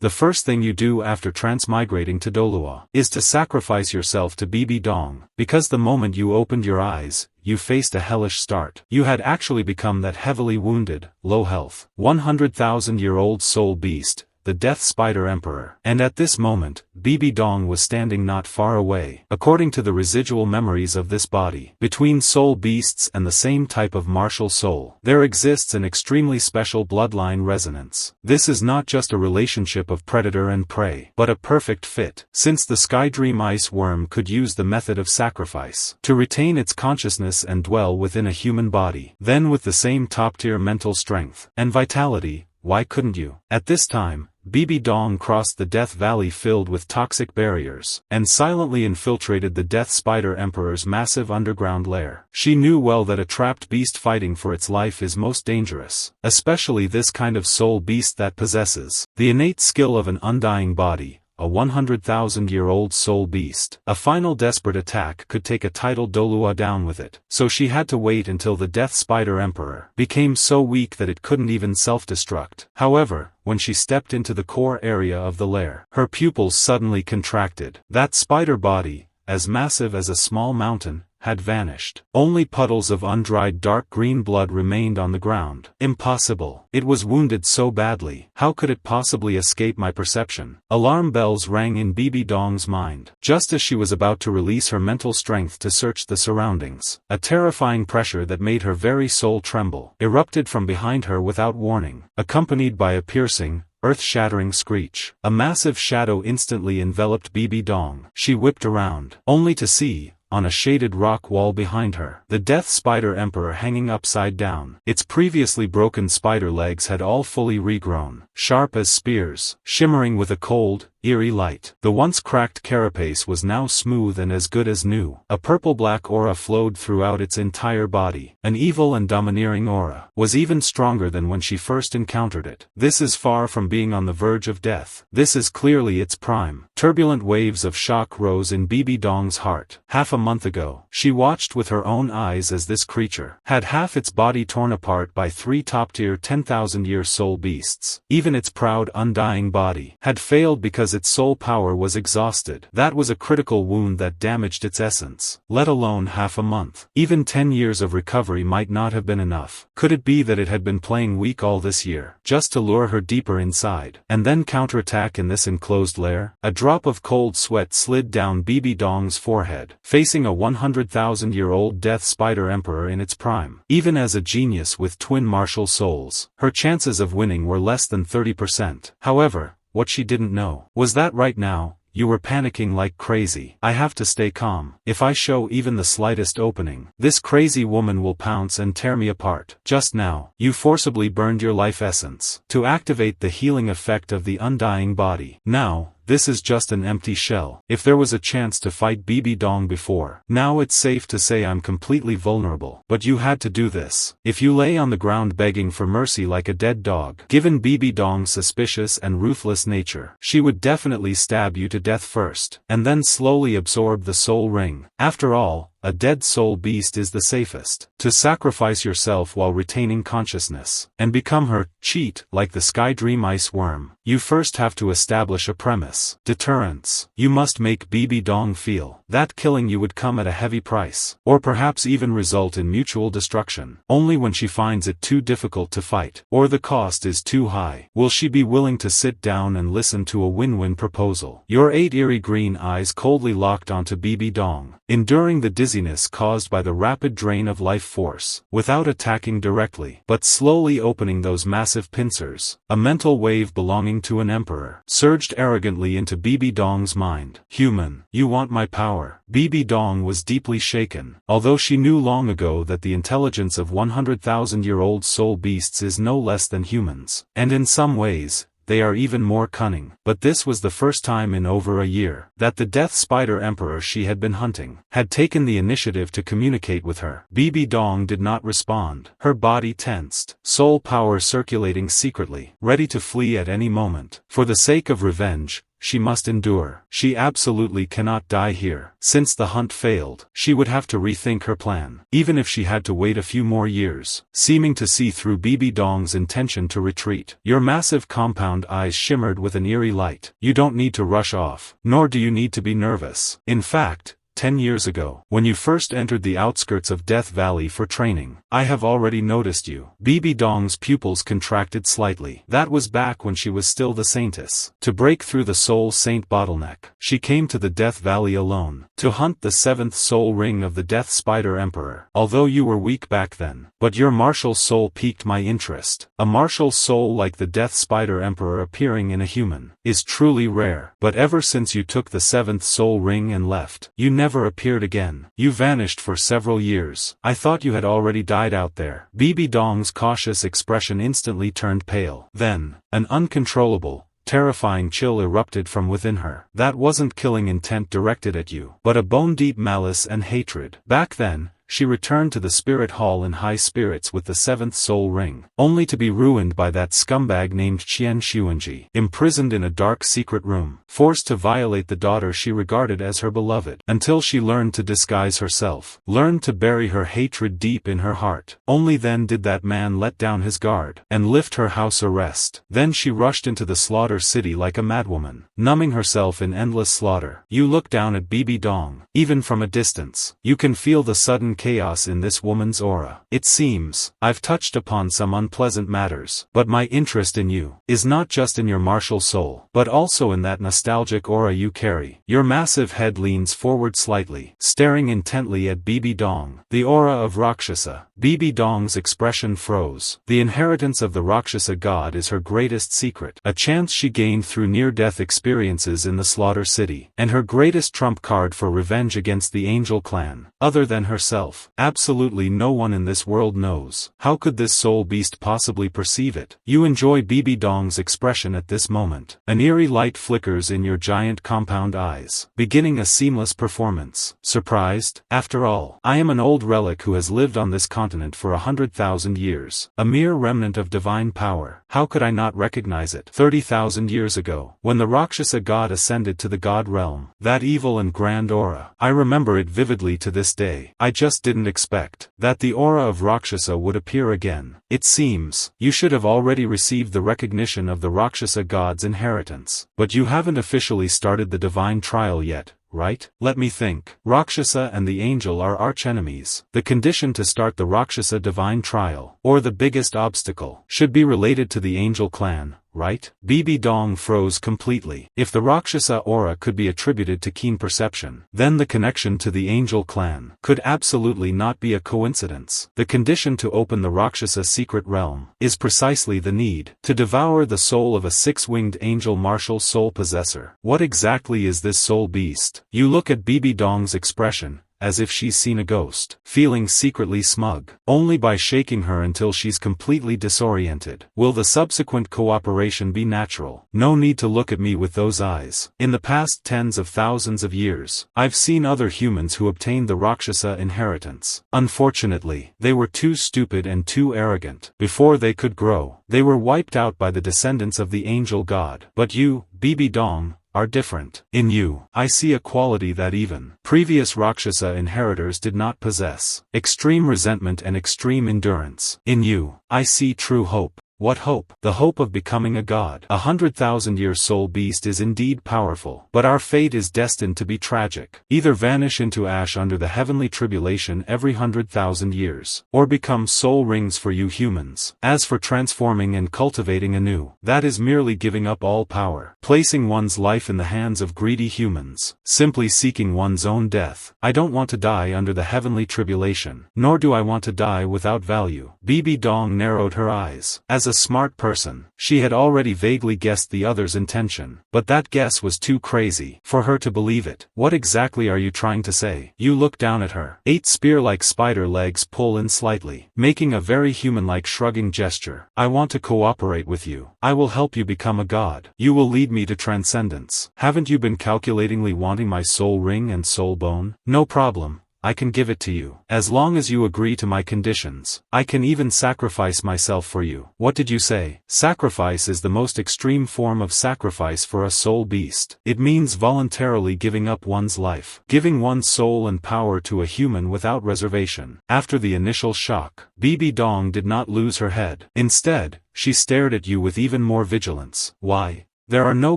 The first thing you do after transmigrating to Douluo is to sacrifice yourself to Bibi Dong, because the moment you opened your eyes, you faced a hellish start. You had actually become that heavily wounded, low health, 100,000-year-old soul beast, the Death Spider Emperor. And at this moment, Bibi Dong was standing not far away. According to the residual memories of this body, between soul beasts and the same type of martial soul, there exists an extremely special bloodline resonance. This is not just a relationship of predator and prey, but a perfect fit, since the Sky Dream Ice Worm could use the method of sacrifice to retain its consciousness and dwell within a human body. Then with the same top-tier mental strength and vitality, why couldn't you? At this time, Bibi Dong crossed the Death Valley filled with toxic barriers, and silently infiltrated the Death Spider Emperor's massive underground lair. She knew well that a trapped beast fighting for its life is most dangerous, especially this kind of soul beast that possesses the innate skill of an undying body, a 100,000-year-old soul beast. A final desperate attack could take a titled Douluo down with it, so she had to wait until the Death Spider Emperor became so weak that it couldn't even self-destruct. However, when she stepped into the core area of the lair, her pupils suddenly contracted. That spider body, as massive as a small mountain, had vanished. Only puddles of undried dark green blood remained on the ground. Impossible. It was wounded so badly. How could it possibly escape my perception? Alarm bells rang in Bibi Dong's mind. Just as she was about to release her mental strength to search the surroundings, a terrifying pressure that made her very soul tremble erupted from behind her without warning, accompanied by a piercing, earth-shattering screech. A massive shadow instantly enveloped Bibi Dong. She whipped around, only to see, on a shaded rock wall behind her, the Death Spider Emperor hanging upside down. Its previously broken spider legs had all fully regrown, sharp as spears, shimmering with a cold, eerie light. The once cracked carapace was now smooth and as good as new. A purple-black aura flowed throughout its entire body. An evil and domineering aura, was even stronger than when she first encountered it. This is far from being on the verge of death. This is clearly its prime. Turbulent waves of shock rose in Bibi Dong's heart. Half a month ago, she watched with her own eyes as this creature had half its body torn apart by 3 top-tier 10,000-year soul beasts. Even its proud undying body had failed because its soul power was exhausted. That was a critical wound that damaged its essence. Let alone half a month. Even 10 years of recovery might not have been enough. Could it be that it had been playing weak all this year, just to lure her deeper inside, and then counterattack in this enclosed lair? A drop of cold sweat slid down Bibi Dong's forehead. Facing a 100,000-year-old Death Spider Emperor in its prime, even as a genius with twin martial souls, her chances of winning were less than 30%. However, what she didn't know was that right now, you were panicking like crazy. I have to stay calm. If I show even the slightest opening, this crazy woman will pounce and tear me apart. Just now, you forcibly burned your life essence to activate the healing effect of the undying body. Now, this is just an empty shell. If there was a chance to fight Bibi Dong before, now it's safe to say I'm completely vulnerable. But you had to do this. If you lay on the ground begging for mercy like a dead dog, given Bibi Dong's suspicious and ruthless nature, she would definitely stab you to death first, and then slowly absorb the soul ring. After all, a dead soul beast is the safest. To sacrifice yourself while retaining consciousness, and become her cheat like the Sky Dream Ice Worm, you first have to establish a premise. Deterrence. You must make Bibi Dong feel that killing you would come at a heavy price, or perhaps even result in mutual destruction. Only when she finds it too difficult to fight, or the cost is too high, will she be willing to sit down and listen to a win-win proposal. Your 8 eerie green eyes coldly locked onto Bibi Dong, enduring the dizziness caused by the rapid drain of life force, without attacking directly, but slowly opening those massive pincers. A mental wave belonging to an emperor surged arrogantly into Bibi Dong's mind. Human, you want my power. Bibi Dong was deeply shaken, although she knew long ago that the intelligence of 100,000-year-old soul beasts is no less than humans, and in some ways, they are even more cunning. But this was the first time in over a year that the Death Spider Emperor she had been hunting had taken the initiative to communicate with her. Bibi Dong did not respond. Her body tensed, soul power circulating secretly, ready to flee at any moment. For the sake of revenge, she must endure. She absolutely cannot die here. Since the hunt failed, she would have to rethink her plan, even if she had to wait a few more years, seeming to see through Bibi Dong's intention to retreat. Your massive compound eyes shimmered with an eerie light. You don't need to rush off, nor do you need to be nervous. In fact, 10 years ago, when you first entered the outskirts of Death Valley for training, I have already noticed you. Bibi Dong's pupils contracted slightly. That was back when she was still the saintess. To break through the soul saint bottleneck, she came to the Death Valley alone, to hunt the 7th soul ring of the Death Spider Emperor. Although you were weak back then, but your martial soul piqued my interest. A martial soul like the Death Spider Emperor appearing in a human is truly rare. But ever since you took the 7th soul ring and left, you never appeared again. You vanished for several years. I thought you had already died out there. Bibi Dong's cautious expression instantly turned pale. Then, an uncontrollable, terrifying chill erupted from within her. That wasn't killing intent directed at you, but a bone-deep malice and hatred. Back then, she returned to the spirit hall in high spirits with the 7th soul ring, only to be ruined by that scumbag named Qian Xuanji, imprisoned in a dark secret room, forced to violate the daughter she regarded as her beloved, until she learned to disguise herself, learned to bury her hatred deep in her heart. Only then did that man let down his guard, and lift her house arrest. Then she rushed into the slaughter city like a madwoman, numbing herself in endless slaughter. You look down at Bibi Dong, even from a distance. You can feel the sudden chaos in this woman's aura. It seems, I've touched upon some unpleasant matters, but my interest in you is not just in your martial soul, but also in that nostalgic aura you carry. Your massive head leans forward slightly, staring intently at Bibi Dong. The aura of Rakshasa. Bibi Dong's expression froze. The inheritance of the Rakshasa God is her greatest secret, a chance she gained through near-death experiences in the slaughter city, and her greatest trump card for revenge against the angel clan. Other than herself, absolutely no one in this world knows. How could this soul beast possibly perceive it? You enjoy Bibi Dong's expression at this moment. An eerie light flickers in your giant compound eyes, beginning a seamless performance. Surprised? After all, I am an old relic who has lived on this continent for 100,000 years, a mere remnant of divine power. How could I not recognize it? 30,000 years ago, when the Rakshasa God ascended to the God realm, that evil and grand aura, I remember it vividly to this day. I just didn't expect that the aura of Rakshasa would appear again. It seems, you should have already received the recognition of the Rakshasa God's inheritance. But you haven't officially started the divine trial yet, right? Let me think. Rakshasa and the angel are archenemies. The condition to start the Rakshasa divine trial, or the biggest obstacle, should be related to the angel clan, right? Bibi Dong froze completely. If the Rakshasa aura could be attributed to keen perception, then the connection to the angel clan could absolutely not be a coincidence. The condition to open the Rakshasa secret realm is precisely the need to devour the soul of a 6-winged angel martial soul possessor. What exactly is this soul beast? You look at Bibi Dong's expression, as if she's seen a ghost, feeling secretly smug, only by shaking her until she's completely disoriented. Will the subsequent cooperation be natural? No need to look at me with those eyes. In the past tens of thousands of years, I've seen other humans who obtained the Rakshasa inheritance. Unfortunately, they were too stupid and too arrogant. Before they could grow, they were wiped out by the descendants of the angel god. But you, Bibi Dong, are different. In you, I see a quality that even previous Rakshasa inheritors did not possess: extreme resentment and extreme endurance. In you, I see true hope. What hope? The hope of becoming a god. 100,000-year soul beast is indeed powerful, but our fate is destined to be tragic. Either vanish into ash under the heavenly tribulation every 100,000 years, or become soul rings for you humans. As for transforming and cultivating anew, that is merely giving up all power, placing one's life in the hands of greedy humans, simply seeking one's own death. I don't want to die under the heavenly tribulation, nor do I want to die without value. Bibi Dong narrowed her eyes. As a smart person, she had already vaguely guessed the other's intention, but that guess was too crazy for her to believe it. What exactly are you trying to say? You look down at her. 8 spear-like spider legs pull in slightly, making a very human-like shrugging gesture. I want to cooperate with you. I will help you become a god. You will lead me to transcendence. Haven't you been calculatingly wanting my soul ring and soul bone? No problem. I can give it to you. As long as you agree to my conditions, I can even sacrifice myself for you. What did you say? Sacrifice is the most extreme form of sacrifice for a soul beast. It means voluntarily giving up one's life, giving one's soul and power to a human without reservation. After the initial shock, Bibi Dong did not lose her head. Instead, she stared at you with even more vigilance. Why? There are no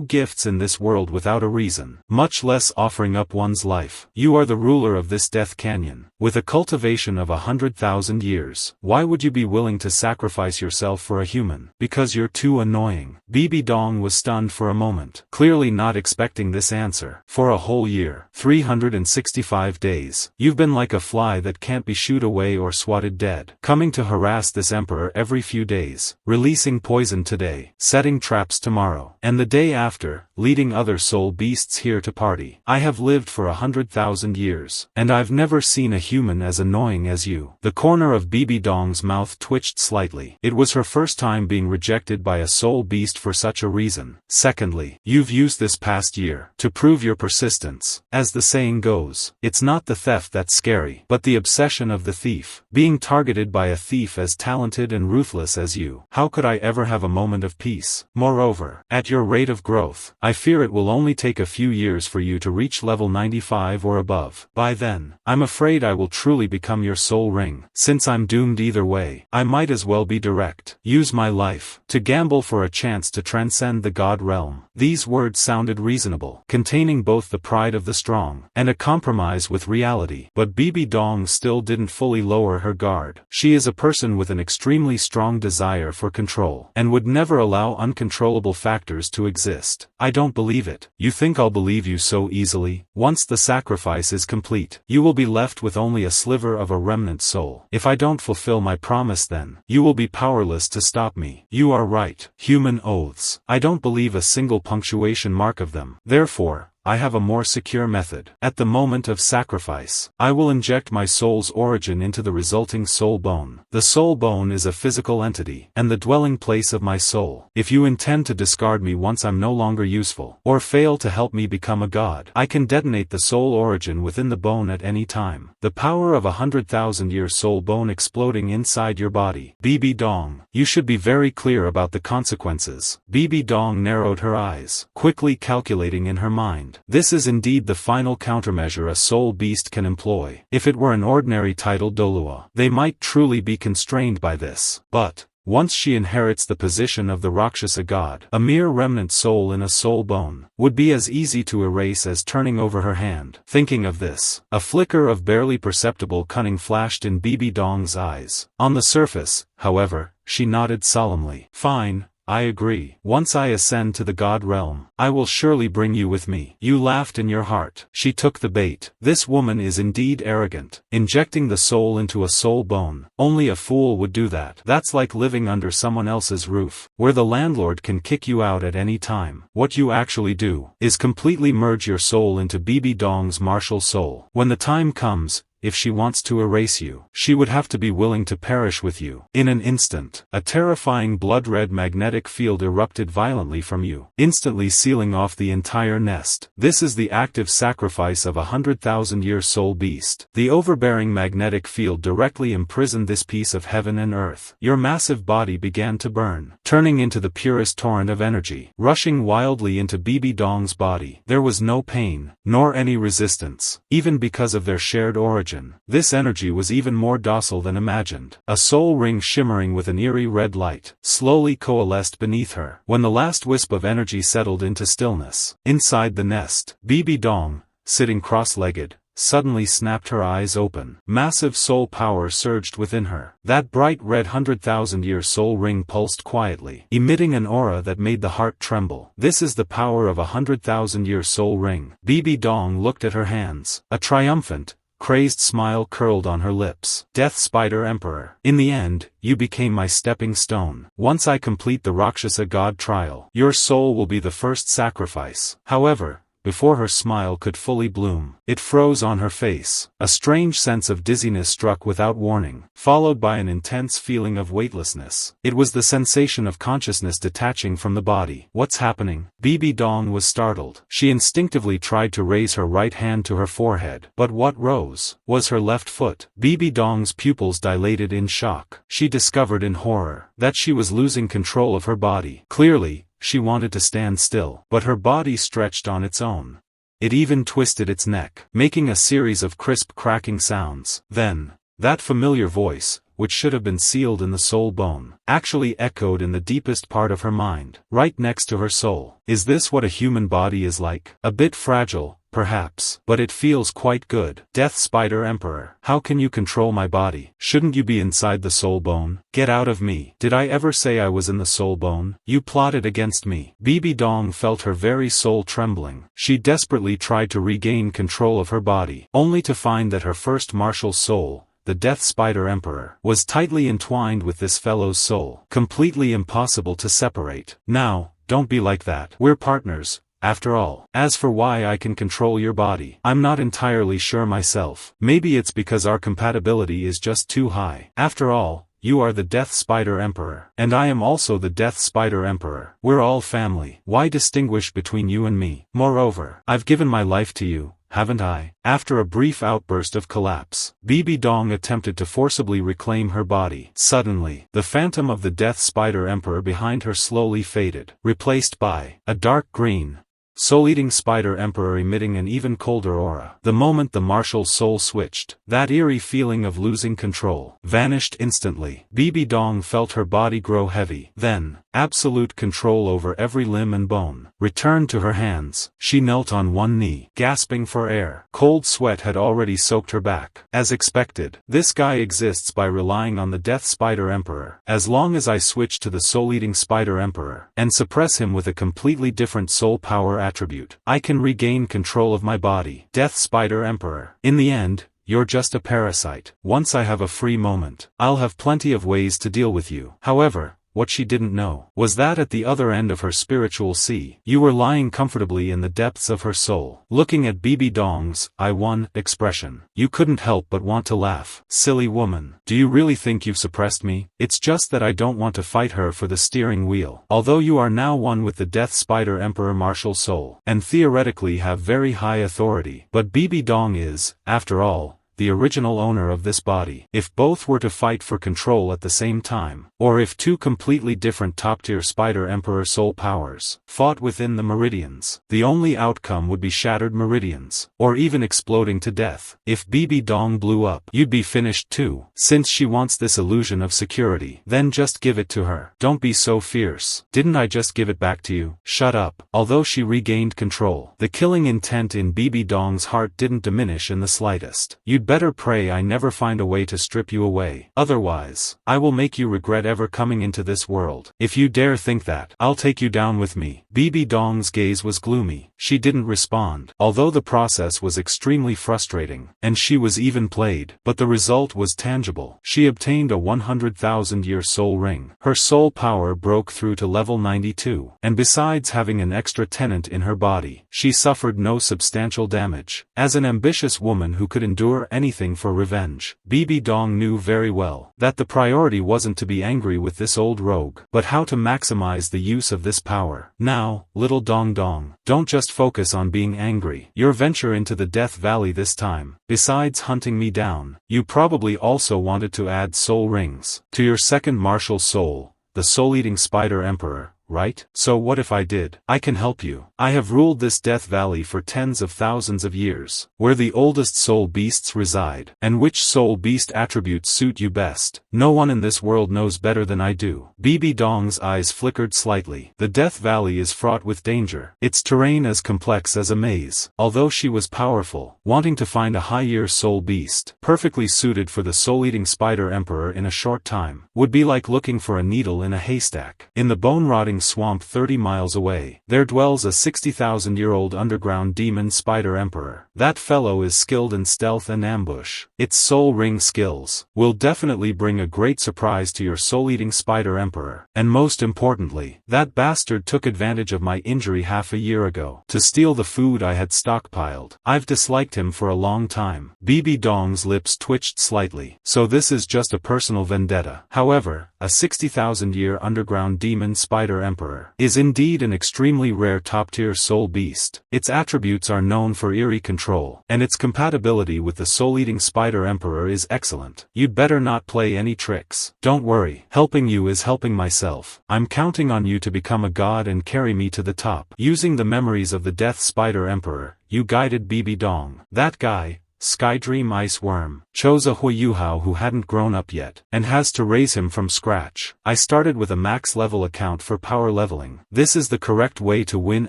gifts in this world without a reason, much less offering up one's life. You are the ruler of this Death Canyon, with a cultivation of 100,000 years. Why would you be willing to sacrifice yourself for a human? Because you're too annoying. Bibi Dong was stunned for a moment, clearly not expecting this answer. For a whole year, 365 days, you've been like a fly that can't be shooed away or swatted dead, coming to harass this emperor every few days, releasing poison today, setting traps tomorrow, and the day after, leading other soul beasts here to party. I have lived for 100,000 years, and I've never seen a human as annoying as you. The corner of Bibi Dong's mouth twitched slightly. It was her first time being rejected by a soul beast for such a reason. Secondly, you've used this past year to prove your persistence. As the saying goes, it's not the theft that's scary, but the obsession of the thief. Being targeted by a thief as talented and ruthless as you, how could I ever have a moment of peace? Moreover, at your rate of growth, I fear it will only take a few years for you to reach level 95 or above. By then, I'm afraid I will truly become your soul ring. Since I'm doomed either way, I might as well be direct. Use my life to gamble for a chance to transcend the God realm. These words sounded reasonable, containing both the pride of the strong and a compromise with reality. But Bibi Dong still didn't fully lower her guard. She is a person with an extremely strong desire for control, and would never allow uncontrollable factors to exist. I don't believe it. You think I'll believe you so easily? Once the sacrifice is complete, you will be left with only a sliver of a remnant soul. If I don't fulfill my promise, then you will be powerless to stop me. You are right. Human oaths. I don't believe a single punctuation mark of them. Therefore, I have a more secure method. At the moment of sacrifice, I will inject my soul's origin into the resulting soul bone. The soul bone is a physical entity, and the dwelling place of my soul. If you intend to discard me once I'm no longer useful, or fail to help me become a god, I can detonate the soul origin within the bone at any time. The power of 100,000-year soul bone exploding inside your body. Bibi Dong, you should be very clear about the consequences. Bibi Dong narrowed her eyes, quickly calculating in her mind. This is indeed the final countermeasure a soul beast can employ. If it were an ordinary title Douluo, they might truly be constrained by this. But once she inherits the position of the Rakshasa God, a mere remnant soul in a soul bone would be as easy to erase as turning over her hand. Thinking of this, a flicker of barely perceptible cunning flashed in Bibi Dong's eyes. On the surface, however, she nodded solemnly. Fine. I agree. Once I ascend to the God realm, I will surely bring you with me. You laughed in your heart. She took the bait. This woman is indeed arrogant. Injecting the soul into a soul bone. Only a fool would do that. That's like living under someone else's roof, where the landlord can kick you out at any time. What you actually do is completely merge your soul into Bibi Dong's martial soul. When the time comes, if she wants to erase you, she would have to be willing to perish with you. In an instant, a terrifying blood-red magnetic field erupted violently from you, instantly sealing off the entire nest. This is the active sacrifice of a 100,000-year soul beast. The overbearing magnetic field directly imprisoned this piece of heaven and earth. Your massive body began to burn, turning into the purest torrent of energy, rushing wildly into Bibi Dong's body. There was no pain, nor any resistance, even because of their shared origin. This energy was even more docile than imagined. A soul ring shimmering with an eerie red light slowly coalesced beneath her. When the last wisp of energy settled into stillness, inside the nest, Bibi Dong, sitting cross-legged, suddenly snapped her eyes open. Massive soul power surged within her. That bright red 100,000-year soul ring pulsed quietly, emitting an aura that made the heart tremble. This is the power of a 100,000-year soul ring. Bibi Dong looked at her hands. A triumphant, crazed smile curled on her lips. Death Spider Emperor. In the end, you became my stepping stone. Once I complete the Rakshasa God trial, your soul will be the first sacrifice. However, before her smile could fully bloom. It froze on her face. A strange sense of dizziness struck without warning, followed by an intense feeling of weightlessness. It was the sensation of consciousness detaching from the body. What's happening? Bibi Dong was startled. She instinctively tried to raise her right hand to her forehead, but what rose was her left foot. Bibi Dong's pupils dilated in shock. She discovered in horror that she was losing control of her body. Clearly, she wanted to stand still, but her body stretched on its own. It even twisted its neck, making a series of crisp cracking sounds. Then, that familiar voice, which should have been sealed in the soul bone, actually echoed in the deepest part of her mind, right next to her soul. Is this what a human body is like? A bit fragile, perhaps, but it feels quite good. Death Spider Emperor, how can you control my body? Shouldn't you be inside the soul bone? Get out of me. Did I ever say I was in the soul bone? You plotted against me. Bibi Dong felt her very soul trembling. She desperately tried to regain control of her body, only to find that her first martial soul, the Death Spider Emperor, was tightly entwined with this fellow's soul, completely impossible to separate. Now, don't be like that. We're partners, after all. As for why I can control your body, I'm not entirely sure myself. Maybe it's because our compatibility is just too high. After all, you are the Death Spider Emperor, and I am also the Death Spider Emperor. We're all family. Why distinguish between you and me? Moreover, I've given my life to you, haven't I? After a brief outburst of collapse, Bibi Dong attempted to forcibly reclaim her body. Suddenly, the phantom of the Death Spider Emperor behind her slowly faded, replaced by a dark green, soul-eating spider emperor emitting an even colder aura. The moment the martial soul switched, that eerie feeling of losing control vanished instantly. Bibi Dong felt her body grow heavy. Then, absolute control over every limb and bone returned to her hands. She knelt on one knee, gasping for air. Cold sweat had already soaked her back. As expected, this guy exists by relying on the Death Spider Emperor. As long as I switch to the soul-eating Spider Emperor, and suppress him with a completely different soul power attribute, I can regain control of my body. Death Spider Emperor. In the end, you're just a parasite. Once I have a free moment, I'll have plenty of ways to deal with you. However, what she didn't know was that at the other end of her spiritual sea, you were lying comfortably in the depths of her soul. Looking at Bibi Dong's "I won" expression, you couldn't help but want to laugh. Silly woman, do you really think you've suppressed me? It's just that I don't want to fight her for the steering wheel. Although you are now one with the Death Spider Emperor martial soul, and theoretically have very high authority, but Bibi Dong is, after all, the original owner of this body. If both were to fight for control at the same time, or if two completely different top-tier Spider Emperor soul powers fought within the meridians, the only outcome would be shattered meridians, or even exploding to death. If Bibi Dong blew up, you'd be finished too. Since she wants this illusion of security, then just give it to her. Don't be so fierce. Didn't I just give it back to you? Shut up. Although she regained control, the killing intent in Bibi Dong's heart didn't diminish in the slightest. You'd better pray I never find a way to strip you away. Otherwise, I will make you regret ever coming into this world. If you dare think that, I'll take you down with me. Bibi Dong's gaze was gloomy. She didn't respond, although the process was extremely frustrating, and she was even played, but the result was tangible. She obtained a 100,000-year soul ring. Her soul power broke through to level 92, and besides having an extra tenant in her body, she suffered no substantial damage. As an ambitious woman who could endure anything for revenge, Bibi Dong knew very well that the priority wasn't to be angry with this old rogue, but how to maximize the use of this power. Now, little Dong Dong, don't just focus on being angry. Your venture into the Death Valley this time, besides hunting me down, you probably also wanted to add soul rings to your second martial soul, the soul-eating Spider Emperor, right? So what if I did? I can help you. I have ruled this Death Valley for tens of thousands of years, where the oldest soul beasts reside, and which soul beast attributes suit you best. No one in this world knows better than I do. Bibi Dong's eyes flickered slightly. The Death Valley is fraught with danger, its terrain as complex as a maze. Although she was powerful, wanting to find a high-year soul beast, perfectly suited for the soul-eating Spider Emperor in a short time, would be like looking for a needle in a haystack. In the bone-rotting swamp 30 miles away. There dwells a 60,000-year-old underground demon spider emperor. That fellow is skilled in stealth and ambush. Its soul ring skills will definitely bring a great surprise to your soul-eating spider emperor. And most importantly, that bastard took advantage of my injury half a year ago to steal the food I had stockpiled. I've disliked him for a long time. Bibi Dong's lips twitched slightly. So this is just a personal vendetta. However, a 60,000-year underground demon spider emperor is indeed an extremely rare top-tier soul beast. Its attributes are known for eerie control, and its compatibility with the soul-eating spider emperor is excellent. You'd better not play any tricks. Don't worry, helping you is helping myself. I'm counting on you to become a god and carry me to the top. Using the memories of the Death Spider Emperor, you guided Bibi Dong. That guy, Skydream Ice Worm, chose a Huiyuhao who hadn't grown up yet, and has to raise him from scratch. I started with a max level account for power leveling. This is the correct way to win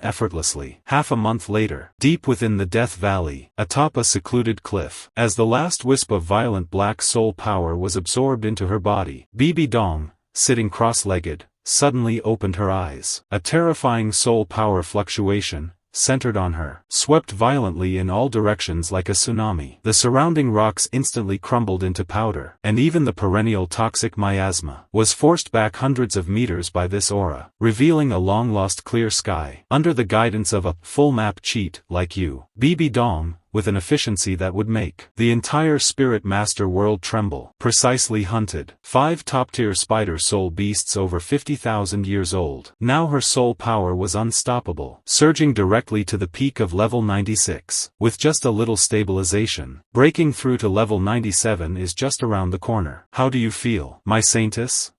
effortlessly. Half a month later, deep within the Death Valley, atop a secluded cliff, as the last wisp of violent black soul power was absorbed into her body, Bibi Dong, sitting cross-legged, suddenly opened her eyes. A terrifying soul power fluctuation, centered on her, swept violently in all directions like a tsunami. The surrounding rocks instantly crumbled into powder, and even the perennial toxic miasma was forced back hundreds of meters by this aura, revealing a long-lost clear sky. Under the guidance of a full-map cheat like you, Bibi Dong, with an efficiency that would make the entire Spirit Master world tremble, precisely hunted 5 top-tier spider soul beasts over 50,000 years old. Now her soul power was unstoppable, surging directly to the peak of level 96. With just a little stabilization, breaking through to level 97 is just around the corner. How do you feel, my saintess?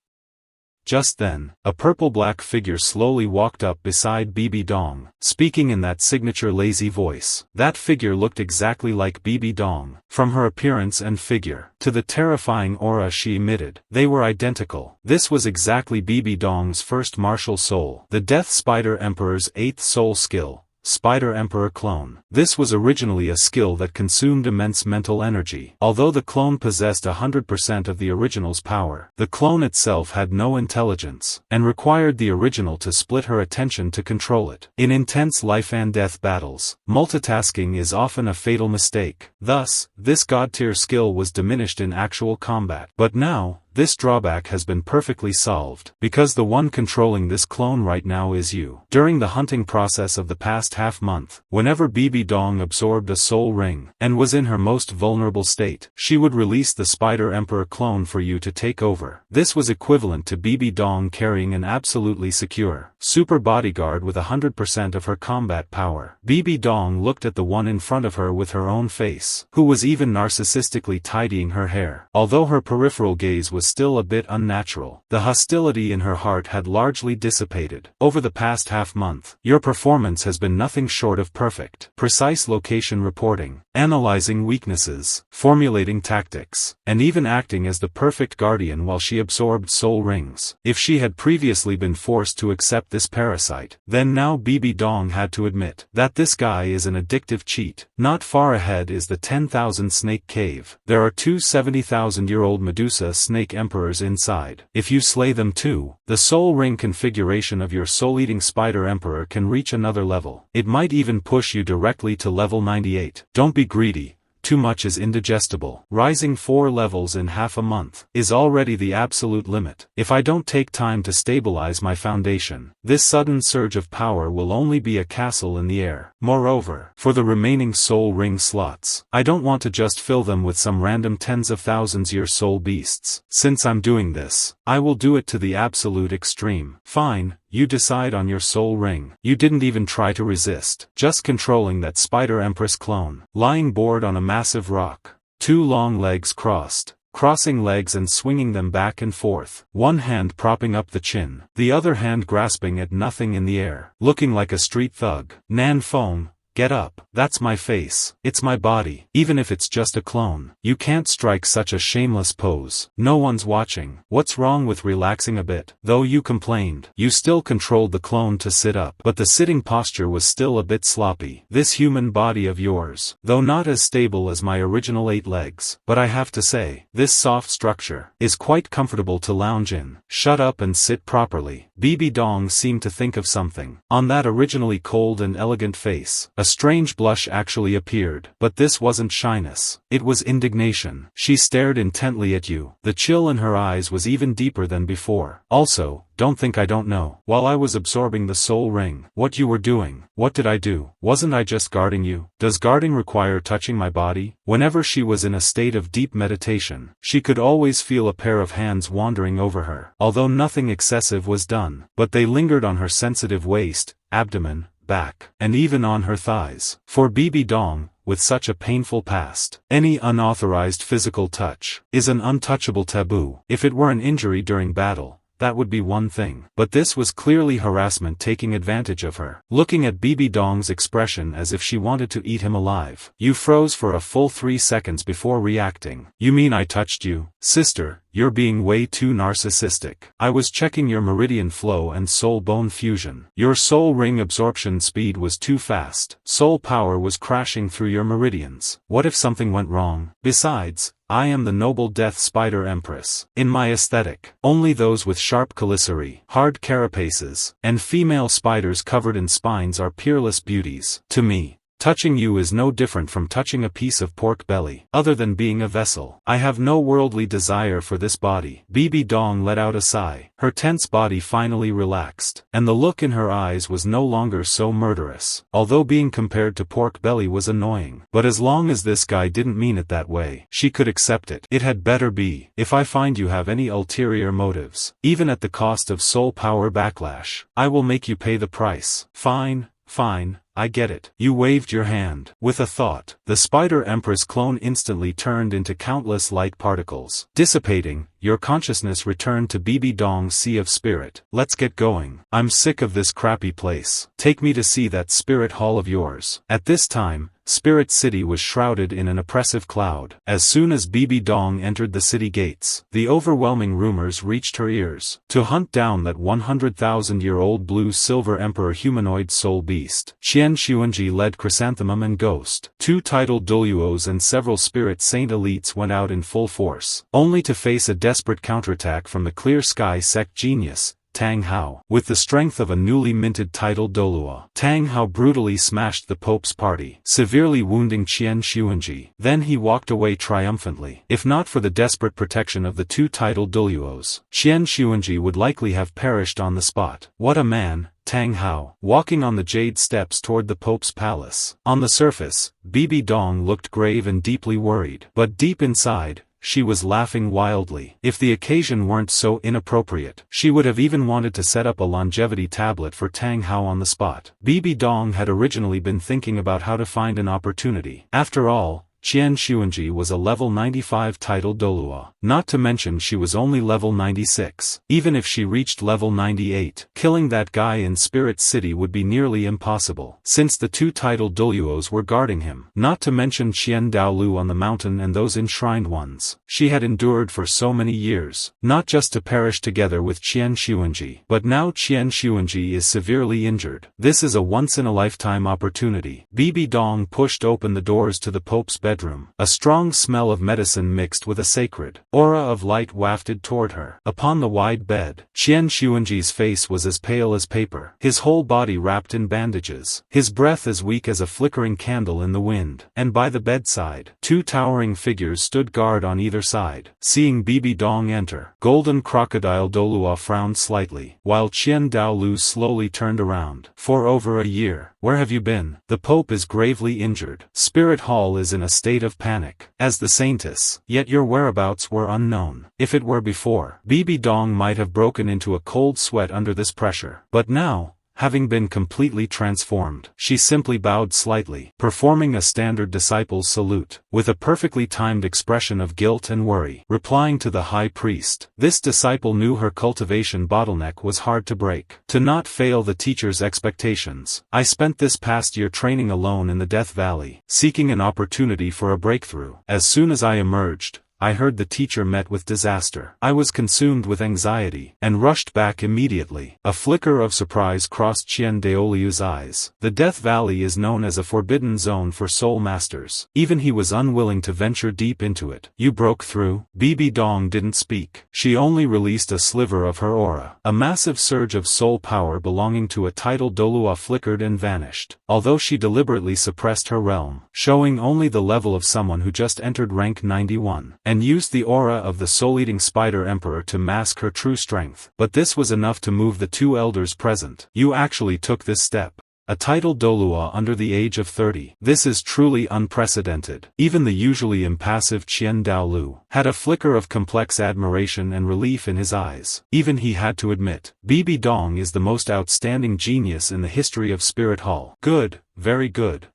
Just then, a purple-black figure slowly walked up beside Bibi Dong, speaking in that signature lazy voice. That figure looked exactly like Bibi Dong, from her appearance and figure, to the terrifying aura she emitted. They were identical. This was exactly Bibi Dong's first martial soul, the Death Spider Emperor's 8th soul skill, Spider Emperor Clone. This was originally a skill that consumed immense mental energy. Although the clone possessed 100% of the original's power, the clone itself had no intelligence, and required the original to split her attention to control it. In intense life and death battles, multitasking is often a fatal mistake. Thus, this god-tier skill was diminished in actual combat. But now, this drawback has been perfectly solved, because the one controlling this clone right now is you. During the hunting process of the past half-month, whenever Bibi Dong absorbed a soul ring, and was in her most vulnerable state, she would release the Spider Emperor clone for you to take over. This was equivalent to Bibi Dong carrying an absolutely secure, super bodyguard with 100% of her combat power. Bibi Dong looked at the one in front of her with her own face, who was even narcissistically tidying her hair. Although her peripheral gaze was still a bit unnatural, the hostility in her heart had largely dissipated. Over the past half-month, your performance has been nothing short of perfect. Precise location reporting, analyzing weaknesses, formulating tactics, and even acting as the perfect guardian while she absorbed soul rings. If she had previously been forced to accept this parasite, then now Bibi Dong had to admit that this guy is an addictive cheat. Not far ahead is the 10,000 Snake Cave. There are 2 70,000-year-old Medusa snake emperors inside. If you slay them too, the soul ring configuration of your soul-eating spider emperor can reach another level. It might even push you directly to level 98. Don't be greedy. Too much is indigestible. Rising 4 levels in half a month is already the absolute limit. If I don't take time to stabilize my foundation, this sudden surge of power will only be a castle in the air. Moreover, for the remaining soul ring slots, I don't want to just fill them with some random tens of thousands year soul beasts. Since I'm doing this, I will do it to the absolute extreme. Fine. You decide on your soul ring. You didn't even try to resist, just controlling that Spider Empress clone, lying bored on a massive rock. 2 long legs crossed, crossing legs and swinging them back and forth, one hand propping up the chin, the other hand grasping at nothing in the air, looking like a street thug. Nan Feng, Get up. That's my face. It's my body. Even if it's just a clone. You can't strike such a shameless pose. No one's watching. What's wrong with relaxing a bit? Though you complained, you still controlled the clone to sit up. But the sitting posture was still a bit sloppy. This human body of yours, though not as stable as my original 8 legs, but I have to say, this soft structure is quite comfortable to lounge in. Shut up and sit properly. Bibi Dong seemed to think of something. On that originally cold and elegant face, a strange blush actually appeared. But this wasn't shyness. It was indignation. She stared intently at you. The chill in her eyes was even deeper than before. Also, don't think I don't know. While I was absorbing the soul ring, what you were doing. What did I do? Wasn't I just guarding you? Does guarding require touching my body? Whenever she was in a state of deep meditation, she could always feel a pair of hands wandering over her. Although nothing excessive was done, but they lingered on her sensitive waist, abdomen, back, and even on her thighs. For Bibi Dong, with such a painful past, any unauthorized physical touch is an untouchable taboo. If it were an injury during battle, that would be one thing. But this was clearly harassment taking advantage of her. Looking at Bibi Dong's expression as if she wanted to eat him alive, you froze for a full 3 seconds before reacting. You mean I touched you? Sister, you're being way too narcissistic. I was checking your meridian flow and soul bone fusion. Your soul ring absorption speed was too fast. Soul power was crashing through your meridians. What if something went wrong? Besides, I am the noble death spider empress. In my aesthetic, only those with sharp chelicerae, hard carapaces, and female spiders covered in spines are peerless beauties. To me, touching you is no different from touching a piece of pork belly. Other than being a vessel, I have no worldly desire for this body. Bibi Dong let out a sigh. Her tense body finally relaxed, and the look in her eyes was no longer so murderous. Although being compared to pork belly was annoying, but as long as this guy didn't mean it that way, she could accept it. It had better be. If I find you have any ulterior motives, even at the cost of soul power backlash, I will make you pay the price. Fine, fine. I get it. You waved your hand. With a thought, the Spider Empress clone instantly turned into countless light particles. Dissipating, your consciousness returned to Bibi Dong's sea of spirit. Let's get going. I'm sick of this crappy place. Take me to see that spirit hall of yours. At this time, Spirit City was shrouded in an oppressive cloud. As soon as Bibi Dong entered the city gates, the overwhelming rumors reached her ears. To hunt down that 100,000-year-old blue-silver emperor humanoid soul beast, Xuanji led Chrysanthemum and Ghost. 2 titled Douluos and several spirit saint elites went out in full force, only to face a desperate counterattack from the Clear Sky Sect genius, Tang Hao. With the strength of a newly minted title Douluo, Tang Hao brutally smashed the Pope's party, severely wounding Xuanji. Then he walked away triumphantly. If not for the desperate protection of the 2 titled Douluos, Xuanji would likely have perished on the spot. What a man, Tang Hao, walking on the jade steps toward the Pope's palace. On the surface, Bibi Dong looked grave and deeply worried, but deep inside, she was laughing wildly. If the occasion weren't so inappropriate, she would have even wanted to set up a longevity tablet for Tang Hao on the spot. Bibi Dong had originally been thinking about how to find an opportunity. After all, Xuanji was a level 95 titled Douluo. Not to mention she was only level 96. Even if she reached level 98, killing that guy in Spirit City would be nearly impossible, since the 2 titled Douluos were guarding him. Not to mention Qian Daolu on the mountain and those enshrined ones she had endured for so many years, not just to perish together with Xuanji, but now Xuanji is severely injured. This is a once-in-a-lifetime opportunity. Bibi Dong pushed open the doors to the Pope's bedroom. A strong smell of medicine mixed with a sacred aura of light wafted toward her. Upon the wide bed, Xuanji's face was as pale as paper, his whole body wrapped in bandages, his breath as weak as a flickering candle in the wind. And by the bedside, 2 towering figures stood guard on either side. Seeing Bibi Dong enter, Golden Crocodile Douluo frowned slightly, while Qian Daolu slowly turned around. For over a year, where have you been? The Pope is gravely injured. Spirit Hall is in a state of panic. As the Saintess, yet your whereabouts were unknown. If it were before, Bibi Dong might have broken into a cold sweat under this pressure. But now, having been completely transformed. She simply bowed slightly, performing a standard disciple's salute, with a perfectly timed expression of guilt and worry, replying to the high priest. This disciple knew her cultivation bottleneck was hard to break. To not fail the teacher's expectations. I spent this past year training alone in the Death Valley, seeking an opportunity for a breakthrough. As soon as I emerged, I heard the teacher met with disaster. I was consumed with anxiety, and rushed back immediately. A flicker of surprise crossed Qian Daoliu's eyes. The Death Valley is known as a forbidden zone for soul masters. Even he was unwilling to venture deep into it. You broke through? Bibi Dong didn't speak. She only released a sliver of her aura. A massive surge of soul power belonging to a titled Douluo flickered and vanished. Although she deliberately suppressed her realm, showing only the level of someone who just entered rank 91. And used the aura of the soul-eating spider emperor to mask her true strength. But this was enough to move the two elders present. You actually took this step. A titled Douluo under the age of 30. This is truly unprecedented. Even the usually impassive Qian Daolu had a flicker of complex admiration and relief in his eyes. Even he had to admit, Bibi Dong is the most outstanding genius in the history of Spirit Hall. Good, very good.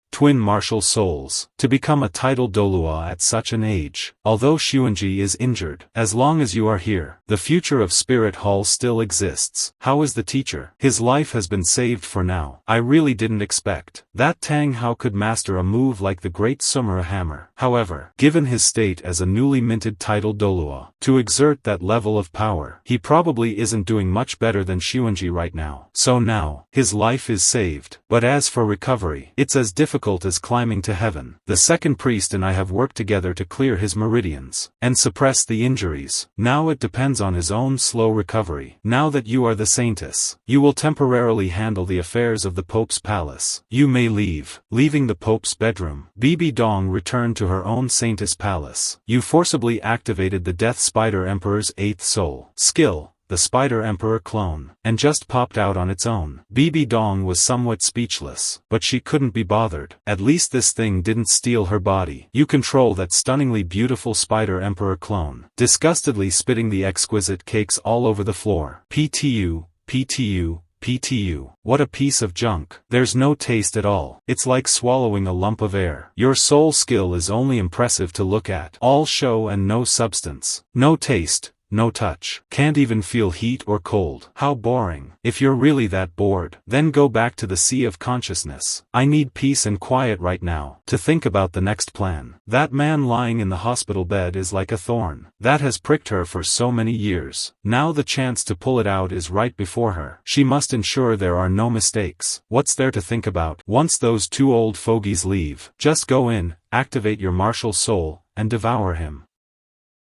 Twin martial souls, to become a titled Douluo at such an age. Although Xuanji is injured, as long as you are here, the future of Spirit Hall still exists. How is the teacher? His life has been saved for now. I really didn't expect that Tang Hao could master a move like the Great Sumera Hammer. However, given his state as a newly minted titled Douluo, to exert that level of power, he probably isn't doing much better than Xuanji right now. So now, his life is saved. But as for recovery, it's as difficult as climbing to heaven. The second priest and I have worked together to clear his meridians, and suppress the injuries. Now it depends on his own slow recovery. Now that you are the saintess, you will temporarily handle the affairs of the Pope's palace. You may leave. Leaving the Pope's bedroom, Bibi Dong returned to her own saintess palace. You forcibly activated the Death Spider Emperor's 8th soul skill, the Spider Emperor clone, and just popped out on its own. Bibi Dong was somewhat speechless, but she couldn't be bothered. At least this thing didn't steal her body. You control that stunningly beautiful Spider Emperor clone, disgustedly spitting the exquisite cakes all over the floor. PTU, PTU, PTU. What a piece of junk. There's no taste at all. It's like swallowing a lump of air. Your soul skill is only impressive to look at. All show and no substance. No taste. No touch. Can't even feel heat or cold. How boring. If you're really that bored, then go back to the sea of consciousness. I need peace and quiet right now, to think about the next plan. That man lying in the hospital bed is like a thorn. That has pricked her for so many years. Now the chance to pull it out is right before her. She must ensure there are no mistakes. What's there to think about? Once those two old fogies leave, just go in, activate your martial soul, and devour him.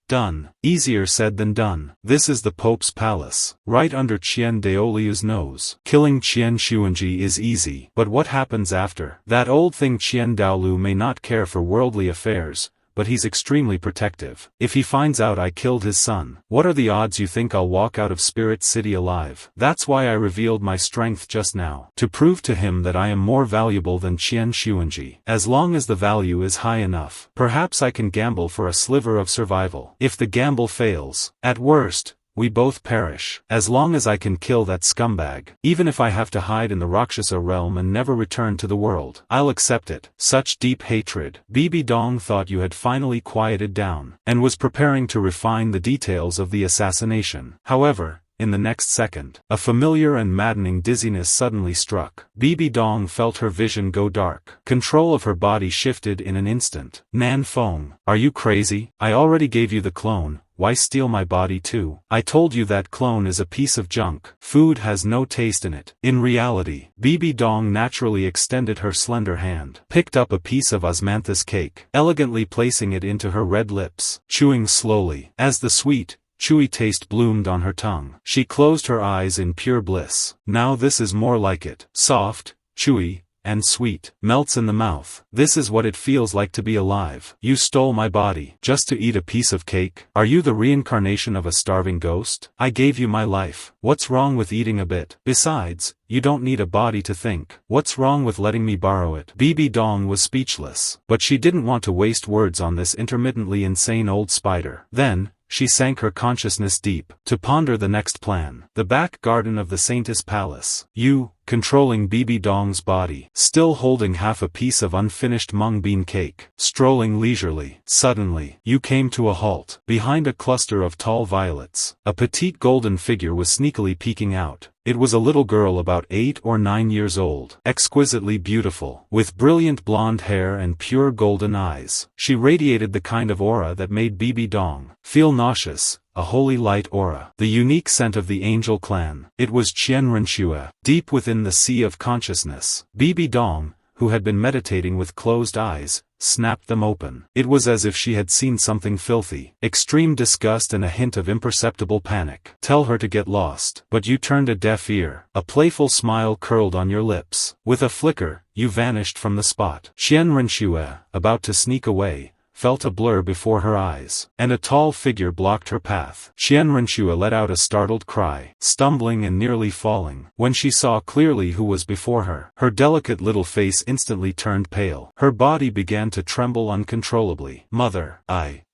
Done. Easier said than done. This is the Pope's palace, right under Qian Daoliu's nose. Killing Qian Xuanji is easy, but what happens after? That old thing Qian Daolu may not care for worldly affairs, but he's extremely protective. If he finds out I killed his son, what are the odds you think I'll walk out of Spirit City alive? That's why I revealed my strength just now, to prove to him that I am more valuable than Qian Xuanji. As long as the value is high enough, perhaps I can gamble for a sliver of survival. If the gamble fails, at worst, we both perish. As long as I can kill that scumbag, even if I have to hide in the Rakshasa realm and never return to the world, I'll accept it. Such deep hatred. Bibi Dong thought you had finally quieted down, and was preparing to refine the details of the assassination. However, in the next second, a familiar and maddening dizziness suddenly struck. Bibi Dong felt her vision go dark. Control of her body shifted in an instant. Nan Feng, are you crazy? I already gave you the clone. Why steal my body too? I told you that clone is a piece of junk. Food has no taste in it. In reality, Bibi Dong naturally extended her slender hand, picked up a piece of osmanthus cake, elegantly placing it into her red lips, chewing slowly. As the sweet, chewy taste bloomed on her tongue, she closed her eyes in pure bliss. Now this is more like it. Soft, chewy, and sweet, melts in the mouth. This is what it feels like to be alive. You stole my body, just to eat a piece of cake? Are you the reincarnation of a starving ghost? I gave you my life. What's wrong with eating a bit? Besides, you don't need a body to think. What's wrong with letting me borrow it? Bibi Dong was speechless, but she didn't want to waste words on this intermittently insane old spider. Then, she sank her consciousness deep, to ponder the next plan. The back garden of the Saintess Palace. You, controlling Bibi Dong's body, still holding half a piece of unfinished mung bean cake, strolling leisurely. Suddenly, you came to a halt. Behind a cluster of tall violets, a petite golden figure was sneakily peeking out. It was a little girl about 8 or 9 years old, exquisitely beautiful, with brilliant blonde hair and pure golden eyes. She radiated the kind of aura that made Bibi Dong feel nauseous, a holy light aura, the unique scent of the angel clan. It was Qian Renxue, deep within the sea of consciousness. Bibi Dong, who had been meditating with closed eyes, snapped them open. It was as if she had seen something filthy, extreme disgust and a hint of imperceptible panic. Tell her to get lost. But you turned a deaf ear. A playful smile curled on your lips. With a flicker, you vanished from the spot. Qian Renxue, about to sneak away, felt a blur before her eyes, and a tall figure blocked her path. Qian Renxue let out a startled cry, stumbling and nearly falling. When she saw clearly who was before her, her delicate little face instantly turned pale. Her body began to tremble uncontrollably. Mother, I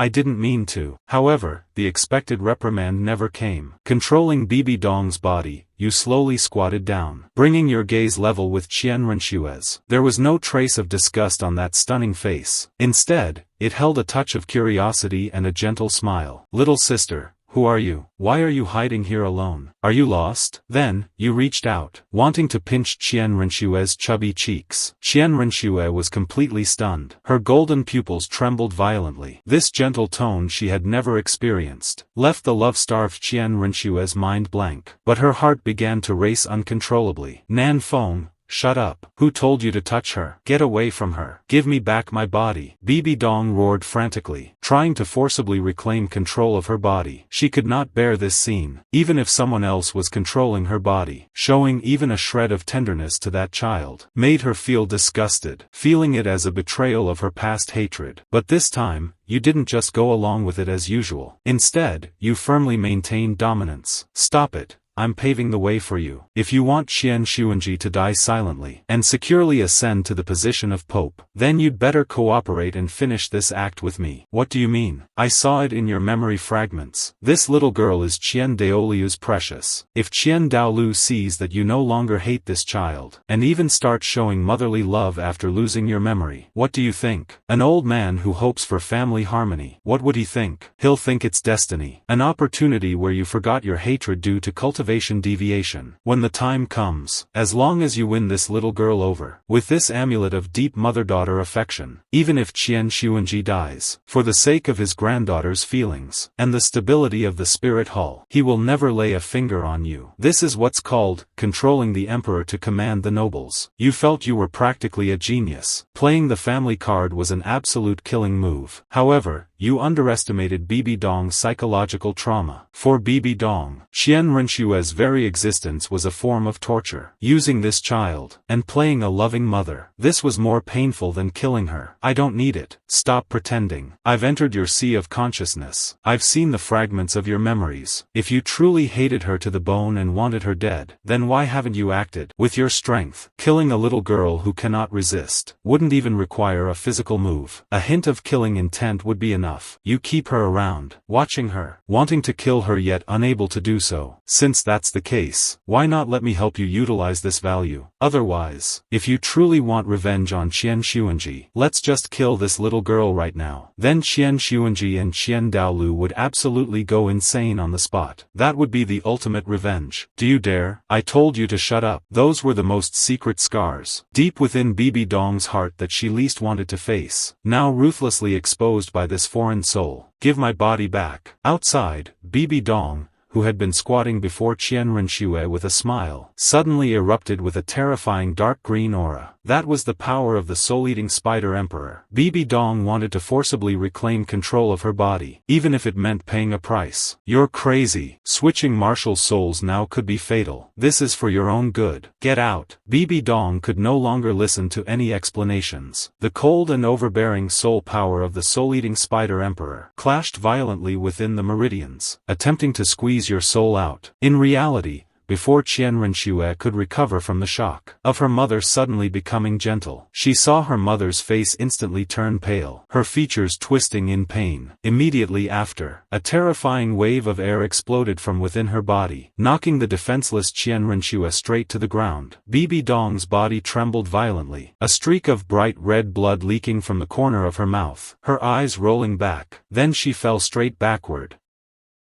didn't mean to. However, the expected reprimand never came. Controlling Bibi Dong's body, you slowly squatted down, bringing your gaze level with Qian Renxue's. There was no trace of disgust on that stunning face. Instead, it held a touch of curiosity and a gentle smile. Little sister, who are you? Why are you hiding here alone? Are you lost? Then, you reached out, wanting to pinch Qian Renxue's chubby cheeks. Qian Renxue was completely stunned. Her golden pupils trembled violently. This gentle tone she had never experienced, left the love-starved Qian Renxue's mind blank. But her heart began to race uncontrollably. Nan Feng, shut up. Who told you to touch her? Get away from her. Give me back my body. Bibi Dong roared frantically, trying to forcibly reclaim control of her body. She could not bear this scene, even if someone else was controlling her body. Showing even a shred of tenderness to that child made her feel disgusted, feeling it as a betrayal of her past hatred. But this time, you didn't just go along with it as usual. Instead, you firmly maintained dominance. Stop it. I'm paving the way for you. If you want Qian Xuanji to die silently and securely ascend to the position of Pope, then you'd better cooperate and finish this act with me. What do you mean? I saw it in your memory fragments. This little girl is Qian Daoliu's precious. If Qian Daolu sees that you no longer hate this child, and even start showing motherly love after losing your memory, what do you think? An old man who hopes for family harmony. What would he think? He'll think it's destiny. An opportunity where you forgot your hatred due to cultivation deviation. When the time comes, as long as you win this little girl over, with this amulet of deep mother-daughter affection, even if Qian Xuanji dies, for the sake of his granddaughter's feelings, and the stability of the spirit hull, he will never lay a finger on you. This is what's called, controlling the emperor to command the nobles. You felt you were practically a genius. Playing the family card was an absolute killing move. However, you underestimated Bibi Dong's psychological trauma. For Bibi Dong, Qian Renshue's very existence was a form of torture. Using this child, and playing a loving mother, this was more painful than killing her. I don't need it. Stop pretending. I've entered your sea of consciousness. I've seen the fragments of your memories. If you truly hated her to the bone and wanted her dead, then why haven't you acted? With your strength, killing a little girl who cannot resist wouldn't even require a physical move. A hint of killing intent would be enough. You keep her around, watching her, wanting to kill her yet unable to do so. Since that's the case, why not let me help you utilize this value? Otherwise, if you truly want revenge on Qian Xuanji, let's just kill this little girl right now. Then Qian Xuanji and Qian Daolu would absolutely go insane on the spot. That would be the ultimate revenge. Do you dare? I told you to shut up. Those were the most secret scars, deep within Bibi Dong's heart that she least wanted to face, now ruthlessly exposed by this foreign soul. Give my body back. Outside, Bibi Dong, who had been squatting before Qian Renxue with a smile, suddenly erupted with a terrifying dark green aura. That was the power of the soul-eating spider emperor. Bibi Dong wanted to forcibly reclaim control of her body, even if it meant paying a price. You're crazy. Switching martial souls now could be fatal. This is for your own good. Get out. Bibi Dong could no longer listen to any explanations. The cold and overbearing soul power of the soul-eating spider emperor clashed violently within the meridians, attempting to squeeze your soul out. In reality, before Qian Renxue could recover from the shock of her mother suddenly becoming gentle. She saw her mother's face instantly turn pale, her features twisting in pain. Immediately after, a terrifying wave of air exploded from within her body, knocking the defenseless Qian Renxue straight to the ground. Bibi Dong's body trembled violently, a streak of bright red blood leaking from the corner of her mouth, her eyes rolling back. Then she fell straight backward,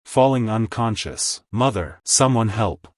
falling unconscious. "Mother, someone help!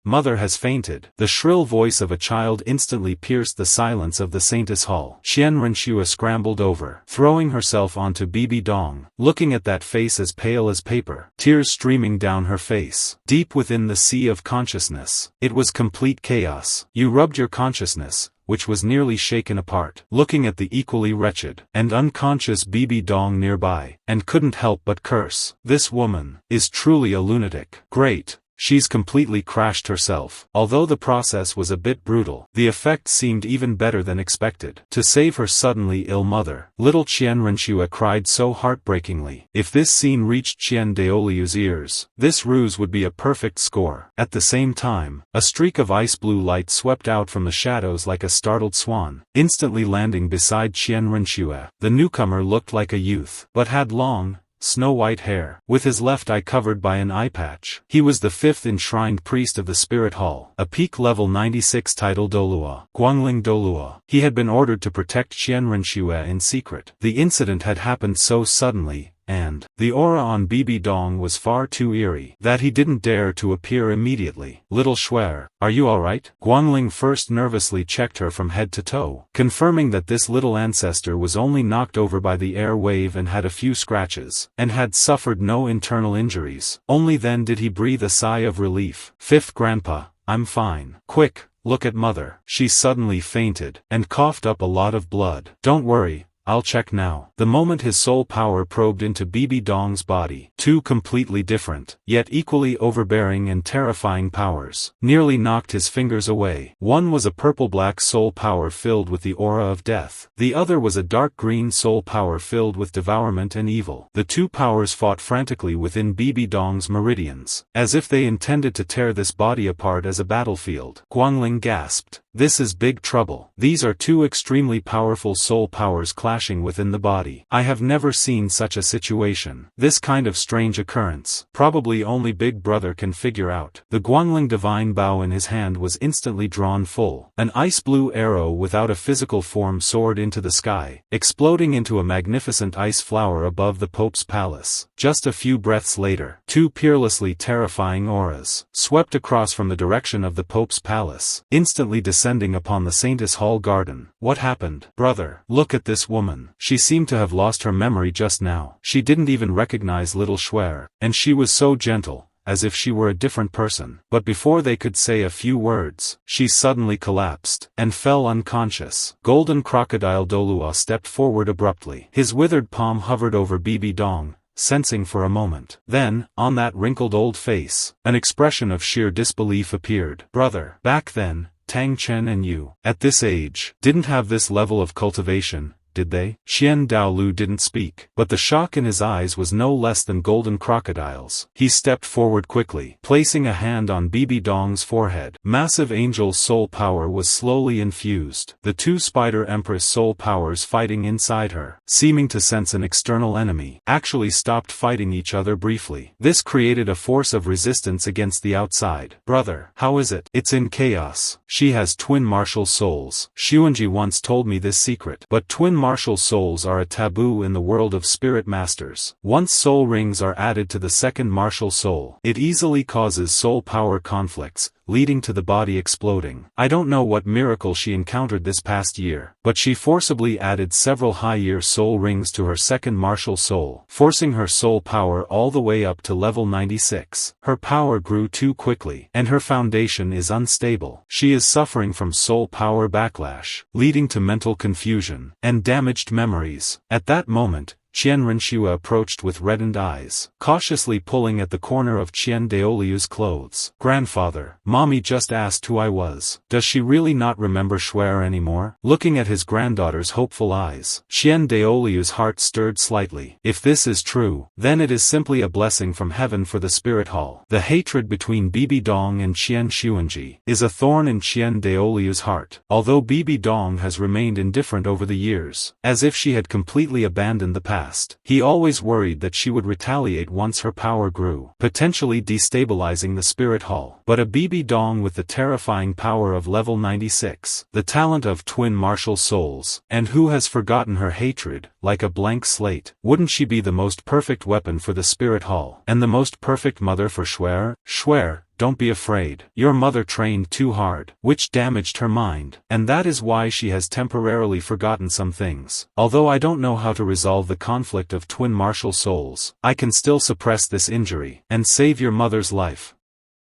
Mother has fainted." The shrill voice of a child instantly pierced the silence of the Saintess Hall. Qian Renxue scrambled over, throwing herself onto Bibi Dong, looking at that face as pale as paper, tears streaming down her face. Deep within the sea of consciousness, it was complete chaos. You rubbed your consciousness, which was nearly shaken apart, looking at the equally wretched and unconscious Bibi Dong nearby, and couldn't help but curse. This woman is truly a lunatic. Great. She's completely crashed herself. Although the process was a bit brutal, the effect seemed even better than expected. To save her suddenly ill mother, little Qian Renxue cried so heartbreakingly. If this scene reached Qian Daoliu's ears, this ruse would be a perfect score. At the same time, a streak of ice-blue light swept out from the shadows like a startled swan, instantly landing beside Qian Renxue. The newcomer looked like a youth, but had long, snow-white hair, with his left eye covered by an eye patch. He was the 5th enshrined priest of the Spirit Hall, a peak level 96 title Douluo, Guangling Douluo. He had been ordered to protect Qian Renxue in secret. The incident had happened so suddenly, and the aura on Bibi Dong was far too eerie that he didn't dare to appear immediately. "Little Shuer, are you alright?" Guangling first nervously checked her from head to toe, confirming that this little ancestor was only knocked over by the air wave and had a few scratches, and had suffered no internal injuries. Only then did he breathe a sigh of relief. "Fifth Grandpa, I'm fine." "Quick, look at Mother. She suddenly fainted, and coughed up a lot of blood." "Don't worry, I'll check now." The moment his soul power probed into Bibi Dong's body, two completely different, yet equally overbearing and terrifying powers, nearly knocked his fingers away. One was a purple-black soul power filled with the aura of death. The other was a dark green soul power filled with devourment and evil. The two powers fought frantically within Bibi Dong's meridians, as if they intended to tear this body apart as a battlefield. Guangling gasped. "This is big trouble. These are two extremely powerful soul powers clashing within the body. I have never seen such a situation. This kind of strange occurrence, probably only Big Brother can figure out." The Guangling divine bow in his hand was instantly drawn full. An ice-blue arrow without a physical form soared into the sky, exploding into a magnificent ice flower above the Pope's palace. Just a few breaths later, two peerlessly terrifying auras swept across from the direction of the Pope's palace, instantly descending upon the Saintess Hall garden. "What happened? Brother, look at this woman. She seemed to have lost her memory just now. She didn't even recognize little Shuer, and she was so gentle, as if she were a different person." But before they could say a few words, she suddenly collapsed, and fell unconscious. Golden Crocodile Douluo stepped forward abruptly. His withered palm hovered over Bibi Dong, sensing for a moment. Then, on that wrinkled old face, an expression of sheer disbelief appeared. "Brother, back then, Tang Chen and you, at this age, didn't have this level of cultivation, did they?" Xian Daolu didn't speak, but the shock in his eyes was no less than golden crocodiles. He stepped forward quickly, placing a hand on Bibi Dong's forehead. Massive angel soul power was slowly infused. The two Spider Empress soul powers fighting inside her, seeming to sense an external enemy, actually stopped fighting each other briefly. This created a force of resistance against the outside. "Brother, how is it?" "It's in chaos. She has twin martial souls. Xuanji once told me this secret, but twin martial souls are a taboo in the world of spirit masters. Once soul rings are added to the second martial soul, it easily causes soul power conflicts, leading to the body exploding. I don't know what miracle she encountered this past year, but she forcibly added several high-year soul rings to her second martial soul, forcing her soul power all the way up to level 96. Her power grew too quickly, and her foundation is unstable. She is suffering from soul power backlash, leading to mental confusion and damaged memories." At that moment, Qian Renshua approached with reddened eyes, cautiously pulling at the corner of Qian Daoliu's clothes. Grandfather, Mommy just asked who I was. Does she really not remember Shuer anymore? Looking at his granddaughter's hopeful eyes, Qian Daoliu's heart stirred slightly. If this is true, then it is simply a blessing from heaven for the spirit hall. The hatred between Bibi Dong and Qian Xuanji is a thorn in Qian Daoliu's heart. Although Bibi Dong has remained indifferent over the years, as if she had completely abandoned the past, he always worried that she would retaliate once her power grew, potentially destabilizing the spirit hall. But a Bibi Dong with the terrifying power of level 96, the talent of twin martial souls, and who has forgotten her hatred, like a blank slate, wouldn't she be the most perfect weapon for the spirit hall, and the most perfect mother for Shuer? Shuer, don't be afraid. Your mother trained too hard, which damaged her mind, and that is why she has temporarily forgotten some things. Although I don't know how to resolve the conflict of twin martial souls, I can still suppress this injury, and save your mother's life.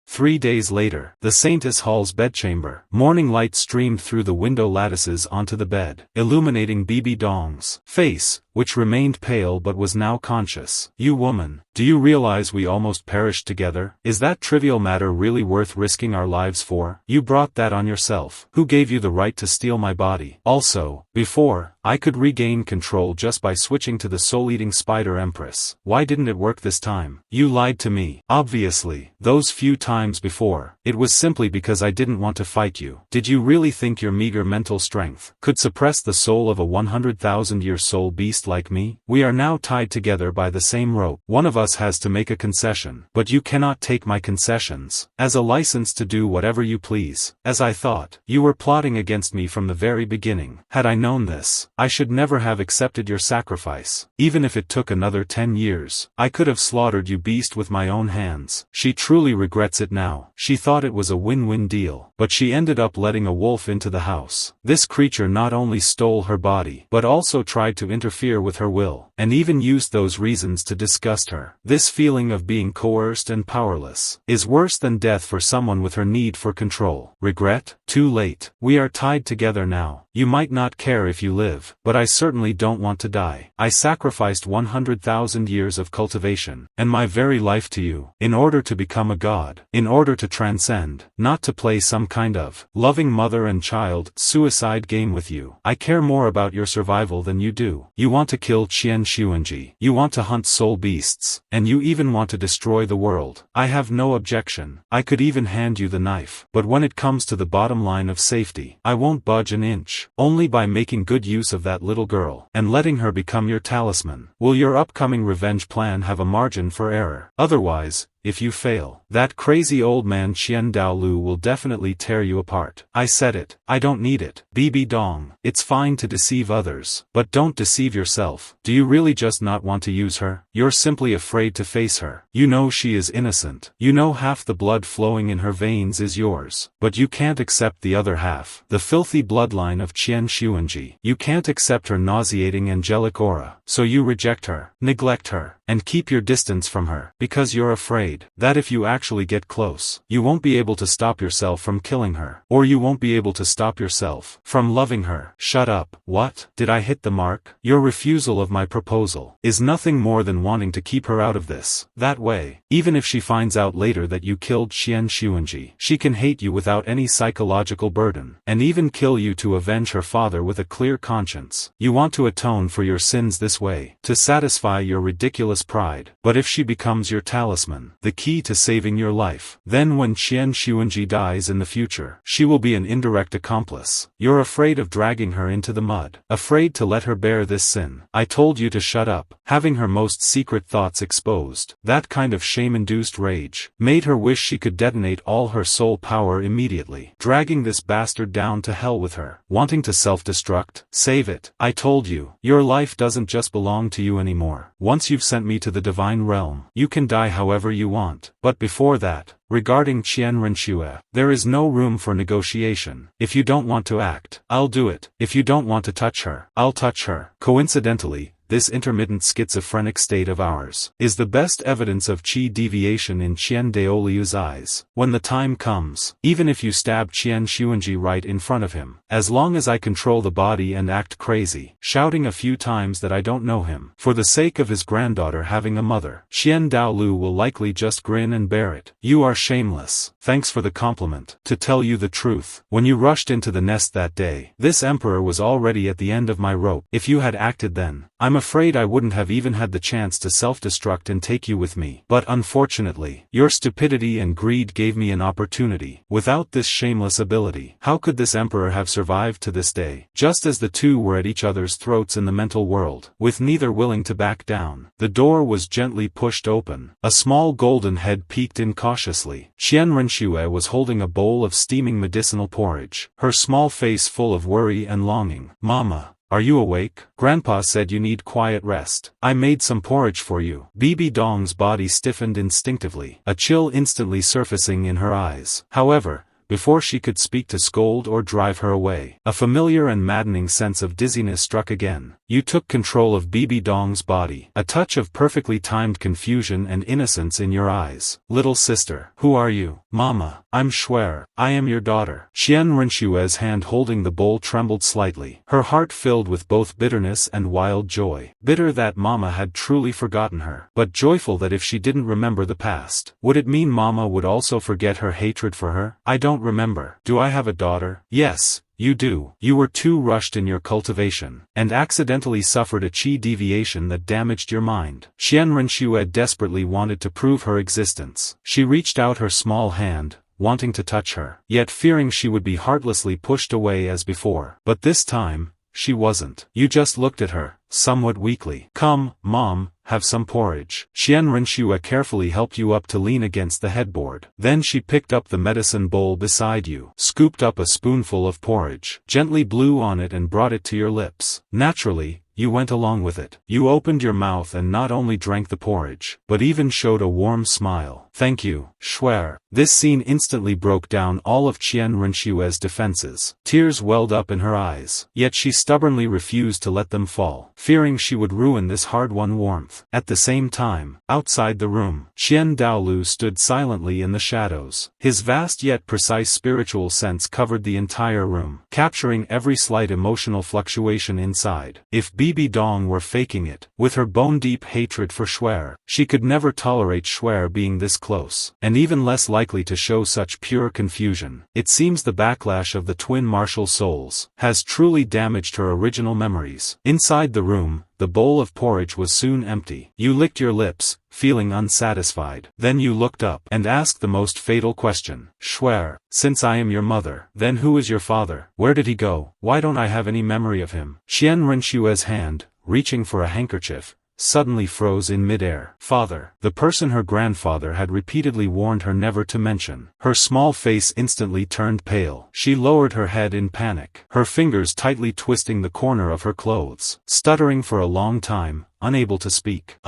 3 days later, the Saintess Hall's bedchamber. Morning light streamed through the window lattices onto the bed, illuminating Bibi Dong's face, which remained pale but was now conscious. You woman, do you realize we almost perished together? Is that trivial matter really worth risking our lives for? You brought that on yourself. Who gave you the right to steal my body? Also, before, I could regain control just by switching to the soul-eating spider empress. Why didn't it work this time? You lied to me. Obviously, those few times before, it was simply because I didn't want to fight you. Did you really think your meager mental strength could suppress the soul of a 100,000-year soul beast like me? We are now tied together by the same rope. One of us has to make a concession, but you cannot take my concessions as a license to do whatever you please. As I thought, you were plotting against me from the very beginning. Had I known this, I should never have accepted your sacrifice. Even if it took another 10 years, I could have slaughtered you beast with my own hands. She truly regrets it now. She thought it was a win-win deal, but she ended up letting a wolf into the house. This creature not only stole her body, but also tried to interfere with her will, and even used those reasons to disgust her. This feeling of being coerced and powerless is worse than death for someone with her need for control. Regret? Too late. We are tied together now. You might not care if you live, but I certainly don't want to die. I sacrificed 100,000 years of cultivation, and my very life to you, in order to become a god, in order to transcend, not to play some kind of loving mother and child suicide game with you. I care more about your survival than you do. You want to kill Qian Xuanji, you want to hunt soul beasts, and you even want to destroy the world. I have no objection. I could even hand you the knife. But when it comes to the bottom line of safety, I won't budge an inch. Only by making good use of that little girl, and letting her become your talisman, will your upcoming revenge plan have a margin for error. Otherwise, if you fail, that crazy old man Qian Daoluo will definitely tear you apart. I said it. I don't need it. Bibi Dong, it's fine to deceive others, but don't deceive yourself. Do you really just not want to use her? You're simply afraid to face her. You know she is innocent. You know half the blood flowing in her veins is yours, but you can't accept the other half, the filthy bloodline of Qian Xuanji. You can't accept her nauseating angelic aura, so you reject her, neglect her, and keep your distance from her, because you're afraid that if you actually get close, you won't be able to stop yourself from killing her, or you won't be able to stop yourself from loving her. Shut up. What? Did I hit the mark? Your refusal of my proposal is nothing more than wanting to keep her out of this. That way, even if she finds out later that you killed Qian Xuanji, she can hate you without any psychological burden, and even kill you to avenge her father with a clear conscience. You want to atone for your sins this way, to satisfy your ridiculous pride. But if she becomes your talisman, the key to saving your life, then when Qian Xuanji dies in the future, she will be an indirect accomplice. You're afraid of dragging her into the mud, afraid to let her bear this sin. I told you to shut up. Having her most secret thoughts exposed, that kind of shame-induced rage, made her wish she could detonate all her soul power immediately, dragging this bastard down to hell with her, wanting to self-destruct. Save it. I told you, your life doesn't just belong to you anymore. Once you've sent me to the divine realm, you can die however you want. But before that, regarding Qian Renshua, there is no room for negotiation. If you don't want to act, I'll do it. If you don't want to touch her, I'll touch her. Coincidentally, this intermittent schizophrenic state of ours, is the best evidence of qi deviation in Qian Daoliu's eyes. When the time comes, even if you stab Qian Xuanji right in front of him, as long as I control the body and act crazy, shouting a few times that I don't know him, for the sake of his granddaughter having a mother, Qian Daolu will likely just grin and bear it. You are shameless. Thanks for the compliment. To tell you the truth, when you rushed into the nest that day, this emperor was already at the end of my rope. If you had acted then, I'm afraid I wouldn't have even had the chance to self-destruct and take you with me. But unfortunately, your stupidity and greed gave me an opportunity. Without this shameless ability, how could this emperor have survived to this day? Just as the two were at each other's throats in the mental world, with neither willing to back down, the door was gently pushed open. A small golden head peeked in cautiously. Qian Renxue was holding a bowl of steaming medicinal porridge, her small face full of worry and longing. Mama, are you awake? Grandpa said you need quiet rest. I made some porridge for you. Bibi Dong's body stiffened instinctively, a chill instantly surfacing in her eyes. However, before she could speak to scold or drive her away, a familiar and maddening sense of dizziness struck again. You took control of Bibi Dong's body, a touch of perfectly timed confusion and innocence in your eyes. Little sister, who are you? Mama, I'm Shuer. I am your daughter. Qian Renshue's hand holding the bowl trembled slightly, her heart filled with both bitterness and wild joy. Bitter that Mama had truly forgotten her, but joyful that if she didn't remember the past, would it mean Mama would also forget her hatred for her? I don't remember. Do I have a daughter? Yes. You do. You were too rushed in your cultivation, and accidentally suffered a qi deviation that damaged your mind. Qian Renxue desperately wanted to prove her existence. She reached out her small hand, wanting to touch her, yet fearing she would be heartlessly pushed away as before. But this time, she wasn't. You just looked at her, somewhat weakly. Come, Mom, have some porridge. Qian Renxue carefully helped you up to lean against the headboard. Then she picked up the medicine bowl beside you, scooped up a spoonful of porridge, gently blew on it and brought it to your lips. Naturally, you went along with it. You opened your mouth and not only drank the porridge, but even showed a warm smile. Thank you, Shuer. This scene instantly broke down all of Qian Renshue's defenses. Tears welled up in her eyes, yet she stubbornly refused to let them fall, fearing she would ruin this hard-won warmth. At the same time, outside the room, Qian Daolu stood silently in the shadows. His vast yet precise spiritual sense covered the entire room, capturing every slight emotional fluctuation inside. If Bibi Dong were faking it, with her bone-deep hatred for Shuer, she could never tolerate Shuer being this close, and even less likely to show such pure confusion. It seems the backlash of the twin martial souls has truly damaged her original memories. Inside the room, the bowl of porridge was soon empty. You licked your lips, feeling unsatisfied. Then you looked up and asked the most fatal question. Shuer, since I am your mother, then who is your father? Where did he go? Why don't I have any memory of him? Qian Renshue's hand, reaching for a handkerchief, suddenly froze in midair. Father, the person her grandfather had repeatedly warned her never to mention. Her small face instantly turned pale. She lowered her head in panic, her fingers tightly twisting the corner of her clothes, stuttering for a long time, unable to speak.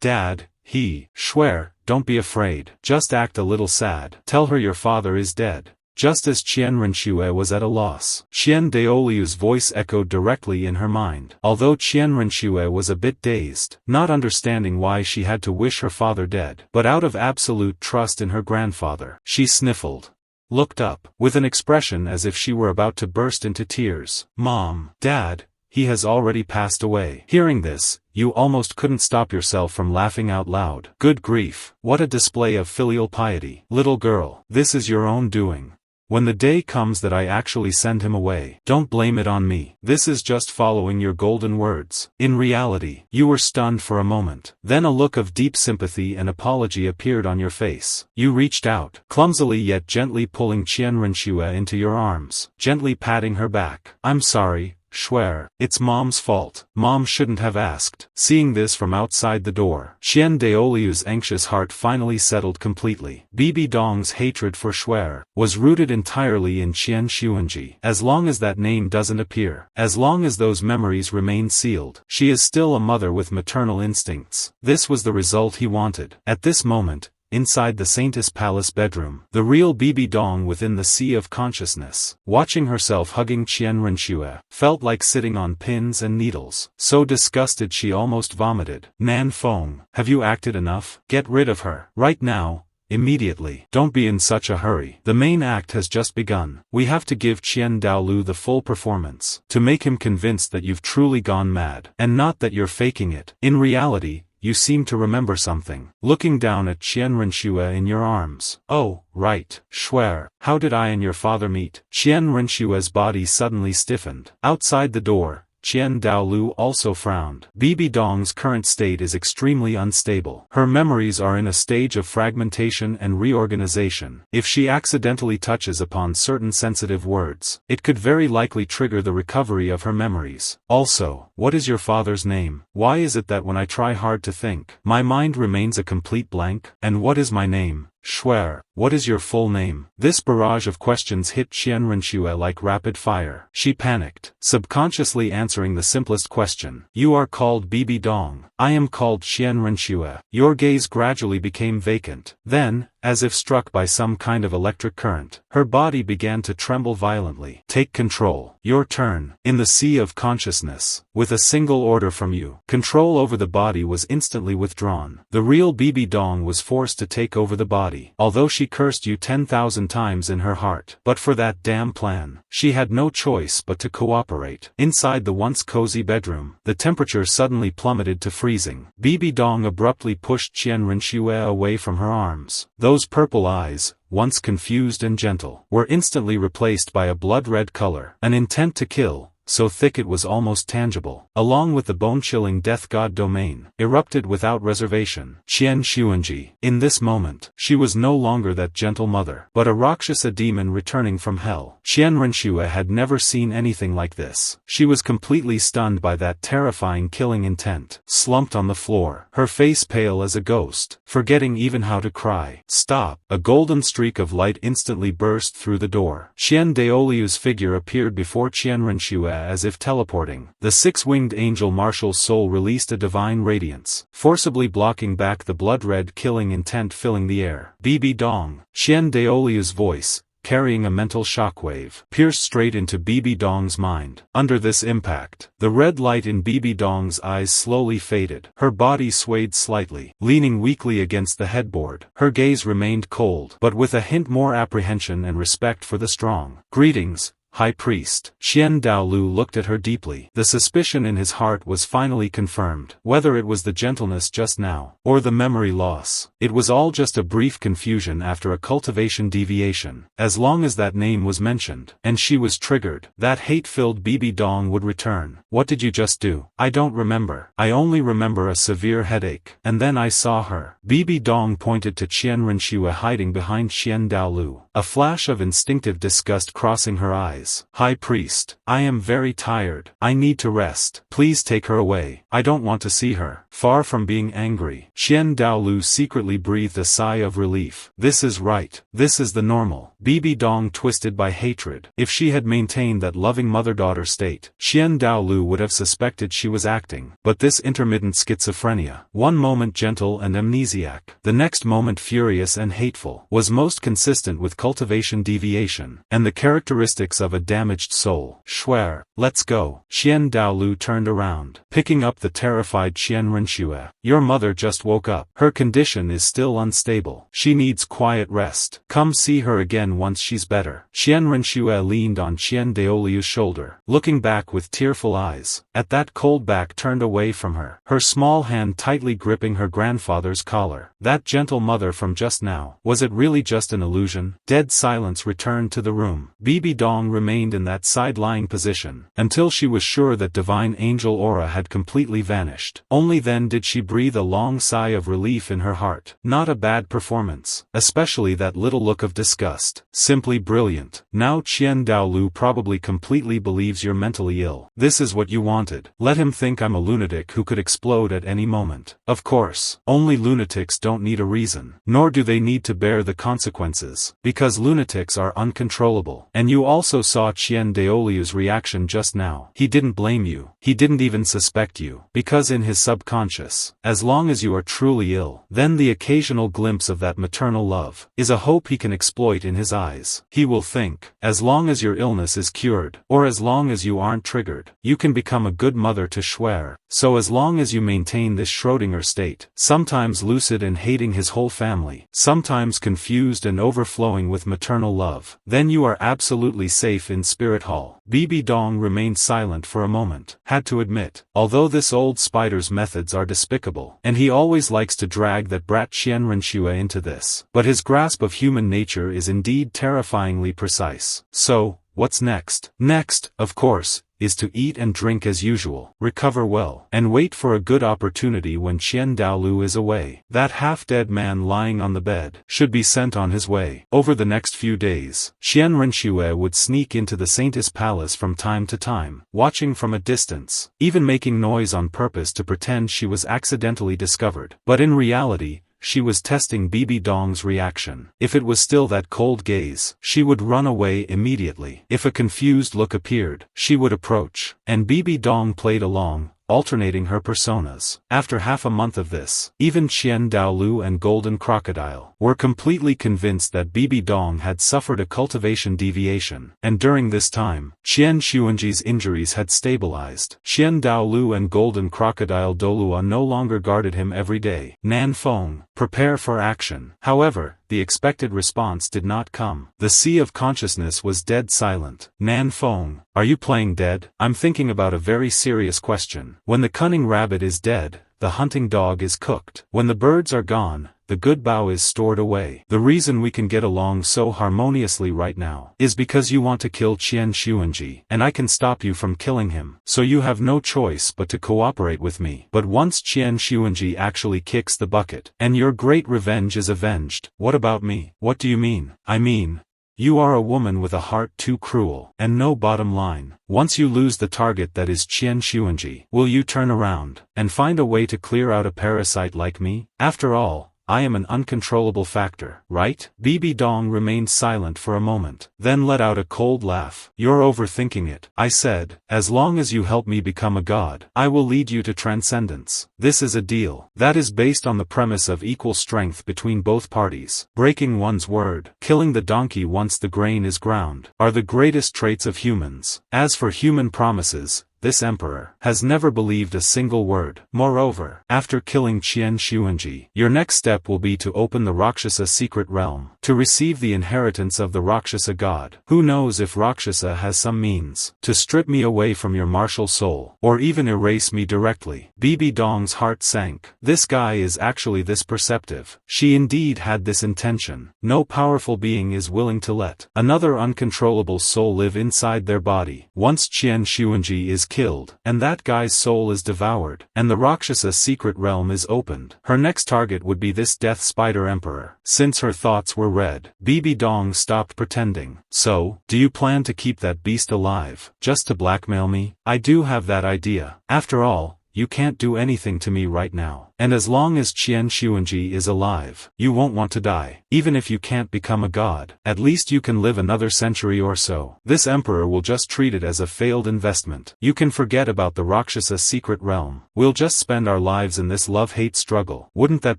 Dad, Shuer, don't be afraid. Just act a little sad. Tell her your father is dead. Just as Qian Renxue was at a loss, Qian Daoliu's voice echoed directly in her mind. Although Qian Renxue was a bit dazed, not understanding why she had to wish her father dead, but out of absolute trust in her grandfather, she sniffled, looked up, with an expression as if she were about to burst into tears. Mom, Dad, he has already passed away. Hearing this, you almost couldn't stop yourself from laughing out loud. Good grief, what a display of filial piety. Little girl, this is your own doing. When the day comes that I actually send him away, don't blame it on me. This is just following your golden words. In reality, you were stunned for a moment. Then a look of deep sympathy and apology appeared on your face. You reached out, clumsily yet gently pulling Qian Renxue into your arms, gently patting her back. I'm sorry, Shuer, it's Mom's fault. Mom shouldn't have asked. Seeing this from outside the door, Qian Daoliu's anxious heart finally settled completely. Bibi Dong's hatred for Shuer was rooted entirely in Qian Xuanji. As long as that name doesn't appear, as long as those memories remain sealed, she is still a mother with maternal instincts. This was the result he wanted. At this moment, inside the Saintess Palace bedroom. The real Bibi Dong within the sea of consciousness, watching herself hugging Qian Renxue, felt like sitting on pins and needles. So disgusted she almost vomited. Nan Feng, have you acted enough? Get rid of her. Right now. Immediately. Don't be in such a hurry. The main act has just begun. We have to give Qian Douluo the full performance, to make him convinced that you've truly gone mad, and not that you're faking it. In reality, you seem to remember something. Looking down at Qian Renxue in your arms. Oh, right, Shuer. How did I and your father meet? Qian Renshue's body suddenly stiffened. Outside the door, Qian Douluo also frowned. Bibi Dong's current state is extremely unstable. Her memories are in a stage of fragmentation and reorganization. If she accidentally touches upon certain sensitive words, it could very likely trigger the recovery of her memories. Also, what is your father's name? Why is it that when I try hard to think, my mind remains a complete blank? And what is my name? Shuer, what is your full name? This barrage of questions hit Qian Renxue like rapid fire. She panicked, subconsciously answering the simplest question. You are called Bibi Dong. I am called Qian Renxue. Your gaze gradually became vacant. Then, as if struck by some kind of electric current, her body began to tremble violently. Take control. Your turn. In the sea of consciousness, with a single order from you, control over the body was instantly withdrawn. The real Bibi Dong was forced to take over the body, although she cursed you 10,000 times in her heart. But for that damn plan, she had no choice but to cooperate. Inside the once cozy bedroom, the temperature suddenly plummeted to freezing. Bibi Dong abruptly pushed Qian Renxue away from her arms. Those purple eyes, once confused and gentle, were instantly replaced by a blood-red color, an intent to kill, so thick it was almost tangible, along with the bone-chilling death god domain, erupted without reservation. Qian Xuanji. In this moment, she was no longer that gentle mother, but a Rakshasa demon returning from hell. Qian Renxue had never seen anything like this. She was completely stunned by that terrifying killing intent, slumped on the floor, her face pale as a ghost, forgetting even how to cry. Stop! A golden streak of light instantly burst through the door. Qian Douluo's figure appeared before Qian Renxue as if teleporting. The six-winged angel Marshal's soul released a divine radiance, forcibly blocking back the blood-red killing intent filling the air. Bibi Dong. Qian Douluo's voice, carrying a mental shockwave, pierced straight into Bibi Dong's mind. Under this impact, the red light in Bibi Dong's eyes slowly faded. Her body swayed slightly, leaning weakly against the headboard. Her gaze remained cold, but with a hint more apprehension and respect for the strong. Greetings, High Priest. Qian Douluo looked at her deeply. The suspicion in his heart was finally confirmed. Whether it was the gentleness just now, or the memory loss, it was all just a brief confusion after a cultivation deviation. As long as that name was mentioned, and she was triggered, that hate-filled Bibi Dong would return. What did you just do? I don't remember. I only remember a severe headache. And then I saw her. Bibi Dong pointed to Qian Renxue hiding behind Qian Douluo, a flash of instinctive disgust crossing her eyes. High Priest, I am very tired. I need to rest. Please take her away. I don't want to see her. Far from being angry, Qian Douluo secretly breathed a sigh of relief. This is right. This is the normal. Bibi Dong twisted by hatred. If she had maintained that loving mother-daughter state, Qian Douluo would have suspected she was acting. But this intermittent schizophrenia, one moment gentle and amnesiac, the next moment furious and hateful, was most consistent with cultivation deviation, and the characteristics of a damaged soul. Shuer, let's go. Qian Douluo turned around, picking up the terrified Qian Renxue. Your mother just woke up. Her condition is still unstable. She needs quiet rest. Come see her again once she's better. Qian Renxue leaned on Qian Douluo's shoulder, looking back with tearful eyes. At that cold back turned away from her, her small hand tightly gripping her grandfather's collar. That gentle mother from just now. Was it really just an illusion? Dead silence returned to the room. Bibi Dong remained in that side-lying position, until she was sure that divine angel aura had completely vanished. Only then did she breathe a long sigh of relief in her heart. Not a bad performance, especially that little look of disgust. Simply brilliant. Now Qian Douluo probably completely believes you're mentally ill. This is what you wanted. Let him think I'm a lunatic who could explode at any moment. Of course, only lunatics don't need a reason, nor do they need to bear the consequences, because lunatics are uncontrollable. And you also saw Qian Daoliu's reaction just now. He didn't blame you. He didn't even suspect you. Because in his subconscious, as long as you are truly ill, then the occasional glimpse of that maternal love is a hope he can exploit in his eyes. He will think, as long as your illness is cured, or as long as you aren't triggered, you can become a good mother to Schwer. So as long as you maintain this Schrödinger state, sometimes lucid and hating his whole family, sometimes confused and overflowing with maternal love, then you are absolutely safe in Spirit Hall. Bibi Dong remained silent for a moment, had to admit, although this old spider's methods are despicable, and he always likes to drag that brat Qian Renxue into this, but his grasp of human nature is indeed terrifyingly precise. So, what's next? Next, of course, is to eat and drink as usual, recover well, and wait for a good opportunity when Qian Daoluo is away. That half-dead man lying on the bed should be sent on his way. Over the next few days, Qian Renxue would sneak into the Saintess Palace from time to time, watching from a distance, even making noise on purpose to pretend she was accidentally discovered. But in reality, she was testing Bibi Dong's reaction. If it was still that cold gaze, she would run away immediately. If a confused look appeared, she would approach. And Bibi Dong played along, alternating her personas. After half a month of this, even Qian Daoluo and Golden Crocodile were completely convinced that Bibi Dong had suffered a cultivation deviation, and during this time, Qian Xuanji's injuries had stabilized. Qian Daoluo and Golden Crocodile Douluo no longer guarded him every day. Nan Feng, prepare for action. However, the expected response did not come. The sea of consciousness was dead silent. Nan Feng, are you playing dead? I'm thinking about a very serious question. When the cunning rabbit is dead, the hunting dog is cooked. When the birds are gone, the good bough is stored away. The reason we can get along so harmoniously right now is because you want to kill Qian Xuanji, and I can stop you from killing him. So you have no choice but to cooperate with me. But once Qian Xuanji actually kicks the bucket, and your great revenge is avenged, what about me? What do you mean? I mean, you are a woman with a heart too cruel, and no bottom line. Once you lose the target that is Qian Xuanji, will you turn around, and find a way to clear out a parasite like me? After all, I am an uncontrollable factor, right? Bibi Dong remained silent for a moment, then let out a cold laugh. You're overthinking it, I said. As long as you help me become a god, I will lead you to transcendence. This is a deal that is based on the premise of equal strength between both parties. Breaking one's word, killing the donkey once the grain is ground, are the greatest traits of humans. As for human promises, this emperor has never believed a single word. Moreover, after killing Qian Xuanji, your next step will be to open the Rakshasa secret realm, to receive the inheritance of the Rakshasa God. Who knows if Rakshasa has some means to strip me away from your martial soul, or even erase me directly. Bibi Dong's heart sank. This guy is actually this perceptive. She indeed had this intention. No powerful being is willing to let another uncontrollable soul live inside their body. Once Qian Xuanji is killed, and that guy's soul is devoured, and the Rakshasa secret realm is opened, her next target would be this death spider emperor. Since her thoughts were read, Bibi Dong stopped pretending. So, do you plan to keep that beast alive, just to blackmail me? I do have that idea. After all, you can't do anything to me right now. And as long as Qian Xuanji is alive, you won't want to die. Even if you can't become a god, at least you can live another century or so. This emperor will just treat it as a failed investment. You can forget about the Rakshasa secret realm. We'll just spend our lives in this love-hate struggle. Wouldn't that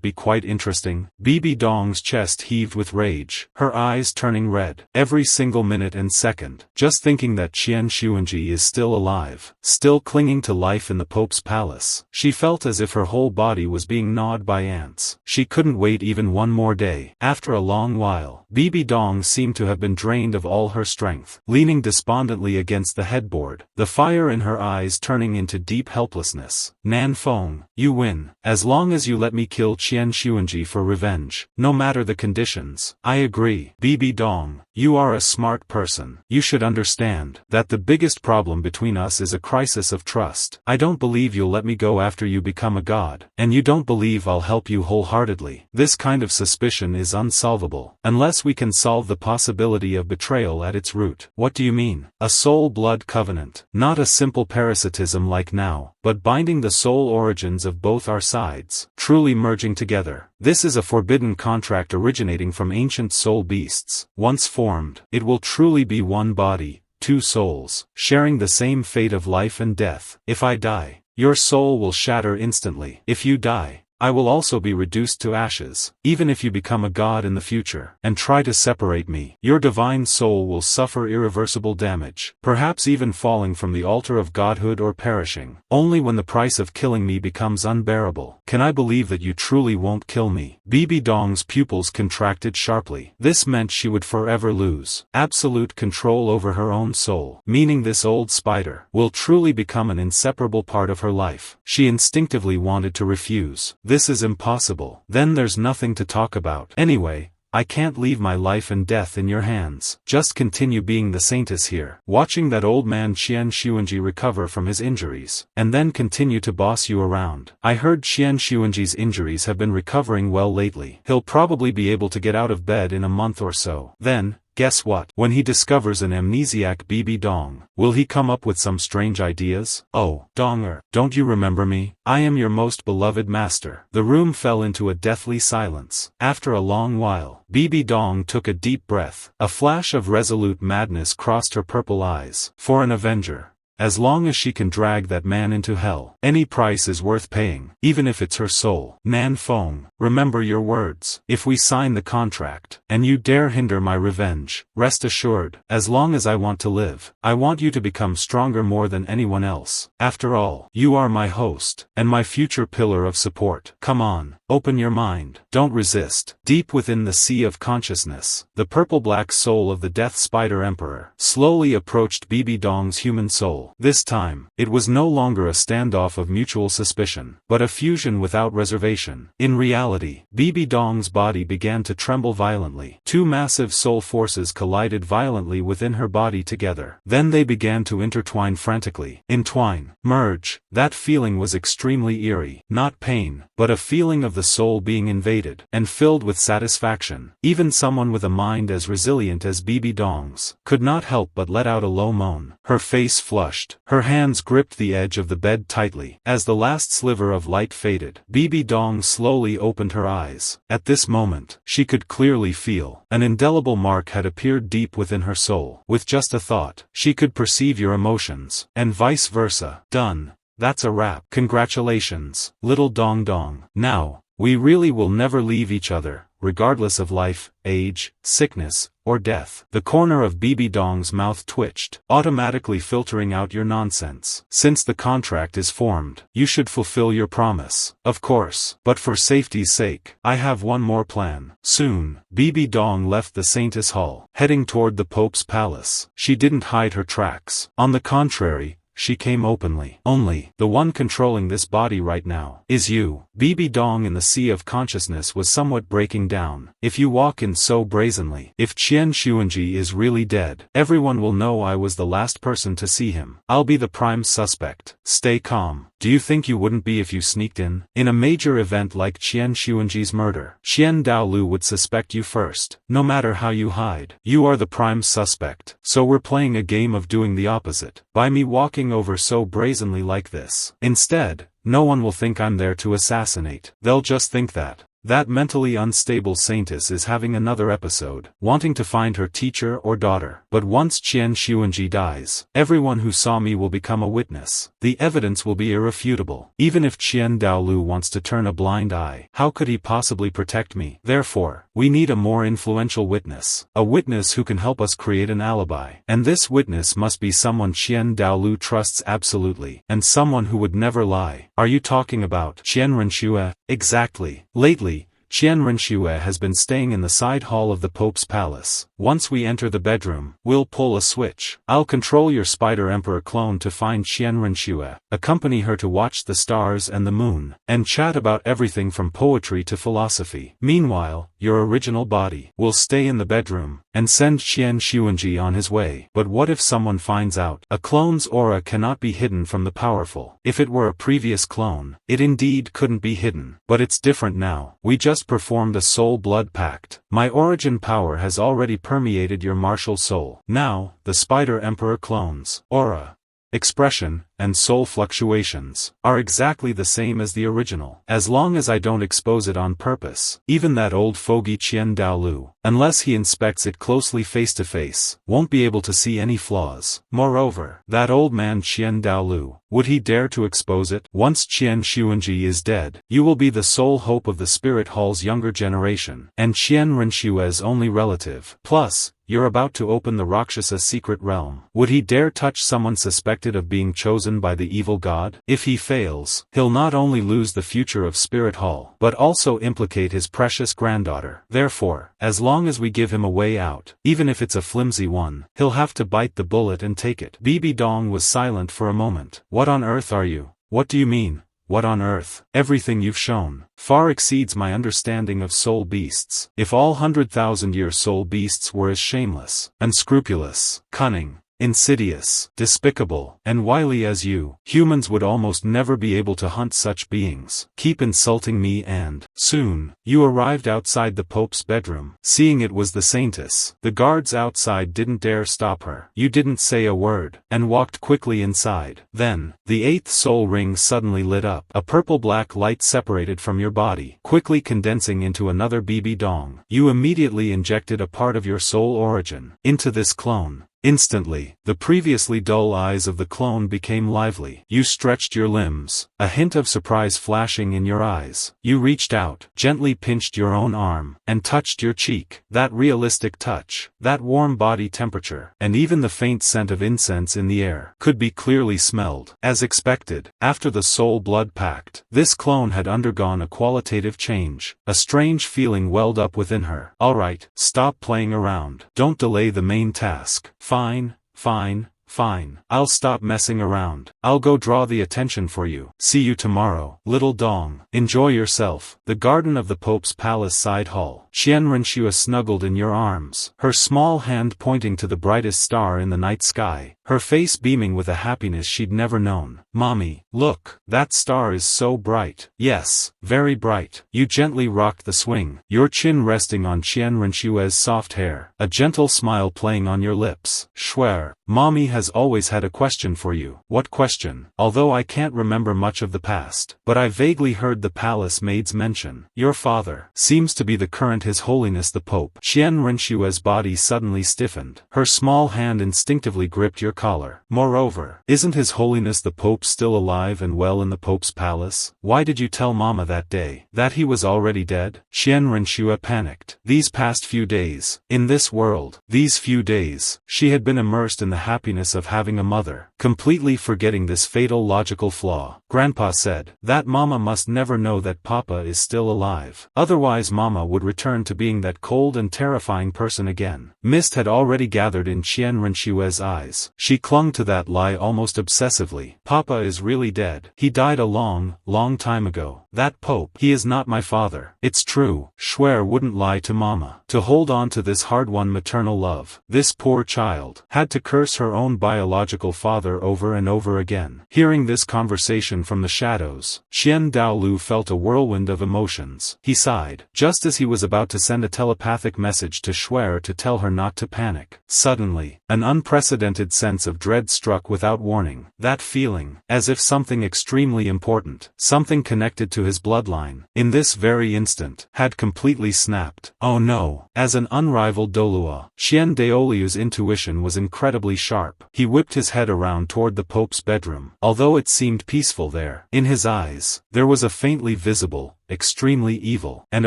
be quite interesting? Bibi Dong's chest heaved with rage, her eyes turning red, every single minute and second, just thinking that Qian Xuanji is still alive, still clinging to life in the Pope's palace. She felt as if her whole body was being gnawed by ants. She couldn't wait even one more day. After a long while, Bibi Dong seemed to have been drained of all her strength, leaning despondently against the headboard, the fire in her eyes turning into deep helplessness. Nan Feng, you win. As long as you let me kill Qian Xuanji for revenge, no matter the conditions. I agree. Bibi Dong, you are a smart person. You should understand that the biggest problem between us is a crisis of trust. I don't believe you'll let me go after you become a god, and you don't believe I'll help you wholeheartedly. This kind of suspicion is unsolvable, unless we can solve the possibility of betrayal at its root. What do you mean? A soul-blood covenant. Not a simple parasitism like now, but binding the soul origins of both our sides, truly merging together. This is a forbidden contract originating from ancient soul beasts. Once formed, it will truly be one body, two souls, sharing the same fate of life and death. If I die, your soul will shatter instantly. If you die, I will also be reduced to ashes. Even if you become a god in the future, and try to separate me, your divine soul will suffer irreversible damage, perhaps even falling from the altar of godhood or perishing. Only when the price of killing me becomes unbearable can I believe that you truly won't kill me. Bibi Dong's pupils contracted sharply. This meant she would forever lose absolute control over her own soul, meaning this old spider will truly become an inseparable part of her life. She instinctively wanted to refuse. This is impossible. Then there's nothing to talk about. Anyway, I can't leave my life and death in your hands. Just continue being the saintess here, watching that old man Qian Xuanji recover from his injuries, and then continue to boss you around. I heard Qian Xuanji's injuries have been recovering well lately. He'll probably be able to get out of bed in a month or so. Then, guess what? When he discovers an amnesiac Bibi Dong, will he come up with some strange ideas? Oh, Donger, don't you remember me? I am your most beloved master. The room fell into a deathly silence. After a long while, Bibi Dong took a deep breath. A flash of resolute madness crossed her purple eyes. For an avenger, as long as she can drag that man into hell, any price is worth paying, even if it's her soul. Nan Feng, remember your words. If we sign the contract, and you dare hinder my revenge, rest assured, as long as I want to live, I want you to become stronger more than anyone else. After all, you are my host, and my future pillar of support. Come on, open your mind. Don't resist. Deep within the sea of consciousness, the purple-black soul of the Death Spider Emperor slowly approached Bibi Dong's human soul. This time, it was no longer a standoff of mutual suspicion, but a fusion without reservation. In reality, Bibi Dong's body began to tremble violently. Two massive soul forces collided violently within her body together. Then they began to intertwine frantically. Entwine, merge. That feeling was extremely eerie. Not pain, but a feeling of the soul being invaded, and filled with satisfaction. Even someone with a mind as resilient as Bibi Dong's could not help but let out a low moan. Her face flushed. Her hands gripped the edge of the bed tightly. As the last sliver of light faded, Bibi Dong slowly opened her eyes. At this moment, she could clearly feel an indelible mark had appeared deep within her soul. With just a thought, she could perceive your emotions, and vice versa. Done. That's a wrap. Congratulations, little Dong Dong. Now, we really will never leave each other, regardless of life, age, sickness, or death. The corner of Bibi Dong's mouth twitched, automatically filtering out your nonsense. Since the contract is formed, you should fulfill your promise. Of course. But for safety's sake, I have one more plan. Soon, Bibi Dong left the Saintess Hall, heading toward the Pope's palace. She didn't hide her tracks. On the contrary, she came openly. Only, the one controlling this body right now is you. Bibi Dong in the sea of consciousness was somewhat breaking down. If you walk in so brazenly, if Qian Xuanji is really dead, everyone will know I was the last person to see him. I'll be the prime suspect. Stay calm. Do you think you wouldn't be if you sneaked in? In a major event like Qian Xuanji's murder, Qian Douluo would suspect you first. No matter how you hide, you are the prime suspect. So we're playing a game of doing the opposite, by me walking over so brazenly like this. Instead, no one will think I'm there to assassinate. They'll just think that mentally unstable saintess is having another episode, wanting to find her teacher or daughter. But once Qian Xuanji dies, everyone who saw me will become a witness. The evidence will be irrefutable. Even if Qian Douluo wants to turn a blind eye, how could he possibly protect me? Therefore, we need a more influential witness. A witness who can help us create an alibi. And this witness must be someone Qian Douluo trusts absolutely, and someone who would never lie. Are you talking about Qian Renxue? Exactly. Lately, Qian Renxue has been staying in the side hall of the Pope's palace. Once we enter the bedroom, we'll pull a switch. I'll control your Spider Emperor clone to find Qian Renxue, accompany her to watch the stars and the moon, and chat about everything from poetry to philosophy. Meanwhile, your original body will stay in the bedroom, and send Qian Xuanji on his way. But what if someone finds out? A clone's aura cannot be hidden from the powerful. If it were a previous clone, it indeed couldn't be hidden. But it's different now. We just performed a soul-blood pact. My origin power has already permeated your martial soul. Now, the Spider Emperor clone's aura expression, and soul fluctuations are exactly the same as the original. As long as I don't expose it on purpose, even that old fogey Qian Daolu, unless he inspects it closely face to face, won't be able to see any flaws. Moreover, that old man Qian Daolu, would he dare to expose it? Once Qian Xuanji is dead, you will be the sole hope of the Spirit Hall's younger generation, and Qian Renshua's only relative. Plus, you're about to open the Rakshasa secret realm. Would he dare touch someone suspected of being chosen by the evil god? If he fails, he'll not only lose the future of Spirit Hall, but also implicate his precious granddaughter. Therefore, as long as we give him a way out, even if it's a flimsy one, he'll have to bite the bullet and take it. Bibi Dong was silent for a moment. What on earth are you? What do you mean? What on earth? Everything you've shown far exceeds my understanding of soul beasts. If all 100,000-year soul beasts were as shameless, unscrupulous, cunning, insidious, despicable, and wily as you, humans would almost never be able to hunt such beings. Keep insulting me and, soon, you arrived outside the Pope's bedroom. Seeing it was the Saintess, the guards outside didn't dare stop her. You didn't say a word, and walked quickly inside. Then, the 8th soul ring suddenly lit up. A purple-black light separated from your body, quickly condensing into another Bibi Dong. You immediately injected a part of your soul origin into this clone. Instantly, the previously dull eyes of the clone became lively. You stretched your limbs, a hint of surprise flashing in your eyes. You reached out, gently pinched your own arm, and touched your cheek. That realistic touch, that warm body temperature, and even the faint scent of incense in the air, could be clearly smelled. As expected, after the soul blood pact, this clone had undergone a qualitative change. A strange feeling welled up within her. Alright, stop playing around. Don't delay the main task. Fine, fine, fine. I'll stop messing around. I'll go draw the attention for you. See you tomorrow, little Dong. Enjoy yourself. The garden of the Pope's palace side hall. Qian Renshua snuggled in your arms, her small hand pointing to the brightest star in the night sky, her face beaming with a happiness she'd never known. Mommy, look, that star is so bright. Yes, very bright. You gently rocked the swing, your chin resting on Qian Renshua's soft hair, a gentle smile playing on your lips. Schwer, Mommy has always had a question for you. What question? Although I can't remember much of the past, but I vaguely heard the palace maids mention. Your father seems to be the current His Holiness the Pope. Qian Renshua's body suddenly stiffened. Her small hand instinctively gripped your collar. Moreover, isn't His Holiness the Pope still alive and well in the Pope's palace? Why did you tell Mama that day that he was already dead? Qian Renshua panicked. These past few days, in this world, these few days, she had been immersed in the happiness of having a mother, completely forgetting this fatal logical flaw. Grandpa said that Mama must never know that Papa is still alive. Otherwise Mama would return to being that cold and terrifying person again. Mist had already gathered in Qian Renshua's eyes. She clung to that lie almost obsessively. Papa is really dead. He died a long, long time ago. That Pope, he is not my father. It's true. Schwer wouldn't lie to Mama. To hold on to this hard-won maternal love, this poor child had to curse her own biological father over and over again. Hearing this conversation from the shadows, Qian Daolu felt a whirlwind of emotions. He sighed, just as he was about to send a telepathic message to Schwer to tell her not to panic. Suddenly, an unprecedented sense of dread struck without warning. That feeling, as if something extremely important, something connected to his bloodline, in this very instant, had completely snapped. Oh no! As an unrivaled Douluo, Qian Daoliu's intuition was incredibly sharp. He whipped his head around toward the Pope's bedroom. Although it seemed peaceful there, in his eyes, there was a faintly visible, extremely evil, and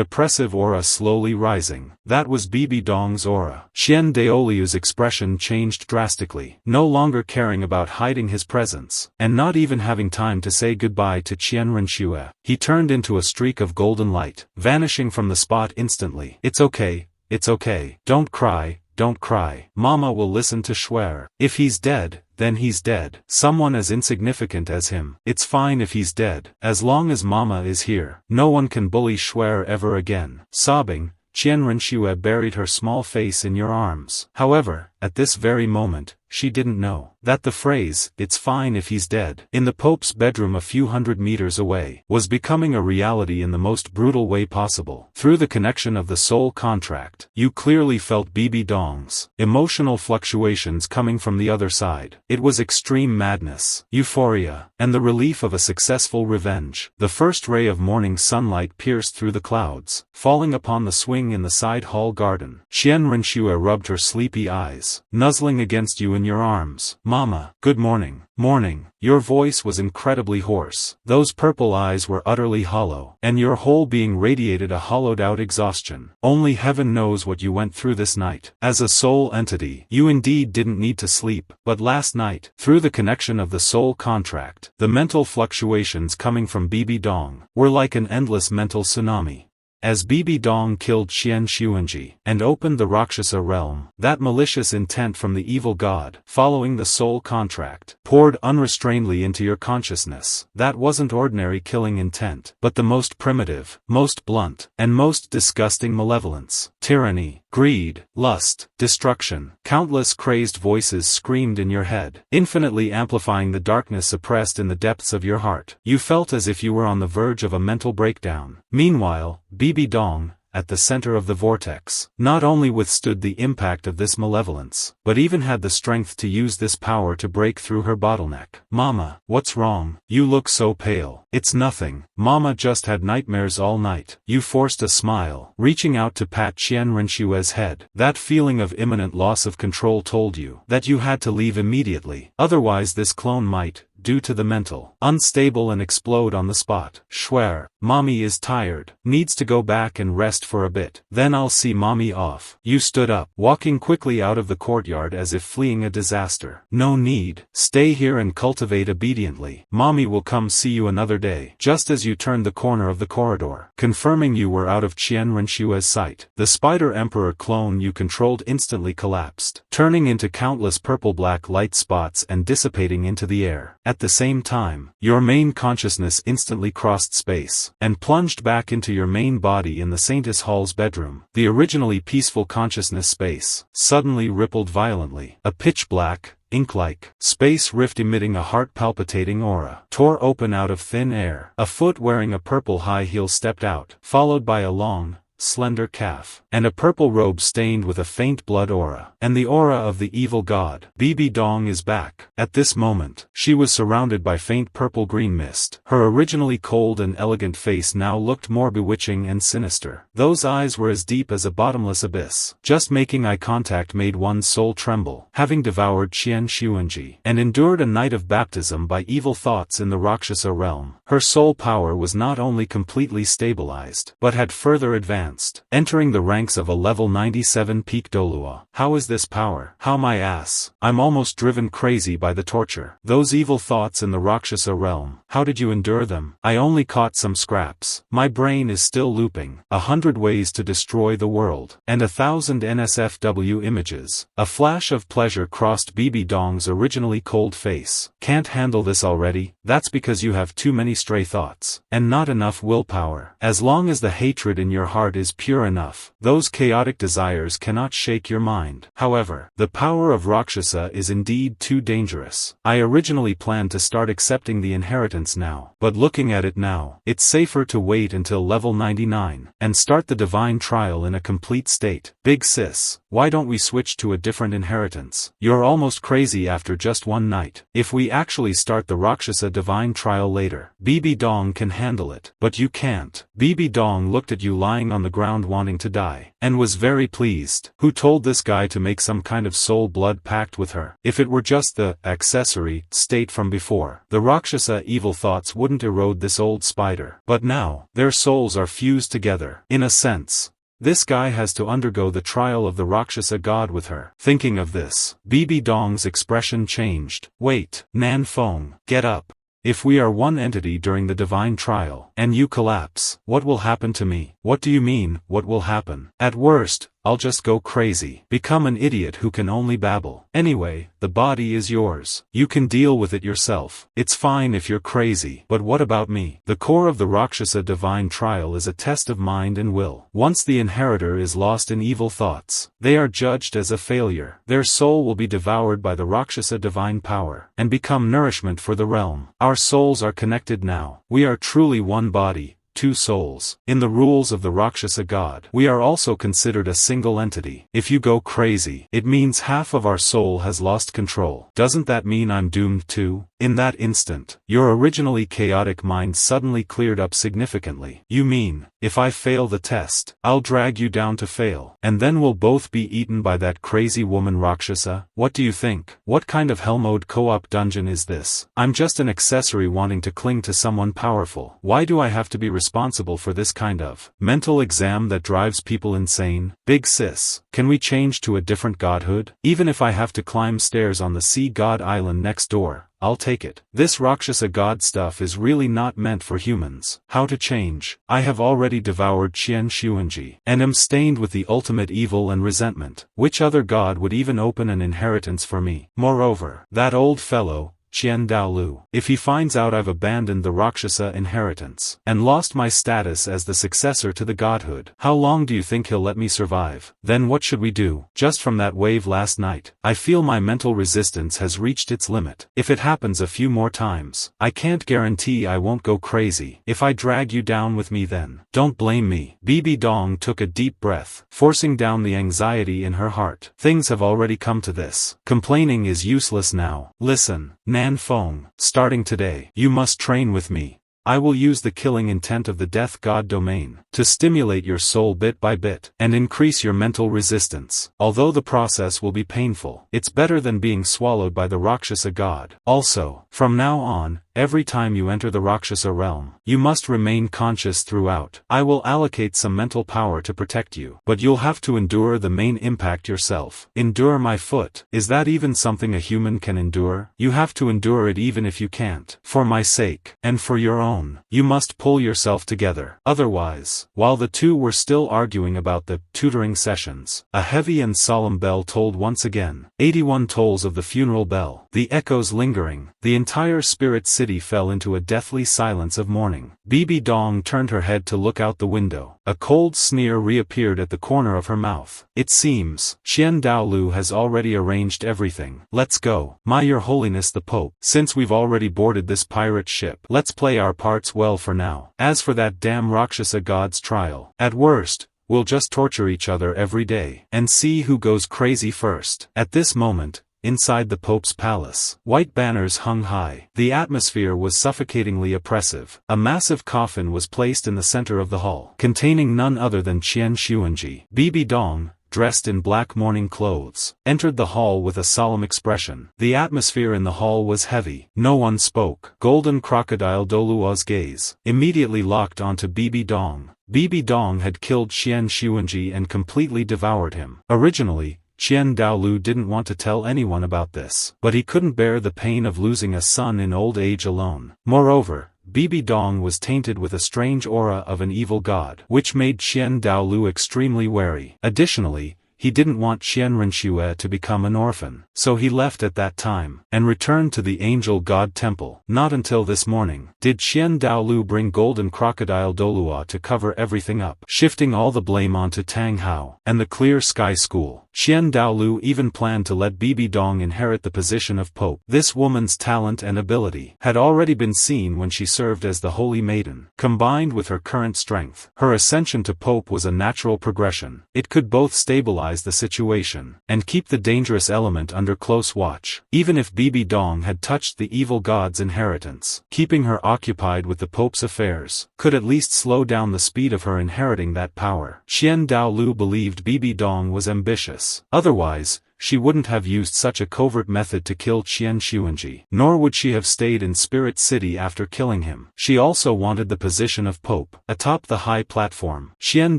oppressive aura slowly rising. That was Bibi Dong's aura. Qian Daoliu's expression changed drastically, no longer caring about hiding his presence, and not even having time to say goodbye to Qian Renshua. He turned into a streak of golden light, vanishing from the spot instantly. It's okay, it's okay. Don't cry. Don't cry. Mama will listen to Schwer. If he's dead, then he's dead. Someone as insignificant as him. It's fine if he's dead. As long as Mama is here, no one can bully Schwer ever again. Sobbing, Qian Renshua buried her small face in your arms. However, at this very moment, she didn't know that the phrase, "It's fine if he's dead," in the Pope's bedroom a few hundred meters away, was becoming a reality in the most brutal way possible. Through the connection of the soul contract, you clearly felt Bibi Dong's emotional fluctuations coming from the other side. It was extreme madness, euphoria, and the relief of a successful revenge. The first ray of morning sunlight pierced through the clouds, falling upon the swing in the side hall garden. Qian Renshue rubbed her sleepy eyes, nuzzling against you in your arms. "Mama, good morning." "Morning." Your voice was incredibly hoarse. Those purple eyes were utterly hollow, and your whole being radiated a hollowed-out exhaustion. Only heaven knows what you went through this night. As a soul entity, you indeed didn't need to sleep, but last night, through the connection of the soul contract, the mental fluctuations coming from Bibi Dong were like an endless mental tsunami. As Bibi Dong killed Qian Xuanji and opened the Rakshasa realm, that malicious intent from the evil god, following the soul contract, poured unrestrainedly into your consciousness. That wasn't ordinary killing intent, but the most primitive, most blunt, and most disgusting malevolence. Tyranny, greed, lust, destruction. Countless crazed voices screamed in your head, infinitely amplifying the darkness suppressed in the depths of your heart. You felt as if you were on the verge of a mental breakdown. Meanwhile, Bibi Dong, at the center of the vortex, not only withstood the impact of this malevolence, but even had the strength to use this power to break through her bottleneck. "Mama, what's wrong? You look so pale." "It's nothing. Mama just had nightmares all night." You forced a smile, reaching out to pat Qian Renshue's head. That feeling of imminent loss of control told you that you had to leave immediately. Otherwise this clone might, due to the mental, unstable and explode on the spot. "Schwer, Mommy is tired, needs to go back and rest for a bit. Then I'll see Mommy off." You stood up, walking quickly out of the courtyard as if fleeing a disaster. "No need. Stay here and cultivate obediently. Mommy will come see you another day." Just as you turned the corner of the corridor, confirming you were out of Qian Renshue's sight, the Spider Emperor clone you controlled instantly collapsed, turning into countless purple-black light spots and dissipating into the air. At the same time, your main consciousness instantly crossed space, and plunged back into your main body in the Saintess Hall's bedroom. The originally peaceful consciousness space suddenly rippled violently. A pitch-black, ink-like space rift emitting a heart-palpitating aura tore open out of thin air. A foot wearing a purple high heel stepped out, followed by a long, slender calf, and a purple robe stained with a faint blood aura, and the aura of the evil god. Bibi Dong is back. At this moment, she was surrounded by faint purple-green mist. Her originally cold and elegant face now looked more bewitching and sinister. Those eyes were as deep as a bottomless abyss. Just making eye contact made one's soul tremble. Having devoured Qian Xuanji, and endured a night of baptism by evil thoughts in the Rakshasa realm, her soul power was not only completely stabilized, but had further advanced, entering the ranks of a level 97 Peak Douluo. "How is this power? How my ass? I'm almost driven crazy by the torture. Those evil thoughts in the Rakshasa realm, how did you endure them?" "I only caught some scraps. My brain is still looping. 100 ways to destroy the world, and 1,000 NSFW images." A flash of pleasure crossed Bibi Dong's originally cold face. "Can't handle this already? That's because you have too many stray thoughts, and not enough willpower. As long as the hatred in your heart is pure enough, those chaotic desires cannot shake your mind. However, the power of Rakshasa is indeed too dangerous. I originally planned to start accepting the inheritance now, but looking at it now, it's safer to wait until level 99, and start the divine trial in a complete state. Big sis, why don't we switch to a different inheritance? You're almost crazy after just one night. If we actually start the Rakshasa divine trial later, Bibi Dong can handle it, but you can't." Bibi Dong looked at you lying on the ground wanting to die, and was very pleased. Who told this guy to make some kind of soul blood pact with her? If it were just the accessory state from before, the Rakshasa evil thoughts wouldn't erode this old spider. But now, their souls are fused together. In a sense, this guy has to undergo the trial of the Rakshasa God with her. Thinking of this, Bibi Dong's expression changed. "Wait, Nan Feng, get up. If we are one entity during the divine trial, and you collapse, what will happen to me? What do you mean, what will happen? At worst, I'll just go crazy. Become an idiot who can only babble. Anyway, the body is yours. You can deal with it yourself. It's fine if you're crazy. But what about me? The core of the Rakshasa divine trial is a test of mind and will. Once the inheritor is lost in evil thoughts, they are judged as a failure. Their soul will be devoured by the Rakshasa divine power, and become nourishment for the realm. Our souls are connected now. We are truly one body, two souls. In the rules of the Rakshasa God, we are also considered a single entity. If you go crazy, it means half of our soul has lost control. Doesn't that mean I'm doomed too? In that instant, your originally chaotic mind suddenly cleared up significantly. You mean, if I fail the test, I'll drag you down to fail, and then we'll both be eaten by that crazy woman Rakshasa? What do you think? What kind of hell mode co-op dungeon is this? I'm just an accessory wanting to cling to someone powerful. Why do I have to be responsible for this kind of mental exam that drives people insane? Big sis, can we change to a different godhood? Even if I have to climb stairs on the sea god island next door, I'll take it. This Rakshasa God stuff is really not meant for humans. How to change? I have already devoured Qian Xuanji, and am stained with the ultimate evil and resentment. Which other god would even open an inheritance for me? Moreover, that old fellow, Qian Douluo, if he finds out I've abandoned the Rakshasa inheritance, and lost my status as the successor to the godhood, how long do you think he'll let me survive? Then what should we do? Just from that wave last night, I feel my mental resistance has reached its limit. If it happens a few more times, I can't guarantee I won't go crazy. If I drag you down with me then, don't blame me. Bibi Dong took a deep breath, forcing down the anxiety in her heart. Things have already come to this. Complaining is useless now. Listen, Nan Feng, starting today, you must train with me. I will use the killing intent of the death god domain to stimulate your soul bit by bit and increase your mental resistance. Although the process will be painful, it's better than being swallowed by the Rakshasa god. Also, from now on, every time you enter the Rakshasa realm, you must remain conscious throughout. I will allocate some mental power to protect you, but you'll have to endure the main impact yourself. Endure my foot. Is that even something a human can endure? You have to endure it even if you can't. For my sake, and for your own, you must pull yourself together. Otherwise, while the two were still arguing about the tutoring sessions, a heavy and solemn bell tolled once again. 81 tolls of the funeral bell. The echoes lingering, the entire spirit city fell into a deathly silence of mourning. Bibi Dong turned her head to look out the window. A cold sneer reappeared at the corner of her mouth. It seems, Qian Douluo has already arranged everything. Let's go. My Your Holiness the Pope, since we've already boarded this pirate ship, let's play our parts well for now. As for that damn Rakshasa God's trial, at worst, we'll just torture each other every day, and see who goes crazy first. At this moment, inside the Pope's palace, white banners hung high. The atmosphere was suffocatingly oppressive. A massive coffin was placed in the center of the hall, containing none other than Qian Xuanji. Bibi Dong, dressed in black mourning clothes, entered the hall with a solemn expression. The atmosphere in the hall was heavy. No one spoke. Golden Crocodile Douluo's gaze immediately locked onto Bibi Dong. Bibi Dong had killed Qian Xuanji and completely devoured him. Originally, Qian Douluo didn't want to tell anyone about this, but he couldn't bear the pain of losing a son in old age alone. Moreover, Bibi Dong was tainted with a strange aura of an evil god, which made Qian Douluo extremely wary. Additionally, he didn't want Qian Renxue to become an orphan, so he left at that time, and returned to the Angel God Temple. Not until this morning did Qian Douluo bring Golden Crocodile Douluo to cover everything up, shifting all the blame onto Tang Hao and the Clear Sky School. Qian Douluo even planned to let Bibi Dong inherit the position of Pope. This woman's talent and ability had already been seen when she served as the Holy Maiden. Combined with her current strength, her ascension to Pope was a natural progression. It could both stabilize the situation and keep the dangerous element under close watch. Even if Bibi Dong had touched the evil god's inheritance, keeping her occupied with the Pope's affairs could at least slow down the speed of her inheriting that power. Qian Douluo believed Bibi Dong was ambitious. Otherwise, she wouldn't have used such a covert method to kill Qian Xuanji. Nor would she have stayed in Spirit City after killing him. She also wanted the position of Pope. Atop the high platform, Qian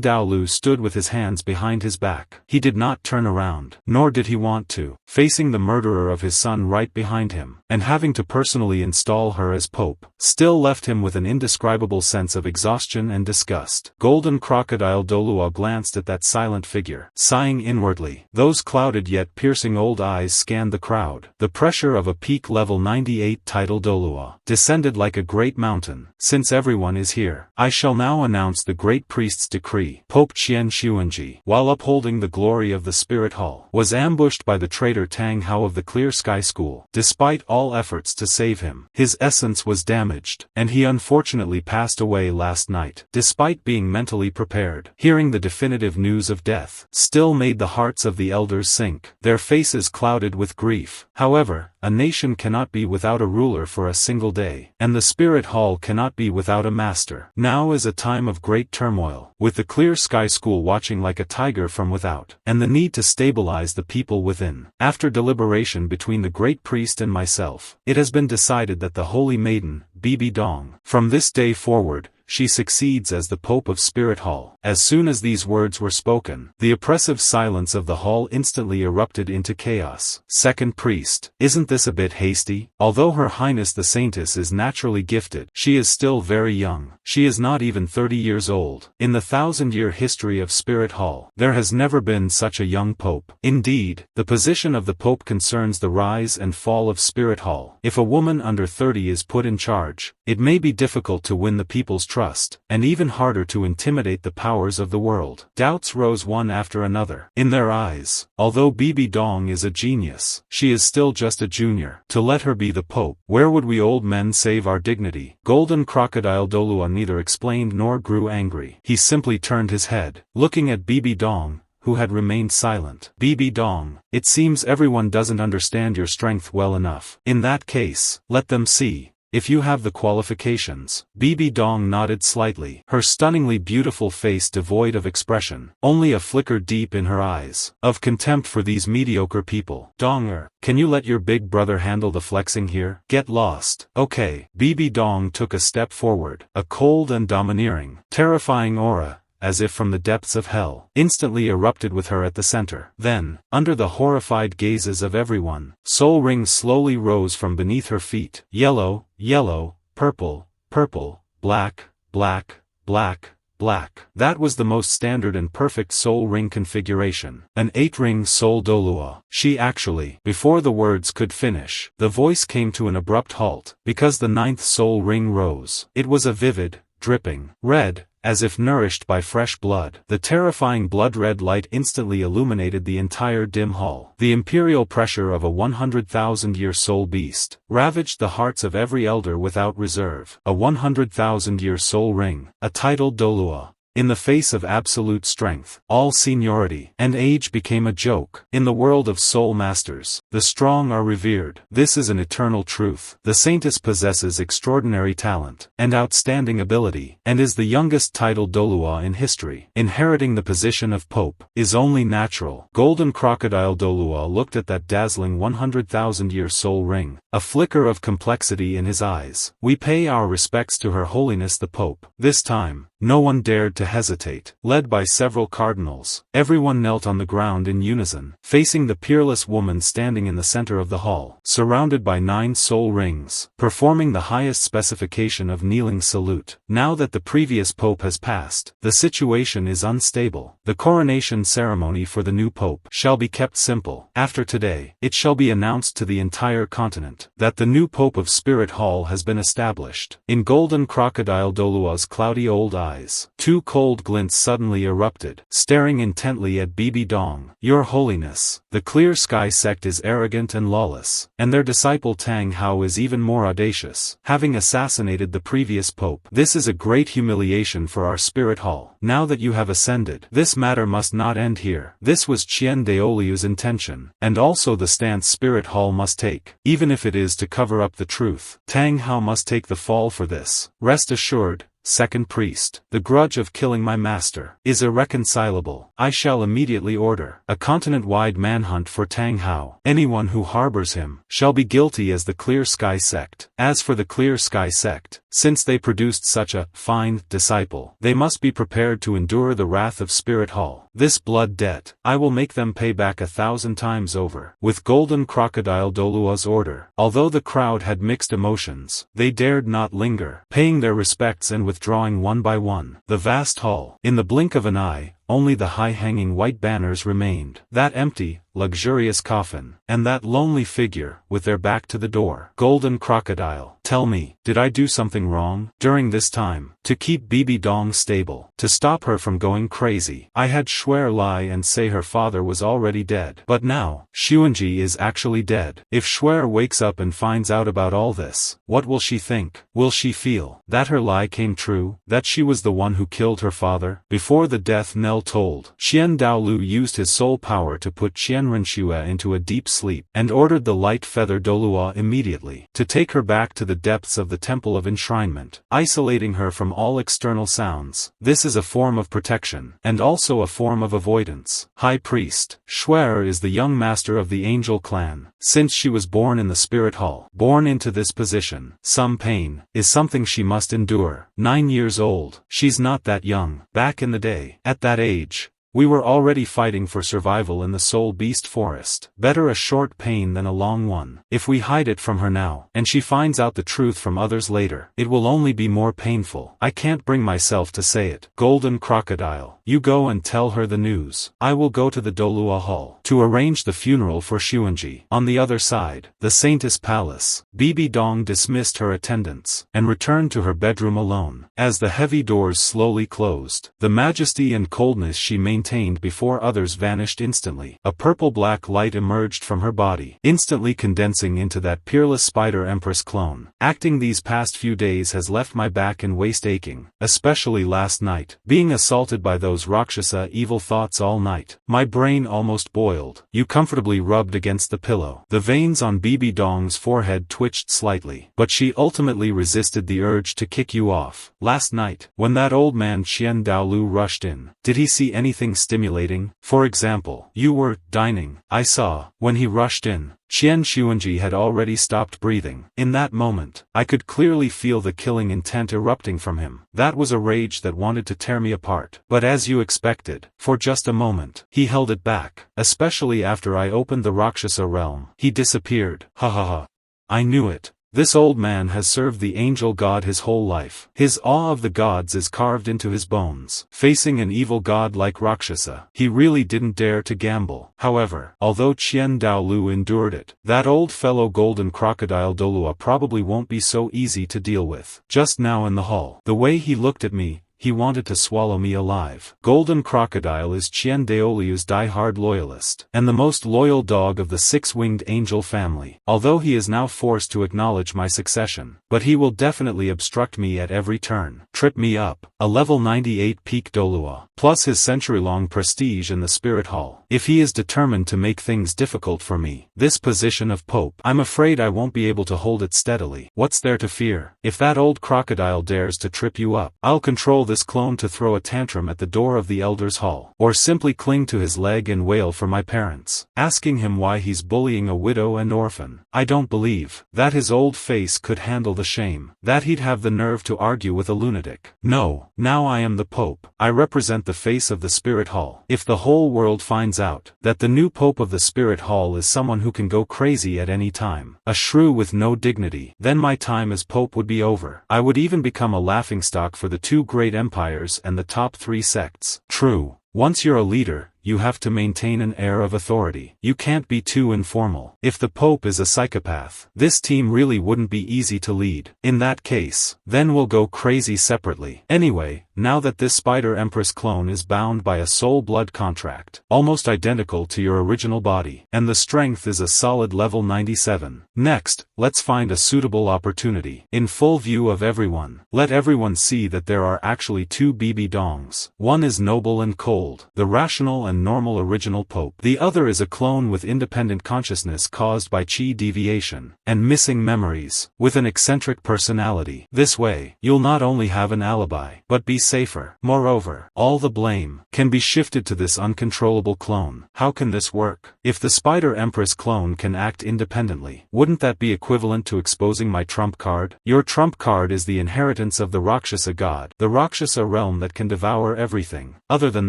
Douluo stood with his hands behind his back. He did not turn around, nor did he want to, facing the murderer of his son right behind him, and having to personally install her as Pope, still left him with an indescribable sense of exhaustion and disgust. Golden Crocodile Douluo glanced at that silent figure, sighing inwardly. Those clouded yet piercing old eyes scanned the crowd. The pressure of a peak level 98 title Douluo descended like a great mountain. Since everyone is here, I shall now announce the great priest's decree. Pope Qian Xuanji, while upholding the glory of the Spirit Hall, was ambushed by the traitor Tang Hao of the Clear Sky School. Despite all efforts to save him, his essence was damaged, and he unfortunately passed away last night. Despite being mentally prepared, hearing the definitive news of death still made the hearts of the elders sink, their faces clouded with grief. However, a nation cannot be without a ruler for a single day, and the Spirit Hall cannot be without a master. Now is a time of great turmoil, with the Clear Sky School watching like a tiger from without, and the need to stabilize the people within. After deliberation between the great priest and myself, it has been decided that the Holy Maiden, Bibi Dong, from this day forward, she succeeds as the Pope of Spirit Hall. As soon as these words were spoken, the oppressive silence of the hall instantly erupted into chaos. Second priest, isn't this a bit hasty? Although Her Highness the Saintess is naturally gifted, she is still very young. She is not even 30 years old. In the 1,000-year history of Spirit Hall, there has never been such a young pope. Indeed, the position of the pope concerns the rise and fall of Spirit Hall. If a woman under 30 is put in charge, it may be difficult to win the people's trust, and even harder to intimidate the powers of the world. Doubts rose one after another. In their eyes, although Bibi Dong is a genius, she is still just a junior. To let her be the pope, where would we old men save our dignity? Golden Crocodile Douluo neither explained nor grew angry. He simply turned his head, looking at Bibi Dong, who had remained silent. Bibi Dong, it seems everyone doesn't understand your strength well enough. In that case, let them see if you have the qualifications. Bibi Dong nodded slightly, her stunningly beautiful face devoid of expression, only a flicker deep in her eyes, of contempt for these mediocre people. Donger, can you let your big brother handle the flexing here? Get lost. Okay. Bibi Dong took a step forward, a cold and domineering, terrifying aura, as if from the depths of hell, instantly erupted with her at the center. Then, under the horrified gazes of everyone, soul rings slowly rose from beneath her feet. Yellow, yellow, purple, purple, black, black, black, black. That was the most standard and perfect soul ring configuration. An 8-ring soul Douluo. She actually, before the words could finish, the voice came to an abrupt halt, because the 9th soul ring rose. It was a vivid, dripping, red, as if nourished by fresh blood. The terrifying blood-red light instantly illuminated the entire dim hall. The imperial pressure of a 100,000-year soul beast ravaged the hearts of every elder without reserve. A 100,000-year soul ring, a titled Douluo. In the face of absolute strength, all seniority and age became a joke. In the world of soul masters, the strong are revered. This is an eternal truth. The Saintess possesses extraordinary talent and outstanding ability, and is the youngest titled Douluo in history. Inheriting the position of Pope is only natural. Golden Crocodile Douluo looked at that dazzling 100,000-year soul ring, a flicker of complexity in his eyes. We pay our respects to Her Holiness the Pope. This time, no one dared to hesitate. Led by several cardinals, everyone knelt on the ground in unison, facing the peerless woman standing in the center of the hall, surrounded by 9 soul rings, performing the highest specification of kneeling salute. Now that the previous pope has passed, the situation is unstable. The coronation ceremony for the new pope shall be kept simple. After today, it shall be announced to the entire continent that the new pope of Spirit Hall has been established. In Golden Crocodile Douluo's cloudy old eyes, 2 cold glints suddenly erupted, staring intently at Bibi Dong. Your Holiness, the Clear Sky Sect is arrogant and lawless, and their disciple Tang Hao is even more audacious, having assassinated the previous pope. This is a great humiliation for our Spirit Hall. Now that you have ascended, this matter must not end here. This was Qian Douluo's intention, and also the stance Spirit Hall must take, even if it is to cover up the truth. Tang Hao must take the fall for this. Rest assured, second priest. The grudge of killing my master is irreconcilable. I shall immediately order a continent-wide manhunt for Tang Hao. Anyone who harbors him shall be guilty as the Clear Sky Sect. As for the Clear Sky Sect, since they produced such a fine disciple, they must be prepared to endure the wrath of Spirit Hall. This blood debt, I will make them pay back 1,000 times over. With Golden Crocodile Douluo's order, although the crowd had mixed emotions, they dared not linger, paying their respects and withdrawing one by one. The vast hall, in the blink of an eye, only the high-hanging white banners remained. That empty, luxurious coffin, and that lonely figure, with their back to the door. Golden Crocodile, tell me, did I do something wrong? During this time, to keep Bibi Dong stable, to stop her from going crazy, I had Shuer lie and say her father was already dead. But now, Xuanji is actually dead. If Shuer wakes up and finds out about all this, what will she think? Will she feel that her lie came true, that she was the one who killed her father? Before the death knell told, Qian Daolu used his soul power to put Qian Renxue into a deep sleep, and ordered the light feather Douluo immediately to take her back to the depths of the Temple of Enshrinement, isolating her from all external sounds. This is a form of protection, and also a form of avoidance. High Priest, Shuer is the young master of the Angel clan, since she was born in the Spirit Hall. Born into this position, some pain is something she must endure. 9 years old, she's not that young. Back in the day, at that age, we were already fighting for survival in the Soul Beast Forest. Better a short pain than a long one. If we hide it from her now, and she finds out the truth from others later, it will only be more painful. I can't bring myself to say it. Golden Crocodile, you go and tell her the news. I will go to the Douluo Hall to arrange the funeral for Xuanji. On the other side, the Saintess Palace, Bibi Dong dismissed her attendants, and returned to her bedroom alone. As the heavy doors slowly closed, the majesty and coldness she maintained before others vanished instantly. A purple-black light emerged from her body, instantly condensing into that peerless Spider Empress clone. Acting these past few days has left my back and waist aching, especially last night. Being assaulted by those Rakshasa evil thoughts all night, my brain almost boiled. You comfortably rubbed against the pillow. The veins on Bibi Dong's forehead twitched slightly, but she ultimately resisted the urge to kick you off. Last night, when that old man Qian Daolu rushed in, did he see anything stimulating? For example, you were dining. I saw, when he rushed in, Qian Xuanji had already stopped breathing. In that moment, I could clearly feel the killing intent erupting from him. That was a rage that wanted to tear me apart. But as you expected, for just a moment, he held it back. Especially after I opened the Rakshasa realm, he disappeared. Ha ha ha. I knew it. This old man has served the angel god his whole life. His awe of the gods is carved into his bones. Facing an evil god like Rakshasa, he really didn't dare to gamble. However, although Qian Daolu endured it, that old fellow Golden Crocodile Douluo probably won't be so easy to deal with. Just now in the hall, the way he looked at me, he wanted to swallow me alive. Golden Crocodile is Qian Daoliu's die-hard loyalist, and the most loyal dog of the six-winged angel family. Although he is now forced to acknowledge my succession, but he will definitely obstruct me at every turn. Trip me up. A level 98 Peak Douluo, plus his century-long prestige in the Spirit Hall. If he is determined to make things difficult for me, this position of Pope, I'm afraid I won't be able to hold it steadily. What's there to fear? If that old crocodile dares to trip you up, I'll control this clone to throw a tantrum at the door of the Elders' Hall, or simply cling to his leg and wail for my parents, asking him why he's bullying a widow and orphan. I don't believe that his old face could handle the shame, that he'd have the nerve to argue with a lunatic. No, now I am the Pope. I represent the face of the Spirit Hall. If the whole world finds out that the new Pope of the Spirit Hall is someone who can go crazy at any time, a shrew with no dignity, then my time as Pope would be over. I would even become a laughingstock for the two great empires and the top 3 sects. True, once you're a leader, you have to maintain an air of authority. You can't be too informal. If the Pope is a psychopath, this team really wouldn't be easy to lead. In that case, then we'll go crazy separately. Anyway, now that this Spider Empress clone is bound by a soul blood contract, almost identical to your original body, and the strength is a solid level 97. Next, let's find a suitable opportunity. In full view of everyone, let everyone see that there are actually 2 Bibi Dongs. One is noble and cold, cold, the rational and normal original Pope. The other is a clone with independent consciousness caused by chi deviation, and missing memories, with an eccentric personality. This way, you'll not only have an alibi, but be safer. Moreover, all the blame can be shifted to this uncontrollable clone. How can this work? If the Spider Empress clone can act independently, wouldn't that be equivalent to exposing my trump card? Your trump card is the inheritance of the Rakshasa God, the Rakshasa realm that can devour everything. Other than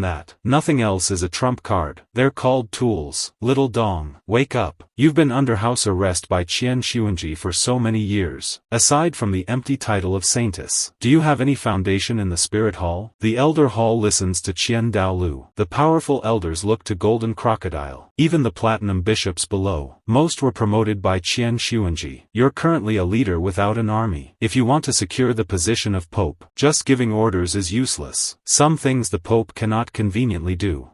that, nothing else is a trump card. They're called tools. Little Dong, wake up. You've been under house arrest by Qian Xuanji for so many years. Aside from the empty title of Saintess, do you have any foundation in the Spirit Hall? The Elder Hall listens to Qian Douluo. The powerful elders look to Golden Crocodile. Even the Platinum Bishops below. Most were promoted by Qian Xuanji. You're currently a leader without an army. If you want to secure the position of Pope, just giving orders is useless. Some things the Pope cannot conveniently do,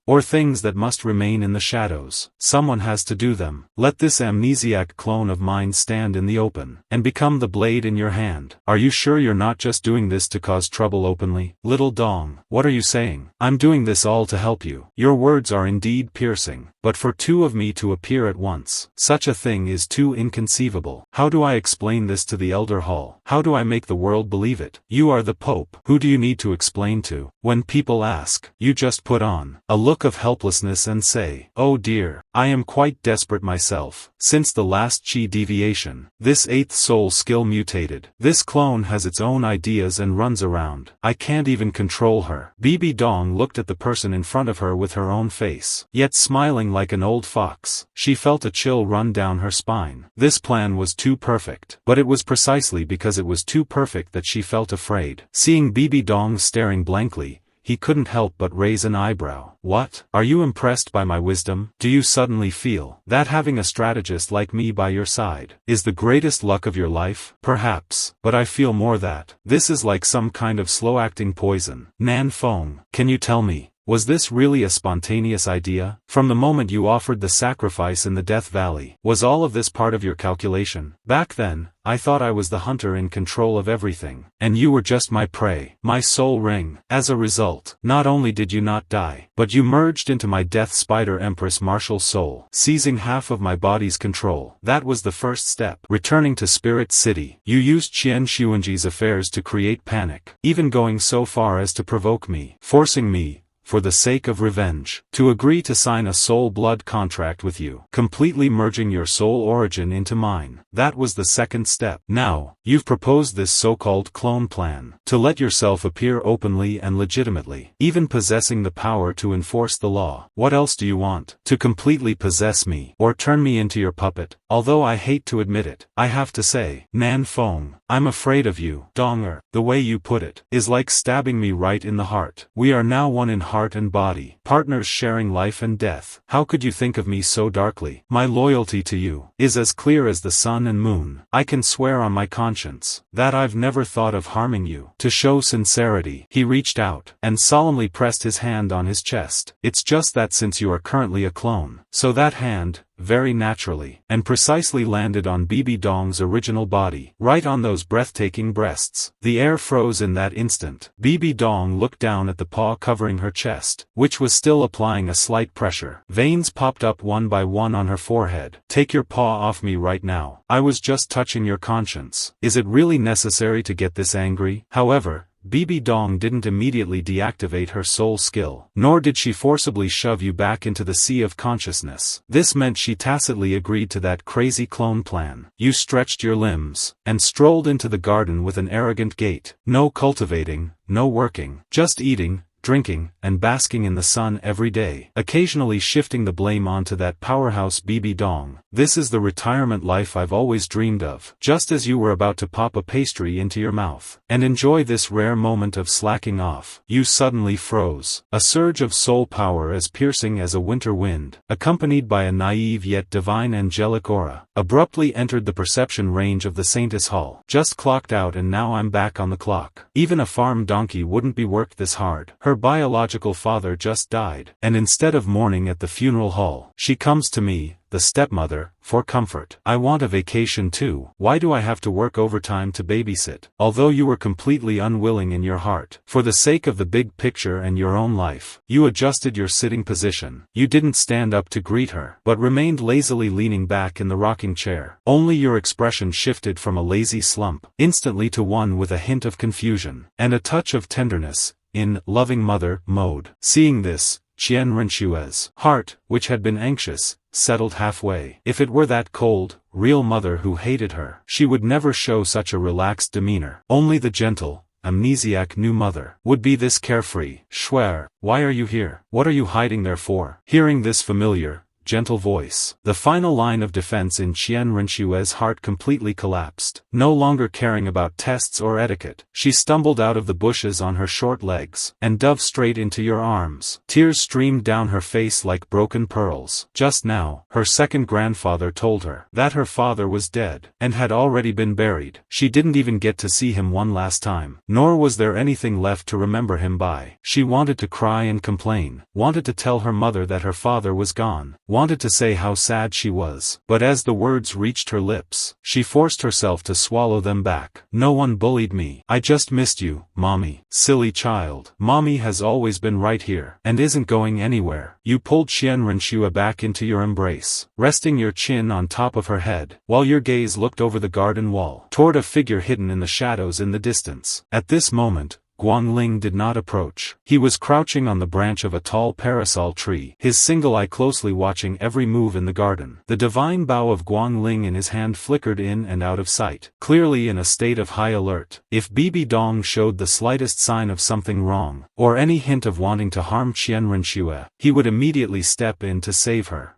or things that must remain in the shadows. Someone has to do them. Let this amnesiac clone of mine stand in the open, and become the blade in your hand. Are you sure you're not just doing this to cause trouble openly? Little Dong, what are you saying? I'm doing this all to help you. Your words are indeed piercing, but for two of me to appear at once, such a thing is too inconceivable. How do I explain this to the Elder Hall? How do I make the world believe it? You are the Pope. Who do you need to explain to? When people ask, you just put on a look of helplessness and say, oh dear, I am quite desperate myself. Since the last chi deviation, this 8th soul skill mutated. This clone has its own ideas and runs around. I can't even control her. Bibi Dong looked at the person in front of her with her own face, yet smiling like an old fox. She felt a chill run down her spine. This plan was too perfect, but it was precisely because it was too perfect that she felt afraid. Seeing Bibi Dong staring blankly, he couldn't help but raise an eyebrow. What? Are you impressed by my wisdom? Do you suddenly feel that having a strategist like me by your side is the greatest luck of your life? Perhaps, but I feel more that this is like some kind of slow-acting poison. Nan Feng, can you tell me, was this really a spontaneous idea? From the moment you offered the sacrifice in the Death Valley, was all of this part of your calculation? Back then, I thought I was the hunter in control of everything, and you were just my prey, my soul ring. As a result, not only did you not die, but you merged into my Death Spider Empress martial soul, seizing half of my body's control. That was the first step. Returning to Spirit City, you used Qian Xuanji's affairs to create panic, even going so far as to provoke me, forcing me, for the sake of revenge, to agree to sign a soul-blood contract with you, completely merging your soul origin into mine. That was the second step. Now, you've proposed this so-called clone plan, to let yourself appear openly and legitimately, even possessing the power to enforce the law. What else do you want? To completely possess me, or turn me into your puppet? Although I hate to admit it, I have to say, Nan Feng, I'm afraid of you. Donger, the way you put it, is like stabbing me right in the heart. We are now one in heart and body, partners sharing life and death. How could you think of me so darkly? My loyalty to you is as clear as the sun and moon. I can swear on my conscience that I've never thought of harming you. To show sincerity, he reached out and solemnly pressed his hand on his chest. It's just that since you are currently a clone, so that hand, very naturally, and precisely landed on Bibi Dong's original body, right on those breathtaking breasts. The air froze in that instant. Bibi Dong looked down at the paw covering her chest, which was still applying a slight pressure. Veins popped up one by one on her forehead. Take your paw off me right now. I was just touching your conscience. Is it really necessary to get this angry? However, Bibi Dong didn't immediately deactivate her soul skill, nor did she forcibly shove you back into the sea of consciousness. This meant she tacitly agreed to that crazy clone plan. You stretched your limbs, and strolled into the garden with an arrogant gait. No cultivating, no working, just eating, drinking, and basking in the sun every day, occasionally shifting the blame onto that powerhouse Bibi Dong. This is the retirement life I've always dreamed of. Just as you were about to pop a pastry into your mouth, and enjoy this rare moment of slacking off, you suddenly froze. A surge of soul power as piercing as a winter wind, accompanied by a naive yet divine angelic aura, abruptly entered the perception range of the Saintess Hall. Just clocked out and now I'm back on the clock. Even a farm donkey wouldn't be worked this hard. Her Her biological father just died, and instead of mourning at the funeral hall, she comes to me, the stepmother, for comfort. I want a vacation too. Why do I have to work overtime to babysit? Although you were completely unwilling in your heart, for the sake of the big picture and your own life, you adjusted your sitting position. You didn't stand up to greet her, but remained lazily leaning back in the rocking chair. Only your expression shifted from a lazy slump, instantly to one with a hint of confusion, and a touch of tenderness, in loving mother mode. Seeing this, Qian Renshue's heart, which had been anxious, settled halfway. If it were that cold, real mother who hated her, she would never show such a relaxed demeanor. Only the gentle, amnesiac new mother would be this carefree. Shuer, why are you here? What are you hiding there for? Hearing this familiar, gentle voice, the final line of defense in Qian Renshue's heart completely collapsed. No longer caring about tests or etiquette, she stumbled out of the bushes on her short legs, and dove straight into your arms. Tears streamed down her face like broken pearls. Just now, her second grandfather told her that her father was dead, and had already been buried. She didn't even get to see him one last time, nor was there anything left to remember him by. She wanted to cry and complain, wanted to tell her mother that her father was gone, wanted to say how sad she was, but as the words reached her lips, she forced herself to swallow them back. No one bullied me. I just missed you, Mommy. Silly child. Mommy has always been right here, and isn't going anywhere. You pulled Qian Renshue back into your embrace, resting your chin on top of her head, while your gaze looked over the garden wall, toward a figure hidden in the shadows in the distance. At this moment, Guangling did not approach. He was crouching on the branch of a tall parasol tree, his single eye closely watching every move in the garden. The divine bow of Guangling in his hand flickered in and out of sight, clearly in a state of high alert. If Bibi Dong showed the slightest sign of something wrong, or any hint of wanting to harm Qian Renshue, he would immediately step in to save her.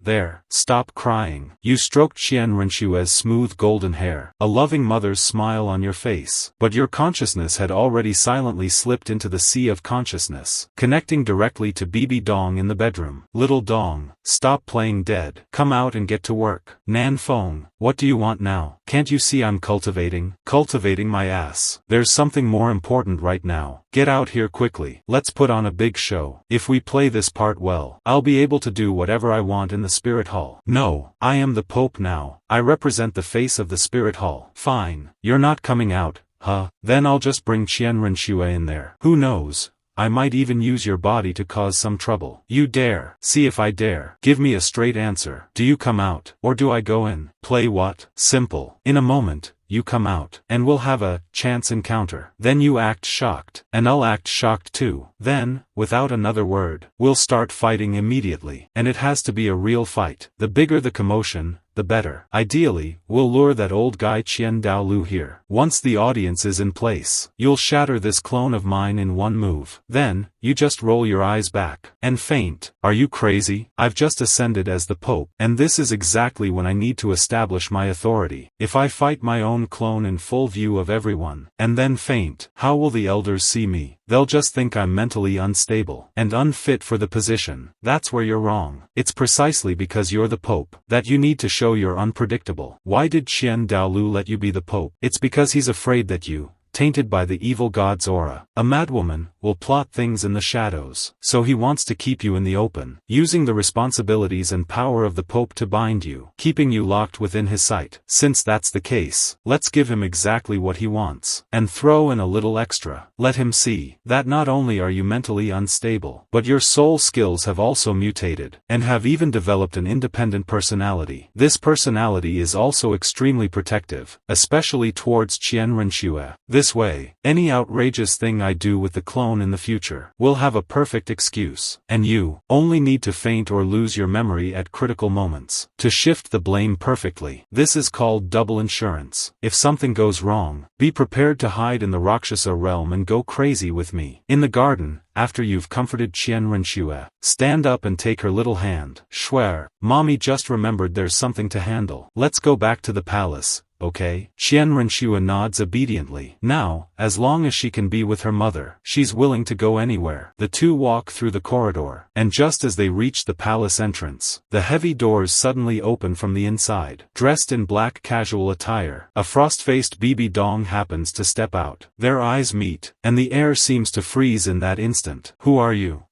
There, stop crying. You stroked Qian Renshue's smooth golden hair, a loving mother's smile on your face. But your consciousness had already silently slipped into the sea of consciousness, connecting directly to Bibi Dong in the bedroom. Little Dong, stop playing dead. Come out and get to work. Nan Feng, what do you want now? Can't you see I'm cultivating? Cultivating my ass. There's something more important right now. Get out here quickly. Let's put on a big show. If we play this part well, I'll be able to do whatever I want in the spirit hall. No, I am the Pope now. I represent the face of the spirit hall. Fine, you're not coming out, huh? Then I'll just bring Qian Renshue in there. Who knows? I might even use your body to cause some trouble. You dare? See if I dare. Give me a straight answer. Do you come out, or do I go in? Play what? Simple. In a moment, you come out, and we'll have a chance encounter. Then you act shocked, and I'll act shocked too. Then, without another word, we'll start fighting immediately. And it has to be a real fight. The bigger the commotion, the better. Ideally, we'll lure that old guy Qian Douluo here. Once the audience is in place, you'll shatter this clone of mine in one move. Then, you just roll your eyes back, and faint. Are you crazy? I've just ascended as the Pope, and this is exactly when I need to establish my authority. If I fight my own clone in full view of everyone, and then faint, how will the elders see me? They'll just think I'm mentally unstable, and unfit for the position. That's where you're wrong. It's precisely because you're the Pope, that you need to show you're unpredictable. Why did Qian Douluo let you be the Pope? It's because he's afraid that you, tainted by the evil god's aura, a madwoman, will plot things in the shadows. So he wants to keep you in the open, using the responsibilities and power of the Pope to bind you, keeping you locked within his sight. Since that's the case, let's give him exactly what he wants, and throw in a little extra. Let him see that not only are you mentally unstable, but your soul skills have also mutated, and have even developed an independent personality. This personality is also extremely protective, especially towards Qian Renshue. This way, any outrageous thing I do with the clone in the future will have a perfect excuse, and you only need to faint or lose your memory at critical moments to shift the blame perfectly. This is called double insurance. If something goes wrong, be prepared to hide in the Rakshasa realm and go crazy with me. In the garden, after you've comforted Qian Renshue, stand up and take her little hand. Shuer, Mommy just remembered there's something to handle. Let's go back to the palace, okay? Qian Renshua nods obediently. Now, as long as she can be with her mother, she's willing to go anywhere. The two walk through the corridor, and just as they reach the palace entrance, the heavy doors suddenly open from the inside. Dressed in black casual attire, a frost-faced Bibi Dong happens to step out. Their eyes meet, and the air seems to freeze in that instant. Who are you?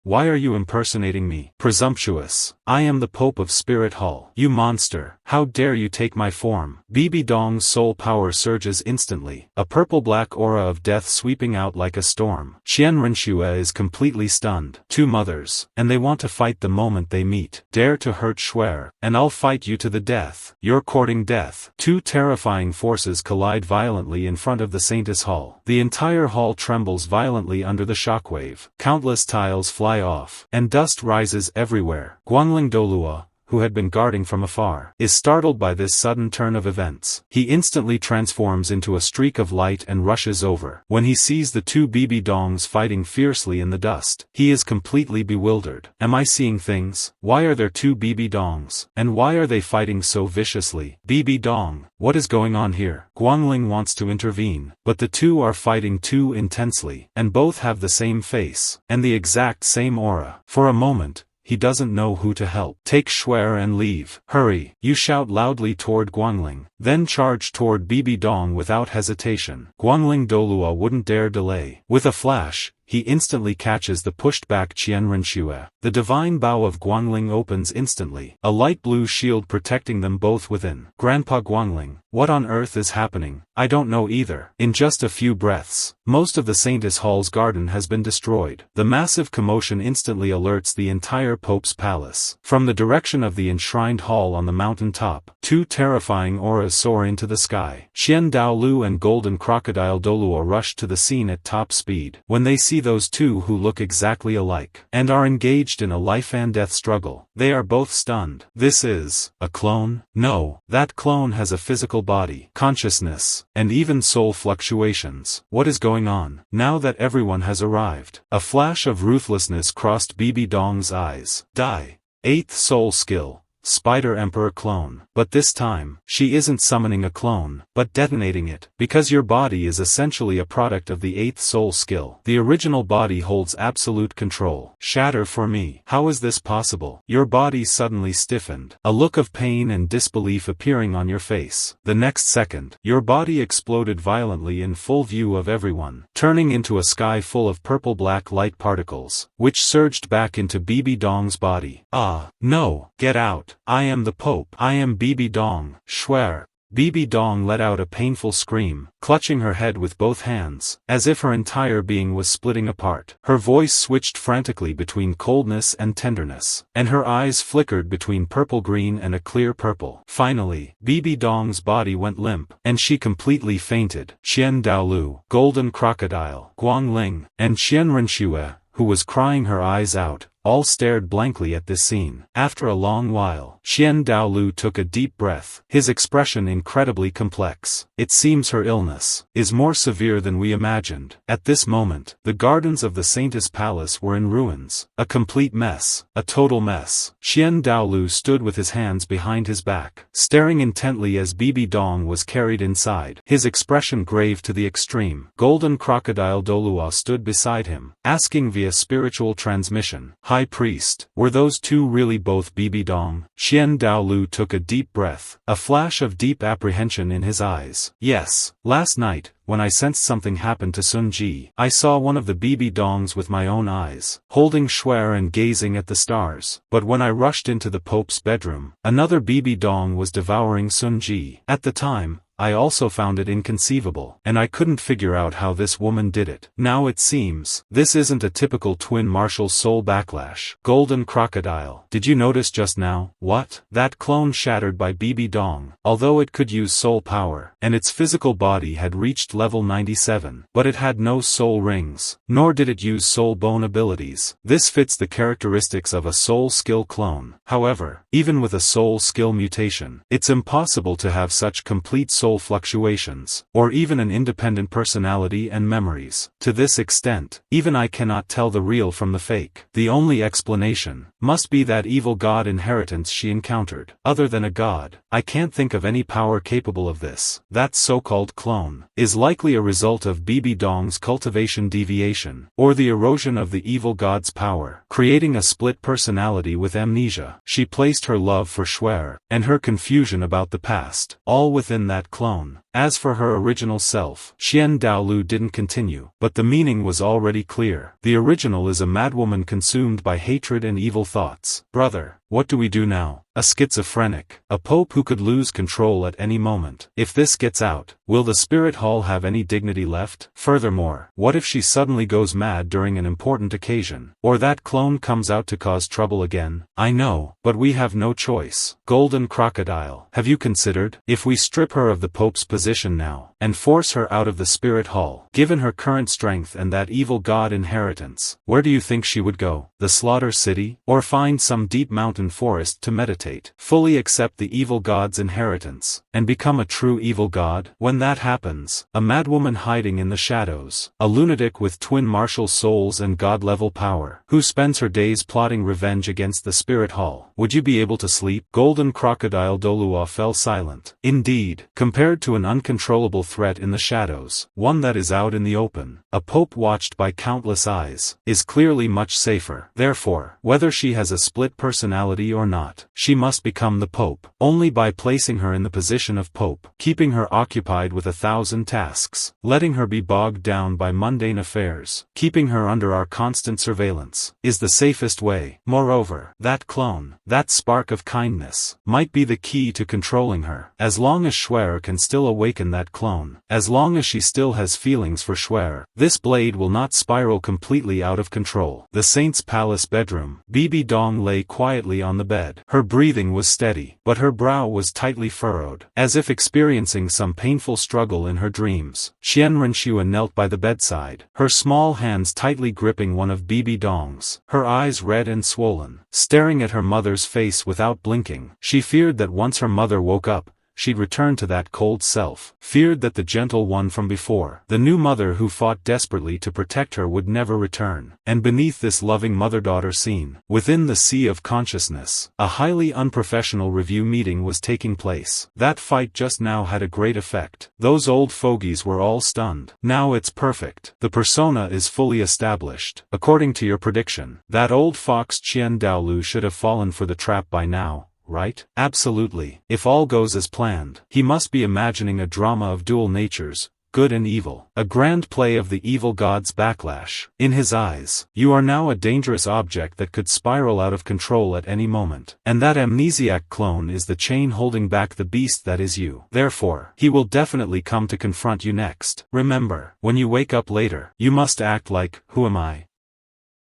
Why are you impersonating me? Presumptuous. I am the Pope of Spirit Hall. You monster. How dare you take my form? Bibi Dong's soul power surges instantly, a purple-black aura of death sweeping out like a storm. Qian Renshua is completely stunned. Two mothers, and they want to fight the moment they meet. Dare to hurt Shuer, and I'll fight you to the death. You're courting death. Two terrifying forces collide violently in front of the Saintess Hall. The entire hall trembles violently under the shockwave. Countless tiles fly off, and dust rises everywhere. Guangling Douluo, who had been guarding from afar, is startled by this sudden turn of events. He instantly transforms into a streak of light and rushes over. When he sees the two Bibi Dongs fighting fiercely in the dust, he is completely bewildered. Am I seeing things? Why are there two Bibi Dongs? And why are they fighting so viciously? Bibi Dong, what is going on here? Guangling wants to intervene, but the two are fighting too intensely, and both have the same face, and the exact same aura. For a moment, he doesn't know who to help. Take Shuer and leave. Hurry, you shout loudly toward Guangling, then charge toward Bibi Dong without hesitation. Guangling Douluo wouldn't dare delay. With a flash, he instantly catches the pushed-back Qian Renshua. The divine bow of Guangling opens instantly, a light blue shield protecting them both within. Grandpa Guangling, what on earth is happening? I don't know either. In just a few breaths, most of the Saintess Hall's garden has been destroyed. The massive commotion instantly alerts the entire Pope's palace. From the direction of the enshrined hall on the mountain top, two terrifying auras soar into the sky. Qian Douluo and Golden Crocodile Douluo rush to the scene at top speed. When they see those two who look exactly alike, and are engaged in a life-and-death struggle, they are both stunned. This is a clone? No, that clone has a physical body, consciousness, and even soul fluctuations. What is going on? Now that everyone has arrived, a flash of ruthlessness crossed Bibi Dong's eyes. Die. 8th soul skill. Spider Emperor clone. But this time, she isn't summoning a clone, but detonating it. Because your body is essentially a product of the 8th soul skill. The original body holds absolute control. Shatter for me. How is this possible? Your body suddenly stiffened, a look of pain and disbelief appearing on your face. The next second, your body exploded violently in full view of everyone, turning into a sky full of purple-black light particles, which surged back into Bibi Dong's body. Ah, no, get out. I am the Pope. I am Bibi Dong. Shuer. Bibi Dong let out a painful scream, clutching her head with both hands, as if her entire being was splitting apart. Her voice switched frantically between coldness and tenderness, and her eyes flickered between purple-green and a clear purple. Finally, Bibi Dong's body went limp, and she completely fainted. Qian Douluo, Golden Crocodile, Guangling, and Qian Renshua, who was crying her eyes out, all stared blankly at this scene. After a long while, Qian Douluo took a deep breath, his expression incredibly complex. It seems her illness is more severe than we imagined. At this moment, the gardens of the Saintess Palace were in ruins. A complete mess. A total mess. Qian Douluo stood with his hands behind his back, staring intently as Bibi Dong was carried inside, his expression grave to the extreme. Golden Crocodile Douluo stood beside him, asking via spiritual transmission, High Priest, were those two really both Bibi Dong? Qian Douluo took a deep breath, a flash of deep apprehension in his eyes. Yes, last night, when I sensed something happen to Sun Ji, I saw one of the Bibi Dongs with my own eyes, holding Shuer and gazing at the stars. But when I rushed into the Pope's bedroom, another Bibi Dong was devouring Sun Ji. At the time, I also found it inconceivable, and I couldn't figure out how this woman did it. Now it seems, this isn't a typical twin martial soul backlash. Golden Crocodile. Did you notice just now? What? That clone shattered by Bibi Dong, although it could use soul power, and its physical body had reached level 97, but it had no soul rings, nor did it use soul bone abilities. This fits the characteristics of a soul skill clone. However, even with a soul skill mutation, it's impossible to have such complete soul soul fluctuations, or even an independent personality and memories. To this extent, even I cannot tell the real from the fake. The only explanation must be that evil god inheritance she encountered. Other than a god, I can't think of any power capable of this. That so-called clone is likely a result of Bibi Dong's cultivation deviation, or the erosion of the evil god's power, creating a split personality with amnesia. She placed her love for Shuer, and her confusion about the past, all within that clone. As for her original self, Xian Daolu didn't continue, but the meaning was already clear. The original is a madwoman consumed by hatred and evil thoughts. Brother, what do we do now? A schizophrenic, a pope who could lose control at any moment. If this gets out, will the spirit hall have any dignity left? Furthermore, what if she suddenly goes mad during an important occasion? Or that clone comes out to cause trouble again? I know, but we have no choice. Golden Crocodile, have you considered, if we strip her of the pope's position now, and force her out of the spirit hall, given her current strength and that evil god inheritance, where do you think she would go? The Slaughter City? Or find some deep mountain forest to meditate, fully accept the evil god's inheritance, and become a true evil god? When that happens, a madwoman hiding in the shadows, a lunatic with twin martial souls and god-level power, who spends her days plotting revenge against the spirit hall, would you be able to sleep? Golden Crocodile Douluo fell silent. Indeed, compared to an uncontrollable threat in the shadows, one that is out in the open, a pope watched by countless eyes, is clearly much safer. Therefore, whether she has a split personality or not, she must become the pope, only by placing her in the position of pope, keeping her occupied with 1,000 tasks, letting her be bogged down by mundane affairs, keeping her under our constant surveillance, is the safest way. Moreover, that clone, that spark of kindness, might be the key to controlling her. As long as Shuer can still awaken that clone, as long as she still has feelings for Shuer, this blade will not spiral completely out of control. The saint's palace bedroom. Bibi Dong lay quietly on the bed. Her breathing was steady, but her brow was tightly furrowed, as if experiencing some painful struggle in her dreams. Xian Renshua knelt by the bedside, her small hands tightly gripping one of Bibi Dong's, her eyes red and swollen, staring at her mother's face without blinking. She feared that once her mother woke up, she'd return to that cold self, feared that the gentle one from before, the new mother who fought desperately to protect her, would never return. And beneath this loving mother-daughter scene, within the sea of consciousness, a highly unprofessional review meeting was taking place. That fight just now had a great effect. Those old fogies were all stunned. Now it's perfect. The persona is fully established. According to your prediction, that old fox Qian Daolu should have fallen for the trap by now, right? Absolutely. If all goes as planned, he must be imagining a drama of dual natures, good and evil, a grand play of the evil god's backlash. In his eyes, you are now a dangerous object that could spiral out of control at any moment, and that amnesiac clone is the chain holding back the beast that is you. Therefore, he will definitely come to confront you next. Remember, when you wake up later, you must act like, who am I?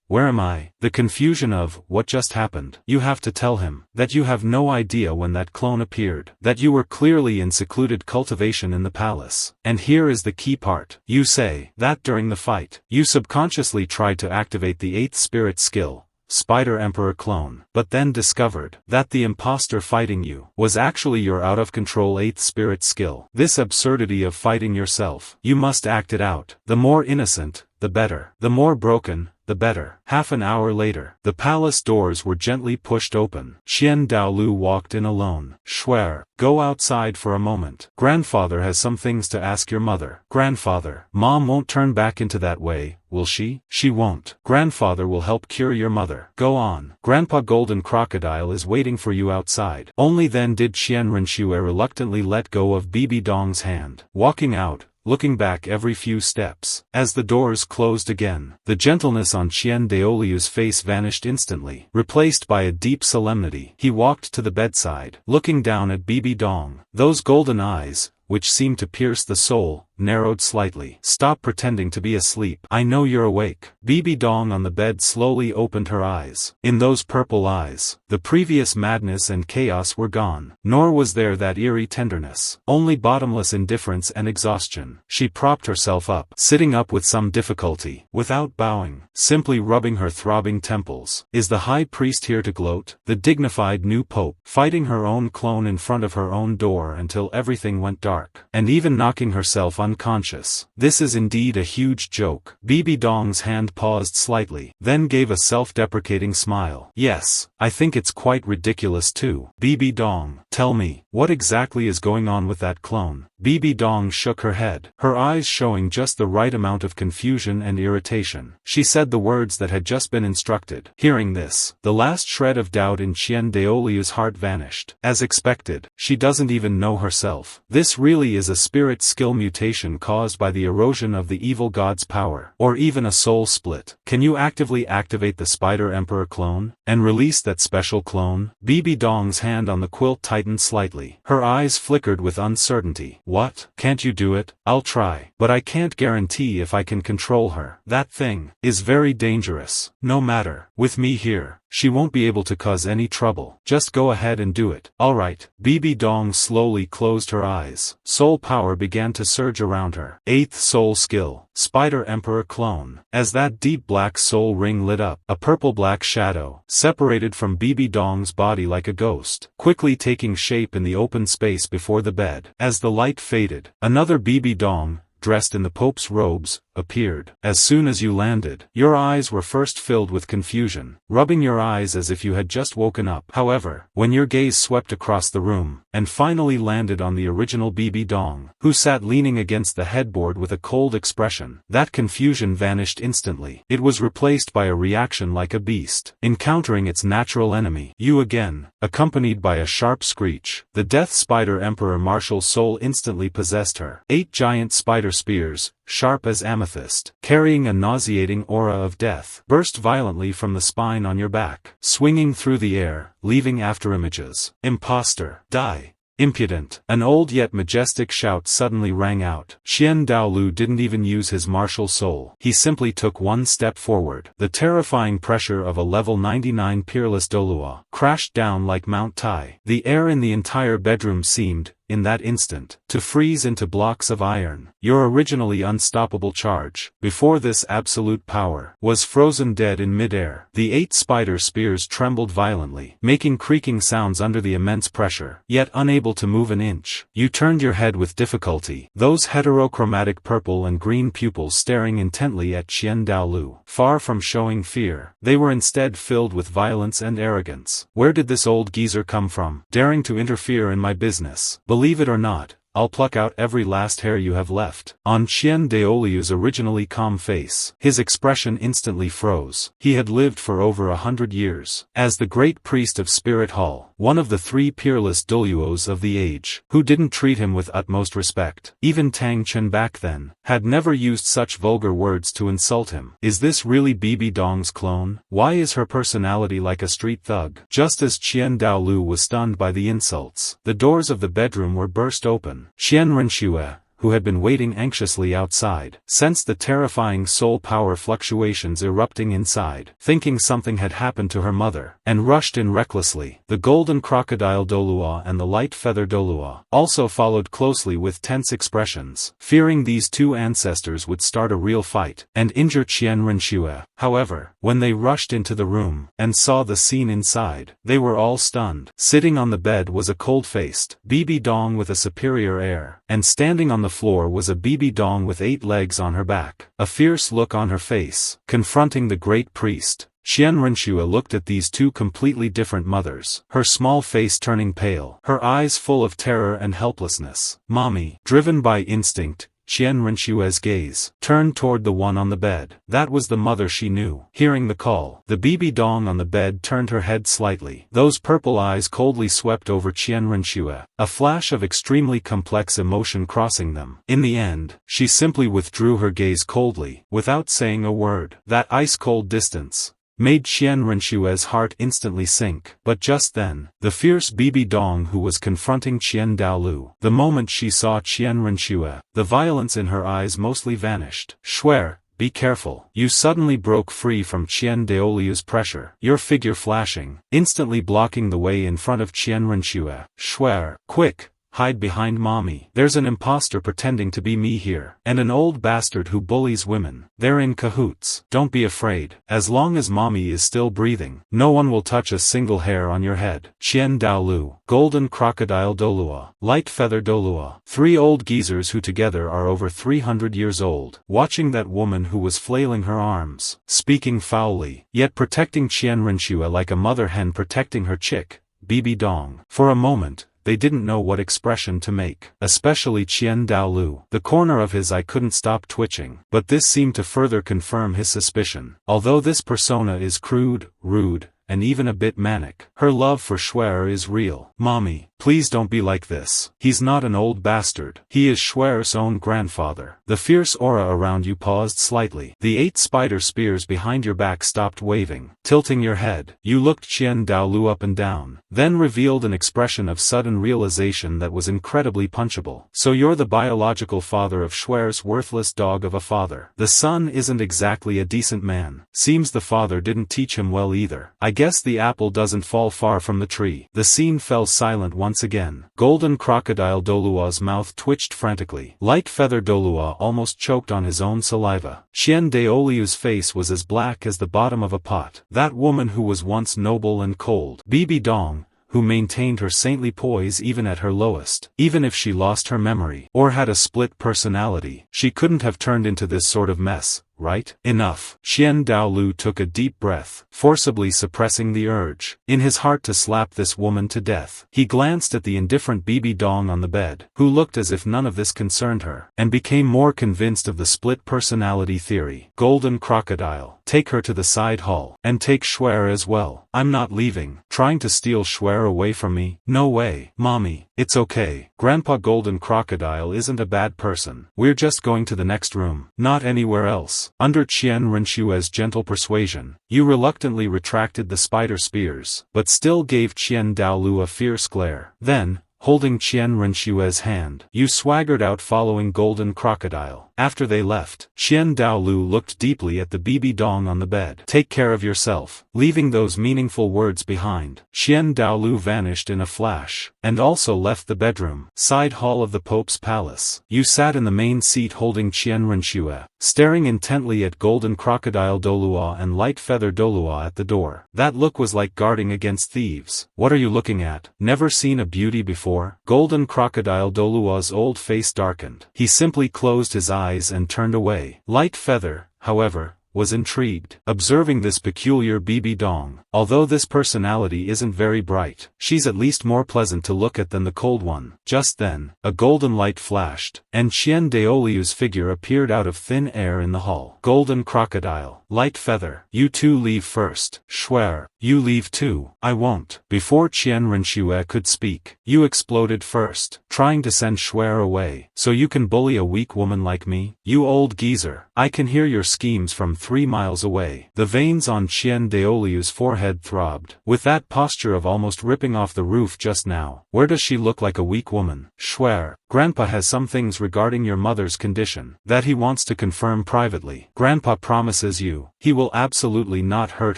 Where am I? The confusion of, what just happened? You have to tell him, that you have no idea when that clone appeared, that you were clearly in secluded cultivation in the palace. And here is the key part. You say, that during the fight, you subconsciously tried to activate the 8th spirit skill, Spider Emperor clone, but then discovered, that the imposter fighting you, was actually your out-of-control 8th spirit skill. This absurdity of fighting yourself, you must act it out. The more innocent, the better. The more broken, the better. Half an hour later, the palace doors were gently pushed open. Xian Daolu walked in alone. Shuer, go outside for a moment. Grandfather has some things to ask your mother. Grandfather, Mom won't turn back into that way, will she? She won't. Grandfather will help cure your mother. Go on. Grandpa Golden Crocodile is waiting for you outside. Only then did Xian Renshue reluctantly let go of Bibi Dong's hand. Walking out, looking back every few steps. As the doors closed again, the gentleness on Qian Daoliu's face vanished instantly, replaced by a deep solemnity. He walked to the bedside, looking down at Bibi Dong. Those golden eyes, which seemed to pierce the soul, narrowed slightly. Stop pretending to be asleep. I know you're awake. Bibi Dong on the bed slowly opened her eyes. In those purple eyes, the previous madness and chaos were gone. Nor was there that eerie tenderness. Only bottomless indifference and exhaustion. She propped herself up, sitting up with some difficulty, without bowing, simply rubbing her throbbing temples. Is the high priest here to gloat? The dignified new pope, fighting her own clone in front of her own door until everything went dark, and even knocking herself unconscious. This is indeed a huge joke. Bibi Dong's hand paused slightly, then gave a self-deprecating smile. Yes, I think it's quite ridiculous too. Bibi Dong, tell me, what exactly is going on with that clone? Bibi Dong shook her head, her eyes showing just the right amount of confusion and irritation. She said the words that had just been instructed. Hearing this, the last shred of doubt in Qian Daoliu's heart vanished. As expected, she doesn't even know herself. This really is a spirit skill mutation caused by the erosion of the evil god's power, or even a soul split. Can you actively activate the Spider Emperor clone, and release that special clone? Bibi Dong's hand on the quilt tightened slightly. Her eyes flickered with uncertainty. What? Can't you do it? I'll try, but I can't guarantee if I can control her. That thing is very dangerous. No matter, with me here, she won't be able to cause any trouble. Just go ahead and do it. Alright. Bibi Dong slowly closed her eyes. Soul power began to surge around her. 8th soul skill, Spider Emperor clone. As that deep black soul ring lit up, a purple-black shadow separated from Bibi Dong's body like a ghost, quickly taking shape in the open space before the bed. As the light faded, another Bibi Dong, dressed in the Pope's robes, appeared. As soon as you landed, your eyes were first filled with confusion, rubbing your eyes as if you had just woken up. However, when your gaze swept across the room, and finally landed on the original Bibi Dong, who sat leaning against the headboard with a cold expression, that confusion vanished instantly. It was replaced by a reaction like a beast encountering its natural enemy. You again, accompanied by a sharp screech. The Death Spider Emperor martial soul instantly possessed her. 8 giant spider spears, sharp as amethyst, carrying a nauseating aura of death, burst violently from the spine on your back, swinging through the air, leaving afterimages. Imposter, die. Impudent. An old yet majestic shout suddenly rang out. Qian Daoluo didn't even use his martial soul. He simply took one step forward. The terrifying pressure of a level 99 peerless Douluo crashed down like Mount Tai. The air in the entire bedroom seemed, in that instant, to freeze into blocks of iron. Your originally unstoppable charge, before this absolute power, was frozen dead in midair. The 8 spider spears trembled violently, making creaking sounds under the immense pressure, yet unable to move an inch. You turned your head with difficulty, those heterochromatic purple and green pupils staring intently at Qian Daoluo. Far from showing fear, they were instead filled with violence and arrogance. Where did this old geezer come from, daring to interfere in my business? Believe it or not, I'll pluck out every last hair you have left. On Qian Daoliu's originally calm face, his expression instantly froze. He had lived for over 100 years, as the great priest of Spirit Hall, one of the 3 peerless Douluos of the age, who didn't treat him with utmost respect. Even Tang Chen back then, had never used such vulgar words to insult him. Is this really Bibi Dong's clone? Why is her personality like a street thug? Just as Qian Daoluo was stunned by the insults, the doors of the bedroom were burst open. Qian Renxue, who had been waiting anxiously outside, sensed the terrifying soul power fluctuations erupting inside, thinking something had happened to her mother, and rushed in recklessly. The golden crocodile Douluo and the light feather Douluo also followed closely with tense expressions, fearing these 2 ancestors would start a real fight, and injure Qian Renxue. However, when they rushed into the room, and saw the scene inside, they were all stunned. Sitting on the bed was a cold-faced Bibi Dong with a superior air, and standing on the floor was a Bibi Dong with 8 legs on her back, a fierce look on her face, confronting the great priest. Qian Renxue looked at these 2 completely different mothers, her small face turning pale, her eyes full of terror and helplessness. Mommy. Driven by instinct, Qian Renxue's gaze turned toward the one on the bed. That was the mother she knew. Hearing the call, the Bibi Dong on the bed turned her head slightly. Those purple eyes coldly swept over Qian Renxue, a flash of extremely complex emotion crossing them. In the end, she simply withdrew her gaze coldly, without saying a word. That ice-cold distance made Qian Renshue's heart instantly sink. But just then, the fierce Bibi Dong who was confronting Qian Douluo. The moment she saw Qian Renshue, the violence in her eyes mostly vanished. "Shuer, be careful." You suddenly broke free from Qian Douluo's pressure, your figure flashing, instantly blocking the way in front of Qian Renshue. "Shuer, quick! Hide behind mommy. There's an imposter pretending to be me here. And an old bastard who bullies women. They're in cahoots. Don't be afraid. As long as mommy is still breathing, no one will touch a single hair on your head." Qian Douluo, Golden Crocodile Douluo, Light Feather Douluo. 3 old geezers who together are over 300 years old, watching that woman who was flailing her arms, speaking foully, yet protecting Qian Renshue like a mother hen protecting her chick, Bibi Dong. For a moment, they didn't know what expression to make, especially Qian Douluo. The corner of his eye couldn't stop twitching, but this seemed to further confirm his suspicion. Although this persona is crude, rude, and even a bit manic, her love for Shuer is real. "Mommy, please don't be like this. He's not an old bastard. He is Shuer's own grandfather." The fierce aura around you paused slightly. The 8 spider spears behind your back stopped waving, tilting your head. You looked Qian Douluo up and down, then revealed an expression of sudden realization that was incredibly punchable. "So you're the biological father of Shuer's worthless dog of a father. The son isn't exactly a decent man. Seems the father didn't teach him well either. I guess the apple doesn't fall far from the tree." The scene fell silent once again. Golden Crocodile Douluo's mouth twitched frantically. Light Feather Douluo almost choked on his own saliva. Qian Douluo's face was as black as the bottom of a pot. That woman who was once noble and cold, Bibi Dong, who maintained her saintly poise even at her lowest. Even if she lost her memory, or had a split personality, she couldn't have turned into this sort of mess, right? Enough. Qian Douluo took a deep breath, forcibly suppressing the urge in his heart to slap this woman to death. He glanced at the indifferent Bibi Dong on the bed, who looked as if none of this concerned her, and became more convinced of the split personality theory. "Golden Crocodile, take her to the side hall, and take Shuer as well." "I'm not leaving." "Trying to steal Shuer away from me? No way." "Mommy, it's okay. Grandpa Golden Crocodile isn't a bad person. We're just going to the next room, not anywhere else." Under Qian Renshue's gentle persuasion, you reluctantly retracted the spider spears, but still gave Qian Douluo a fierce glare. Then, holding Qian Renshue's hand, you swaggered out following Golden Crocodile. After they left, Qian Douluo looked deeply at the Bibi Dong on the bed. "Take care of yourself." Leaving those meaningful words behind, Qian Douluo vanished in a flash, and also left the bedroom. Side hall of the Pope's palace. You sat in the main seat holding Qian Renshue, staring intently at Golden Crocodile Douluo and Light Feather Douluo at the door. That look was like guarding against thieves. "What are you looking at? Never seen a beauty before?" Golden Crocodile Douluo's old face darkened. He simply closed his eyes and turned away. Light Feather, however, was intrigued, observing this peculiar Bibi Dong. Although this personality isn't very bright, she's at least more pleasant to look at than the cold one. Just then, a golden light flashed, and Qian Douluo's figure appeared out of thin air in the hall. "Golden Crocodile, Light Feather, you two leave first." "Shuer, you leave too." "I won't." Before Qian Renshue could speak, you exploded first, trying to send Shuer away. "So you can bully a weak woman like me? You old geezer. I can hear your schemes from 3 miles away." The veins on Qian Douluo's forehead throbbed. "With that posture of almost ripping off the roof just now, where does she look like a weak woman?" "Shuer, Grandpa has some things regarding your mother's condition that he wants to confirm privately. Grandpa promises you, he will absolutely not hurt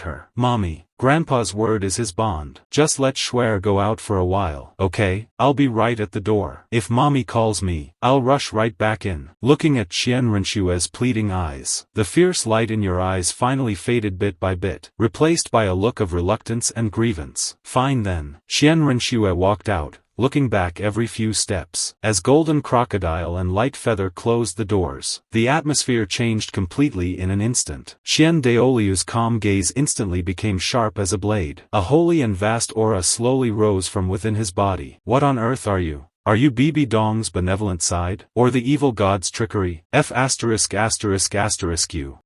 her." "Mommy, Grandpa's word is his bond. Just let Shuer go out for a while, okay? I'll be right at the door. If Mommy calls me, I'll rush right back in." Looking at Qian Renshue's pleading eyes, the fierce light in your eyes finally faded bit by bit, replaced by a look of reluctance and grievance. "Fine then." Qian Renshue walked out, looking back every few steps. As Golden Crocodile and Light Feather closed the doors, the atmosphere changed completely in an instant. Qian Douluo's calm gaze instantly became sharp as a blade. A holy and vast aura slowly rose from within his body. "What on earth are you? Are you Bibi Dong's benevolent side, or the evil god's trickery?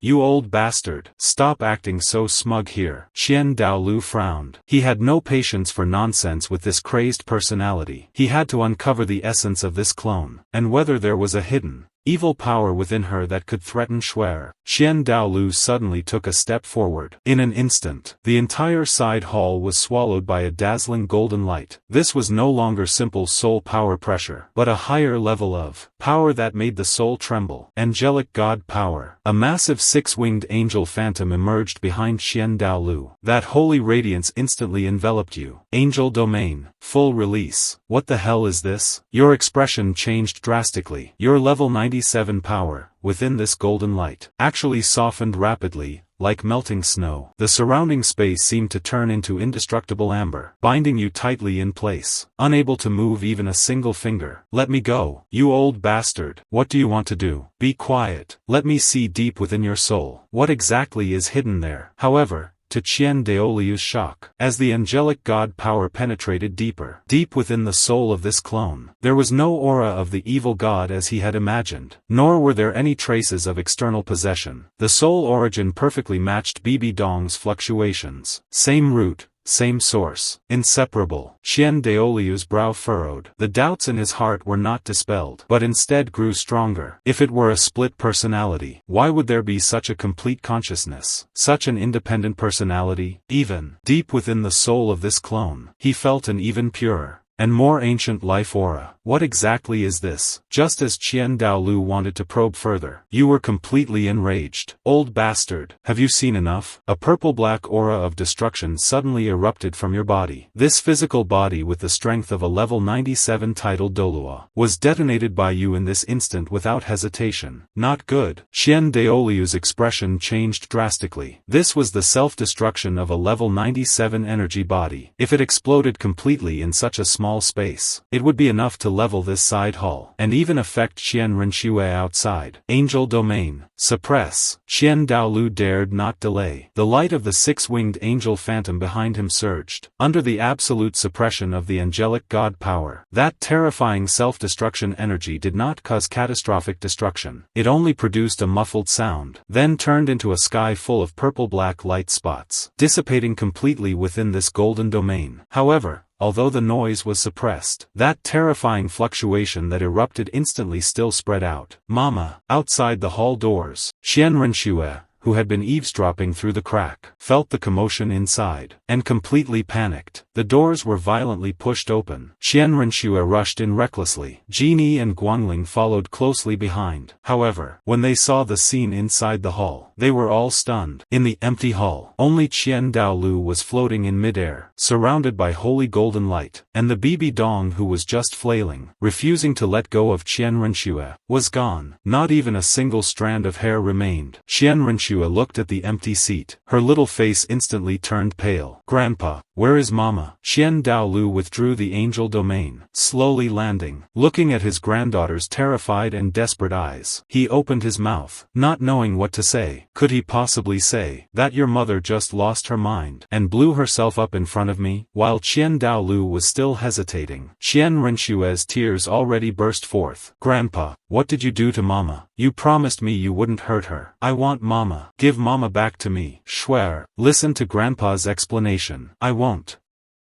You old bastard. Stop acting so smug here." Qian Douluo frowned. He had no patience for nonsense with this crazed personality. He had to uncover the essence of this clone, and whether there was a hidden, evil power within her that could threaten Shuer. Qian Daolu suddenly took a step forward. In an instant, the entire side hall was swallowed by a dazzling golden light. This was no longer simple soul power pressure, but a higher level of power that made the soul tremble. Angelic God power. A massive six-winged angel phantom emerged behind Qian Daolu. That holy radiance instantly enveloped you. Angel domain, full release. What the hell is this? Your expression changed drastically. Your level 97 power, within this golden light, actually softened rapidly, like melting snow. The surrounding space seemed to turn into indestructible amber, binding you tightly in place, unable to move even a single finger. Let me go, you old bastard. What do you want to do? Be quiet. Let me see deep within your soul. What exactly is hidden there? However, to Qian Daolu's shock, as the angelic god power penetrated deeper, deep within the soul of this clone, there was no aura of the evil god as he had imagined, nor were there any traces of external possession. The soul origin perfectly matched Bibi Dong's fluctuations. Same root, same source, inseparable. Qian Daolu's brow furrowed. The doubts in his heart were not dispelled, but instead grew stronger. If it were a split personality, why would there be such a complete consciousness, such an independent personality? Even deep within the soul of this clone, he felt an even purer and more ancient life aura. What exactly is this? Just as Qian Daolu wanted to probe further, you were completely enraged. Old bastard, have you seen enough? A purple-black aura of destruction suddenly erupted from your body. This physical body with the strength of a level 97 titled Douluo was detonated by you in this instant without hesitation. Not good. Qian Daolu's expression changed drastically. This was the self-destruction of a level 97 energy body. If it exploded completely in such a small space, it would be enough to level this side hall, and even affect Qian Renshue outside. Angel domain. Suppress. Qian Daolu dared not delay. The light of the six-winged angel phantom behind him surged. Under the absolute suppression of the angelic god power, that terrifying self-destruction energy did not cause catastrophic destruction. It only produced a muffled sound, then turned into a sky full of purple-black light spots, dissipating completely within this golden domain. However, although the noise was suppressed, that terrifying fluctuation that erupted instantly still spread out. Mama, outside the hall doors, Qian Renshue, who had been eavesdropping through the crack, felt the commotion inside, and completely panicked. The doors were violently pushed open. Qian Renshue rushed in recklessly. Genie and Guangling followed closely behind. However, when they saw the scene inside the hall, they were all stunned. In the empty hall, only Qian Daolu was floating in midair, surrounded by holy golden light, and the Bibi Dong, who was just flailing, refusing to let go of Qian Renshue, was gone. Not even a single strand of hair remained. Qian Renshue looked at the empty seat. Her little face instantly turned pale. Grandpa, where is Mama? Qian Daolu withdrew the angel domain, slowly landing. Looking at his granddaughter's terrified and desperate eyes, he opened his mouth, not knowing what to say. Could he possibly say that your mother just lost her mind and blew herself up in front of me? While Qian Daolu was still hesitating, Qian Renshue's tears already burst forth. Grandpa, what did you do to Mama? You promised me you wouldn't hurt her. I want Mama. Give Mama back to me. Shuer, listen to Grandpa's explanation. I won't.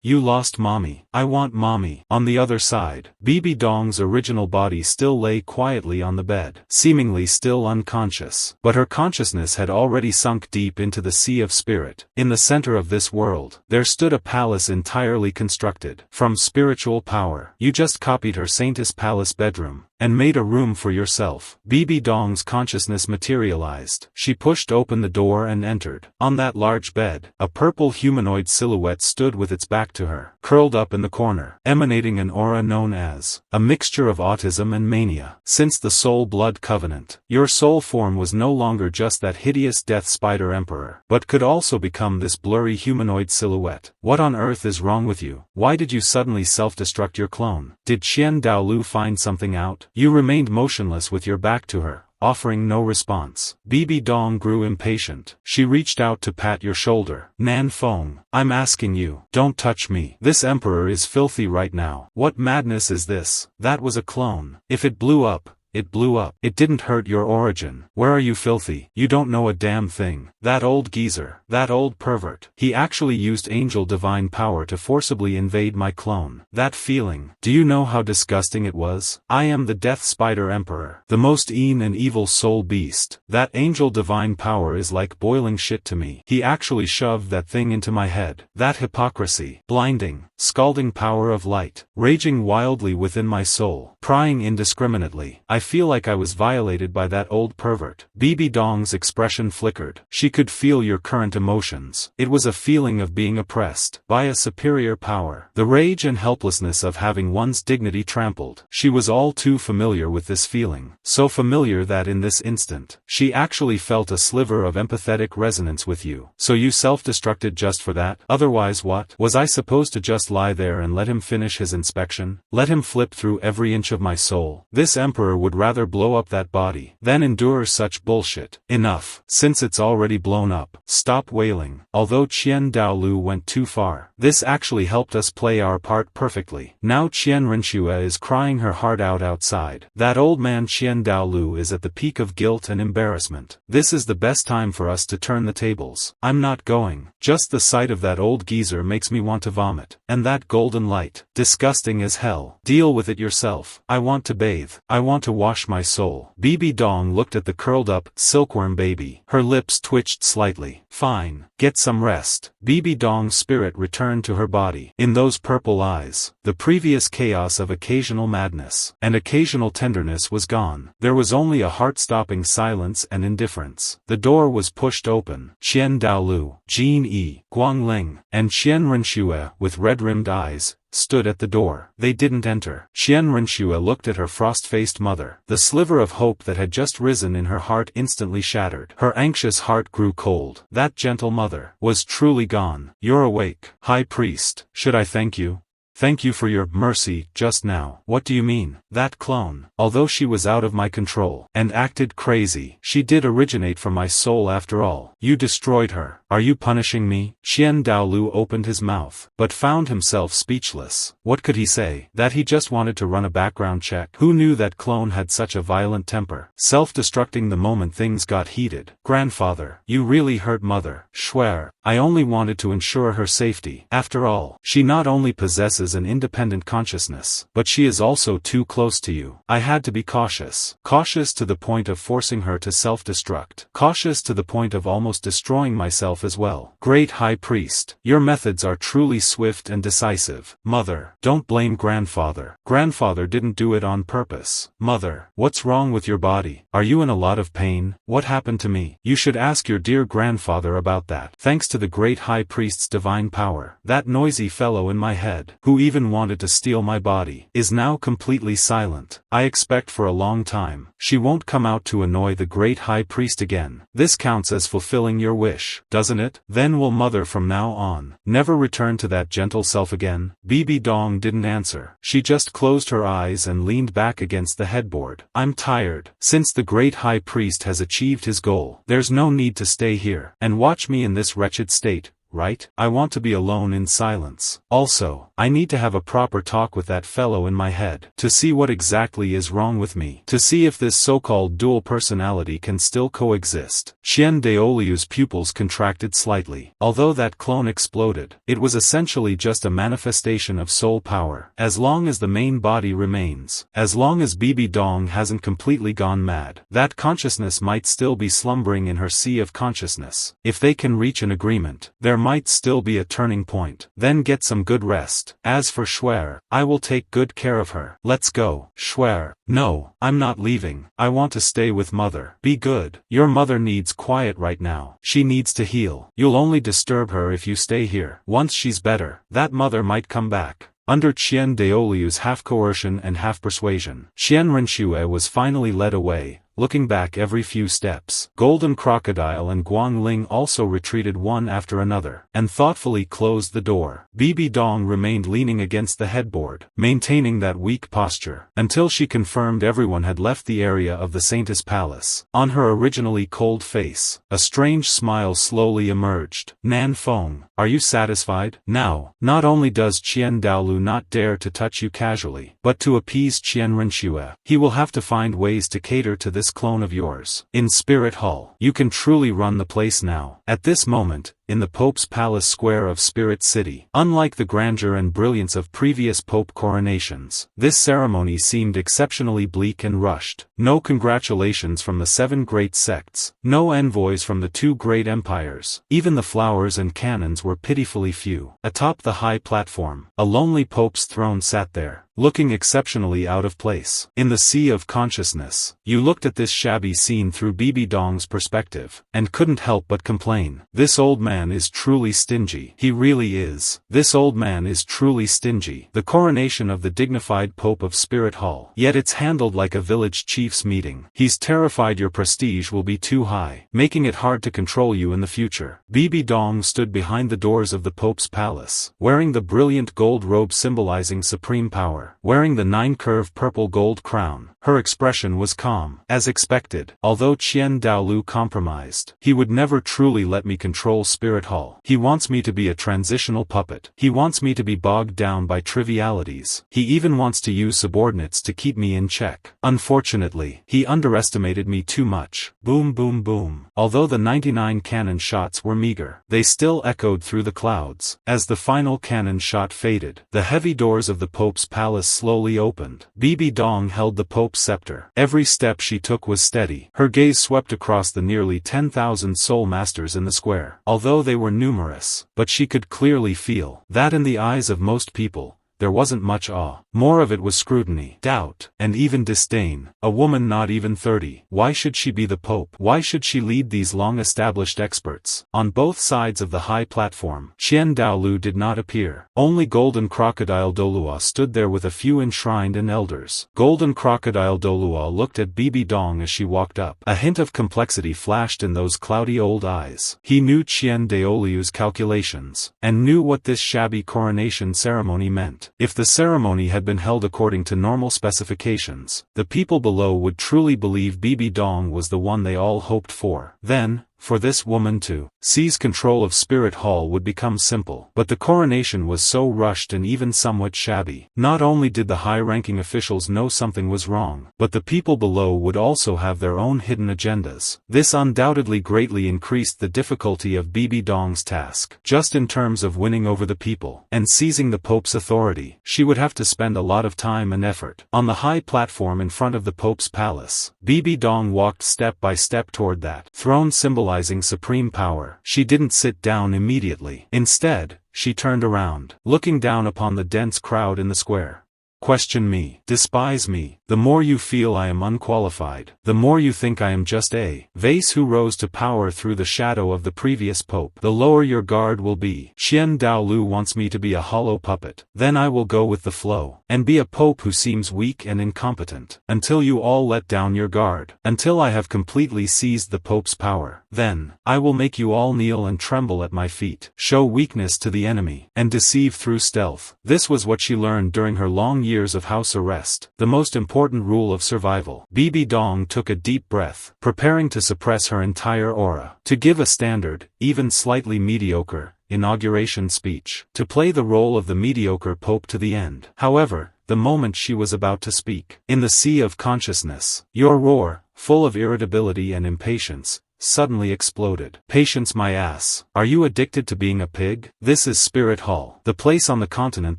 You lost Mommy. I want Mommy. On the other side, Bibi Dong's original body still lay quietly on the bed, seemingly still unconscious. But her consciousness had already sunk deep into the sea of spirit. In the center of this world, there stood a palace entirely constructed from spiritual power. You just copied her Saintess Palace bedroom and made a room for yourself. Bibi Dong's consciousness materialized. She pushed open the door and entered. On that large bed, a purple humanoid silhouette stood with its back to her, curled up in the corner, emanating an aura known as a mixture of autism and mania. Since the soul blood covenant, your soul form was no longer just that hideous death spider emperor, but could also become this blurry humanoid silhouette. What on earth is wrong with you? Why did you suddenly self-destruct your clone? Did Qian Daolu find something out? You remained motionless with your back to her, offering no response. Bibi Dong grew impatient. She reached out to pat your shoulder. Nan Feng, I'm asking you, don't touch me. This emperor is filthy right now. What madness is this? That was a clone. If it blew up, it blew up. It didn't hurt your origin. Where are you, filthy? You don't know a damn thing. That old geezer, that old pervert. He actually used angel divine power to forcibly invade my clone. That feeling. Do you know how disgusting it was? I am the Death Spider Emperor, the most mean and evil soul beast. That angel divine power is like boiling shit to me. He actually shoved that thing into my head. That hypocrisy. Blinding, scalding power of light, raging wildly within my soul, prying indiscriminately. I feel like I was violated by that old pervert. Bibi Dong's expression flickered. She could feel your current emotions. It was a feeling of being oppressed by a superior power. The rage and helplessness of having one's dignity trampled. She was all too familiar with this feeling. So familiar that in this instant, she actually felt a sliver of empathetic resonance with you. So you self-destructed just for that? Otherwise what? Was I supposed to just lie there and let him finish his inspection? Let him flip through every inch of my soul? This emperor would rather blow up that body than endure such bullshit. Enough. Since it's already blown up, stop wailing. Although Qian Daolu went too far, this actually helped us play our part perfectly. Now Qian Renshue is crying her heart out outside. That old man Qian Daolu is at the peak of guilt and embarrassment. This is the best time for us to turn the tables. I'm not going. Just the sight of that old geezer makes me want to vomit. And that golden light. Disgusting as hell. Deal with it yourself. I want to bathe. I want to wash my soul. Bibi Dong looked at the curled up, silkworm baby. Her lips twitched slightly. Fine. Get some rest. Bibi Dong's spirit returned to her body. In those purple eyes, the previous chaos of occasional madness and occasional tenderness was gone. There was only a heart-stopping silence and indifference. The door was pushed open. Qian Daolu, Jin Yi, Guang Ling, and Qian Renshue, with red-rimmed eyes, stood at the door. They didn't enter. Qian Renshue looked at her frost-faced mother. The sliver of hope that had just risen in her heart instantly shattered. Her anxious heart grew cold. That gentle mother was truly gone. You're awake, High Priest. Should I thank you? Thank you for your mercy just now. What do you mean? That clone, although she was out of my control and acted crazy, she did originate from my soul after all. You destroyed her. Are you punishing me? Qian Daolu opened his mouth, but found himself speechless. What could he say? That he just wanted to run a background check? Who knew that clone had such a violent temper? Self-destructing the moment things got heated. Grandfather, you really hurt mother. Swear, I only wanted to ensure her safety. After all, she not only possesses an independent consciousness, but she is also too close to you. I had to be cautious. Cautious to the point of forcing her to self-destruct. Cautious to the point of almost destroying myself as well. Great High Priest, your methods are truly swift and decisive. Mother, don't blame grandfather. Grandfather didn't do it on purpose. Mother, what's wrong with your body? Are you in a lot of pain? What happened to me? You should ask your dear grandfather about that. Thanks to the great High Priest's divine power, that noisy fellow in my head, who even wanted to steal my body, is now completely silent. I expect for a long time, she won't come out to annoy the great High Priest again. This counts as fulfilling your wish, doesn't it? Then will mother from now on never return to that gentle self again? Bibi Dong didn't answer. She just closed her eyes and leaned back against the headboard. I'm tired. Since the great High Priest has achieved his goal, there's no need to stay here and watch me in this wretched state. Right? I want to be alone in silence. Also, I need to have a proper talk with that fellow in my head, to see what exactly is wrong with me, to see if this so-called dual personality can still coexist. Qian Daolu's pupils contracted slightly. Although that clone exploded, it was essentially just a manifestation of soul power. As long as the main body remains, as long as Bibi Dong hasn't completely gone mad, that consciousness might still be slumbering in her sea of consciousness. If they can reach an agreement, there might still be a turning point. Then get some good rest. As for Shuer, I will take good care of her. Let's go. Shuer, no, I'm not leaving. I want to stay with mother. Be good. Your mother needs quiet right now. She needs to heal. You'll only disturb her if you stay here. Once she's better, that mother might come back. Under Qian Daolu's half coercion and half persuasion, Qian Renshue was finally led away, looking back every few steps. Golden Crocodile and Guang Ling also retreated one after another, and thoughtfully closed the door. Bibi Dong remained leaning against the headboard, maintaining that weak posture, until she confirmed everyone had left the area of the Saintess Palace. On her originally cold face, a strange smile slowly emerged. Nan Feng, are you satisfied? Now, not only does Qian Daolu not dare to touch you casually, but to appease Qian Renxue, he will have to find ways to cater to this clone of yours. In Spirit Hall, you can truly run the place now. At this moment, in the Pope's Palace Square of Spirit City, unlike the grandeur and brilliance of previous Pope coronations, this ceremony seemed exceptionally bleak and rushed. No congratulations from the 7 great sects, no envoys from the 2 great empires, even the flowers and cannons were pitifully few. Atop the high platform, a lonely Pope's throne sat there, looking exceptionally out of place. In the sea of consciousness, you looked at this shabby scene through Bibi Dong's perspective, and couldn't help but complain. This old man is truly stingy. He really is. This old man is truly stingy. The coronation of the dignified Pope of Spirit Hall. Yet it's handled like a village chief's meeting. He's terrified your prestige will be too high, making it hard to control you in the future. Bibi Dong stood behind the doors of the Pope's palace, wearing the brilliant gold robe symbolizing supreme power. Wearing the 9-curve purple gold crown, her expression was calm. As expected, although Qian Daolu compromised, he would never truly let me control Spirit Hall. He wants me to be a transitional puppet. He wants me to be bogged down by trivialities. He even wants to use subordinates to keep me in check. Unfortunately, he underestimated me too much. Boom boom boom. Although the 99 cannon shots were meager, they still echoed through the clouds. As the final cannon shot faded, the heavy doors of the Pope's palace slowly opened. Bibi Dong held the Pope's scepter. Every step she took was steady. Her gaze swept across the nearly 10,000 soul masters in the square. Although they were numerous, but she could clearly feel that in the eyes of most people, there wasn't much awe. More of it was scrutiny, doubt, and even disdain. A woman not even 30. Why should she be the Pope? Why should she lead these long-established experts? On both sides of the high platform, Qian Daolu did not appear. Only Golden Crocodile Douluo stood there with a few enshrined and elders. Golden Crocodile Douluo looked at Bibi Dong as she walked up. A hint of complexity flashed in those cloudy old eyes. He knew Qian Daolu's calculations, and knew what this shabby coronation ceremony meant. If the ceremony had been held according to normal specifications, the people below would truly believe Bibi Dong was the one they all hoped for. Then, for this woman to seize control of Spirit Hall would become simple. But the coronation was so rushed and even somewhat shabby. Not only did the high-ranking officials know something was wrong, but the people below would also have their own hidden agendas. This undoubtedly greatly increased the difficulty of Bibi Dong's task. Just in terms of winning over the people and seizing the Pope's authority, she would have to spend a lot of time and effort. On the high platform in front of the Pope's palace, Bibi Dong walked step by step toward that throne symbolizing supreme power. She didn't sit down immediately. Instead, she turned around, looking down upon the dense crowd in the square. Question me, despise me, the more you feel I am unqualified, the more you think I am just a vase who rose to power through the shadow of the previous pope, the lower your guard will be. Qian Daolu wants me to be a hollow puppet. Then I will go with the flow, and be a pope who seems weak and incompetent, until you all let down your guard, until I have completely seized the pope's power. Then, I will make you all kneel and tremble at my feet, show weakness to the enemy, and deceive through stealth. This was what she learned during her long years of house arrest, the most important rule of survival. Bibi Dong took a deep breath, preparing to suppress her entire aura, to give a standard, even slightly mediocre, inauguration speech, to play the role of the mediocre pope to the end. However, the moment she was about to speak, in the sea of consciousness, your roar, full of irritability and impatience, suddenly exploded. Patience my ass. Are you addicted to being a pig? This is Spirit Hall, the place on the continent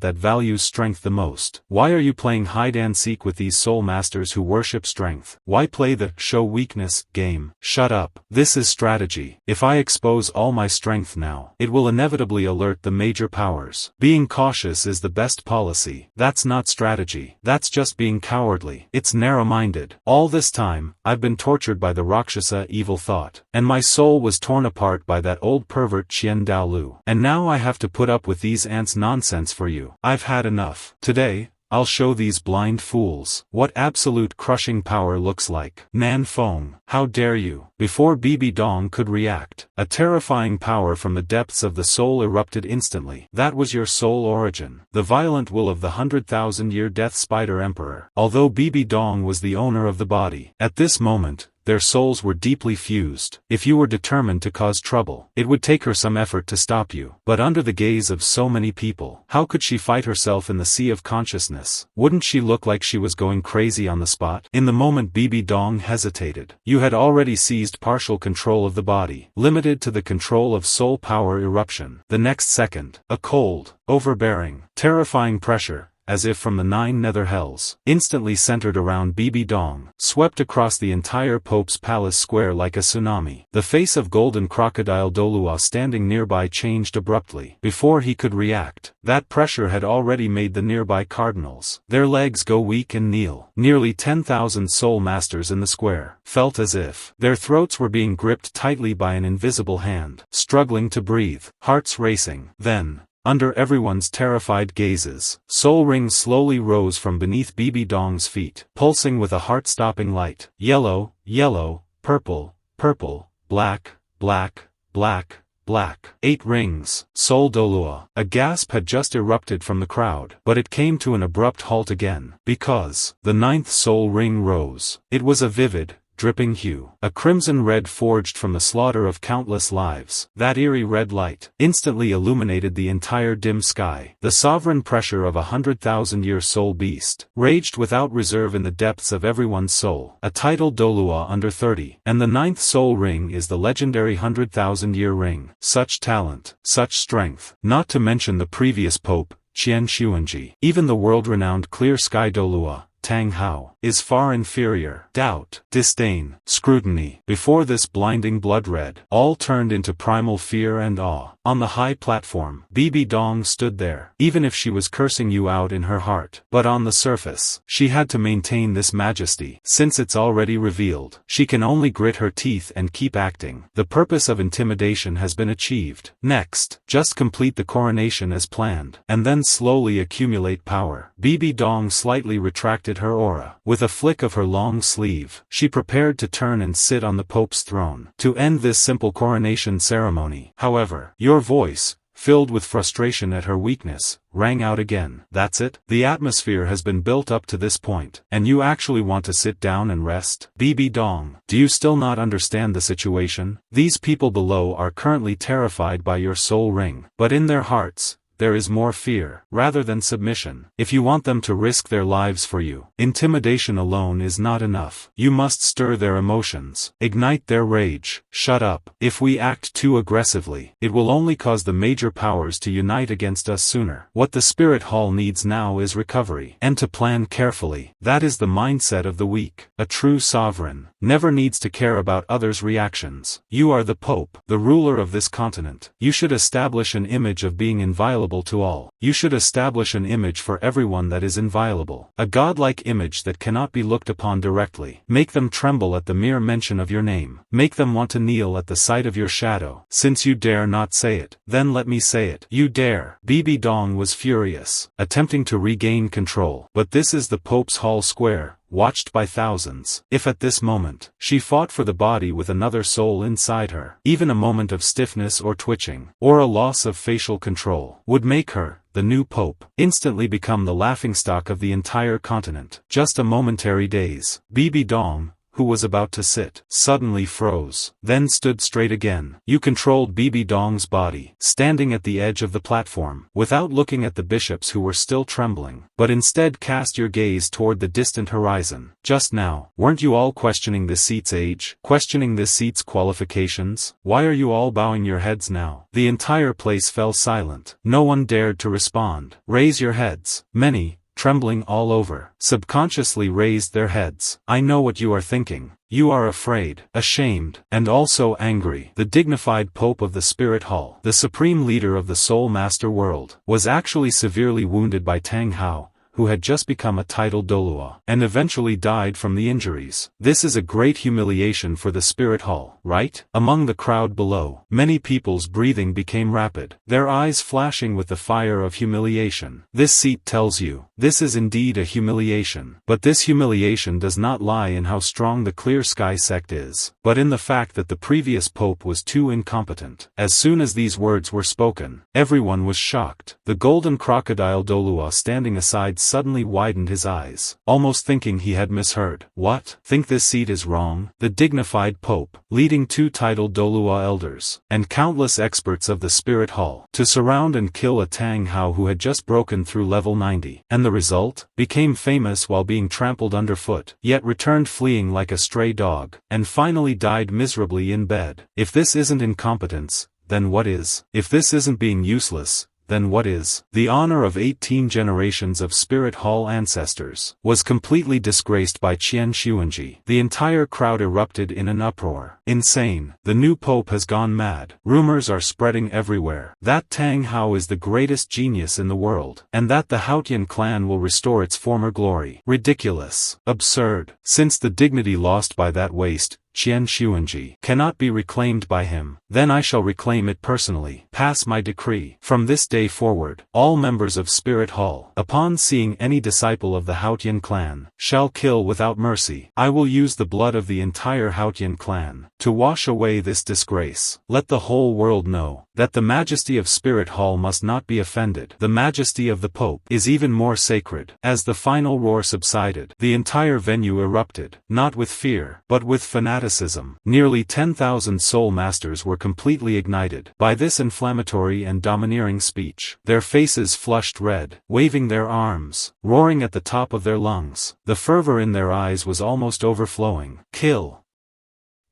that values strength the most. Why are you playing hide-and-seek with these soul masters who worship strength? Why play the show weakness game? Shut up. This is strategy. If I expose all my strength now, it will inevitably alert the major powers. Being cautious is the best policy. That's not strategy. That's just being cowardly. It's narrow-minded. All this time, I've been tortured by the Rakshasa evil thought. And my soul was torn apart by that old pervert Qian Daolu. And now I have to put up with these ants' nonsense for you. I've had enough. Today, I'll show these blind fools what absolute crushing power looks like. Nan Feng, how dare you? Before Bibi Dong could react, a terrifying power from the depths of the soul erupted instantly. That was your soul origin, the violent will of the 100,000-year Death Spider Emperor. Although Bibi Dong was the owner of the body, at this moment, their souls were deeply fused. If you were determined to cause trouble, it would take her some effort to stop you. But under the gaze of so many people, how could she fight herself in the sea of consciousness? Wouldn't she look like she was going crazy on the spot? In the moment Bibi Dong hesitated, you had already seized partial control of the body, limited to the control of soul power eruption. The next second, a cold, overbearing, terrifying pressure, as if from the 9 nether hells, instantly centered around Bibi Dong, swept across the entire Pope's palace square like a tsunami. The face of golden crocodile Douluo standing nearby changed abruptly. Before he could react, that pressure had already made the nearby cardinals, their legs go weak and kneel. Nearly 10,000 soul masters in the square felt as if their throats were being gripped tightly by an invisible hand, struggling to breathe, hearts racing. Then, under everyone's terrified gazes, soul rings slowly rose from beneath Bibi Dong's feet, pulsing with a heart-stopping light. Yellow, yellow, purple, purple, black, black, black, black. 8 rings. Soul Douluo. A gasp had just erupted from the crowd, but it came to an abrupt halt again, because the 9th soul ring rose. It was a vivid, dripping hue, a crimson red forged from the slaughter of countless lives. That eerie red light instantly illuminated the entire dim sky. The sovereign pressure of a 100,000-year soul beast raged without reserve in the depths of everyone's soul. A title Douluo under 30, and the 9th soul ring is the legendary 100,000-year ring. Such talent, such strength, not to mention the previous pope, Qian Xuanji. Even the world-renowned Clear Sky Douluo, Tang Hao, is far inferior. Doubt, disdain, scrutiny, before this blinding blood red, all turned into primal fear and awe. On the high platform, Bibi Dong stood there, even if she was cursing you out in her heart. But on the surface, she had to maintain this majesty. Since it's already revealed, she can only grit her teeth and keep acting. The purpose of intimidation has been achieved. Next, just complete the coronation as planned, and then slowly accumulate power. Bibi Dong slightly retracted her aura. With a flick of her long sleeve, she prepared to turn and sit on the Pope's throne, to end this simple coronation ceremony. However, your voice, filled with frustration at her weakness, rang out again. That's it? The atmosphere has been built up to this point, and you actually want to sit down and rest? Bibi Dong, do you still not understand the situation? These people below are currently terrified by your soul ring, but in their hearts, there is more fear, rather than submission. If you want them to risk their lives for you, intimidation alone is not enough. You must stir their emotions, ignite their rage. Shut up. If we act too aggressively, it will only cause the major powers to unite against us sooner. What the Spirit Hall needs now is recovery, and to plan carefully. That is the mindset of the weak. A true sovereign never needs to care about others' reactions. You are the Pope, the ruler of this continent. You should establish an image of being inviolable to all. You should establish an image for everyone that is inviolable. A godlike image that cannot be looked upon directly. Make them tremble at the mere mention of your name. Make them want to kneel at the sight of your shadow. Since you dare not say it, then let me say it. You dare. Bibi Dong was furious, attempting to regain control. But this is the Pope's Hall Square, watched by thousands. If at this moment, she fought for the body with another soul inside her, even a moment of stiffness or twitching, or a loss of facial control, would make her, the new pope, instantly become the laughingstock of the entire continent. Just a momentary daze. Bibi Dong, who was about to sit, suddenly froze, then stood straight again. You controlled Bibi Dong's body, standing at the edge of the platform, without looking at the bishops who were still trembling, but instead cast your gaze toward the distant horizon. Just now, weren't you all questioning this seat's age, questioning this seat's qualifications? Why are you all bowing your heads now? The entire place fell silent. No one dared to respond. Raise your heads. Many, trembling all over, subconsciously raised their heads. I know what you are thinking. You are afraid, ashamed, and also angry. The dignified Pope of the Spirit Hall, the supreme leader of the Soul Master world, was actually severely wounded by Tang Hao, who had just become a titled Douluo, and eventually died from the injuries. This is a great humiliation for the spirit hall, right? Among the crowd below, many people's breathing became rapid, their eyes flashing with the fire of humiliation. This seat tells you, this is indeed a humiliation. But this humiliation does not lie in how strong the Clear Sky Sect is, but in the fact that the previous pope was too incompetent. As soon as these words were spoken, everyone was shocked. The golden crocodile Douluo standing aside suddenly widened his eyes, almost thinking he had misheard. What? Think this seat is wrong? The dignified pope, leading 2 titled Douluo elders, and countless experts of the spirit hall, to surround and kill a Tang Hao who had just broken through level 90, and the result? Became famous while being trampled underfoot, yet returned fleeing like a stray dog, and finally died miserably in bed. If this isn't incompetence, then what is? If this isn't being useless, then what is? The honor of 18 generations of Spirit Hall ancestors was completely disgraced by Qian Xuanji. The entire crowd erupted in an uproar. Insane. The new pope has gone mad. Rumors are spreading everywhere that Tang Hao is the greatest genius in the world, and that the Haotian clan will restore its former glory. Ridiculous. Absurd. Since the dignity lost by that waste, Qian Xuanji, cannot be reclaimed by him, then I shall reclaim it personally. Pass my decree. From this day forward, all members of Spirit Hall, upon seeing any disciple of the Haotian clan, shall kill without mercy. I will use the blood of the entire Haotian clan to wash away this disgrace. Let the whole world know that the majesty of Spirit Hall must not be offended. The majesty of the Pope is even more sacred. As the final roar subsided, the entire venue erupted, not with fear, but with fanaticism. Nearly 10,000 soul masters were completely ignited by this inflammatory and domineering speech. Their faces flushed red, waving their arms, roaring at the top of their lungs. The fervor in their eyes was almost overflowing. Kill!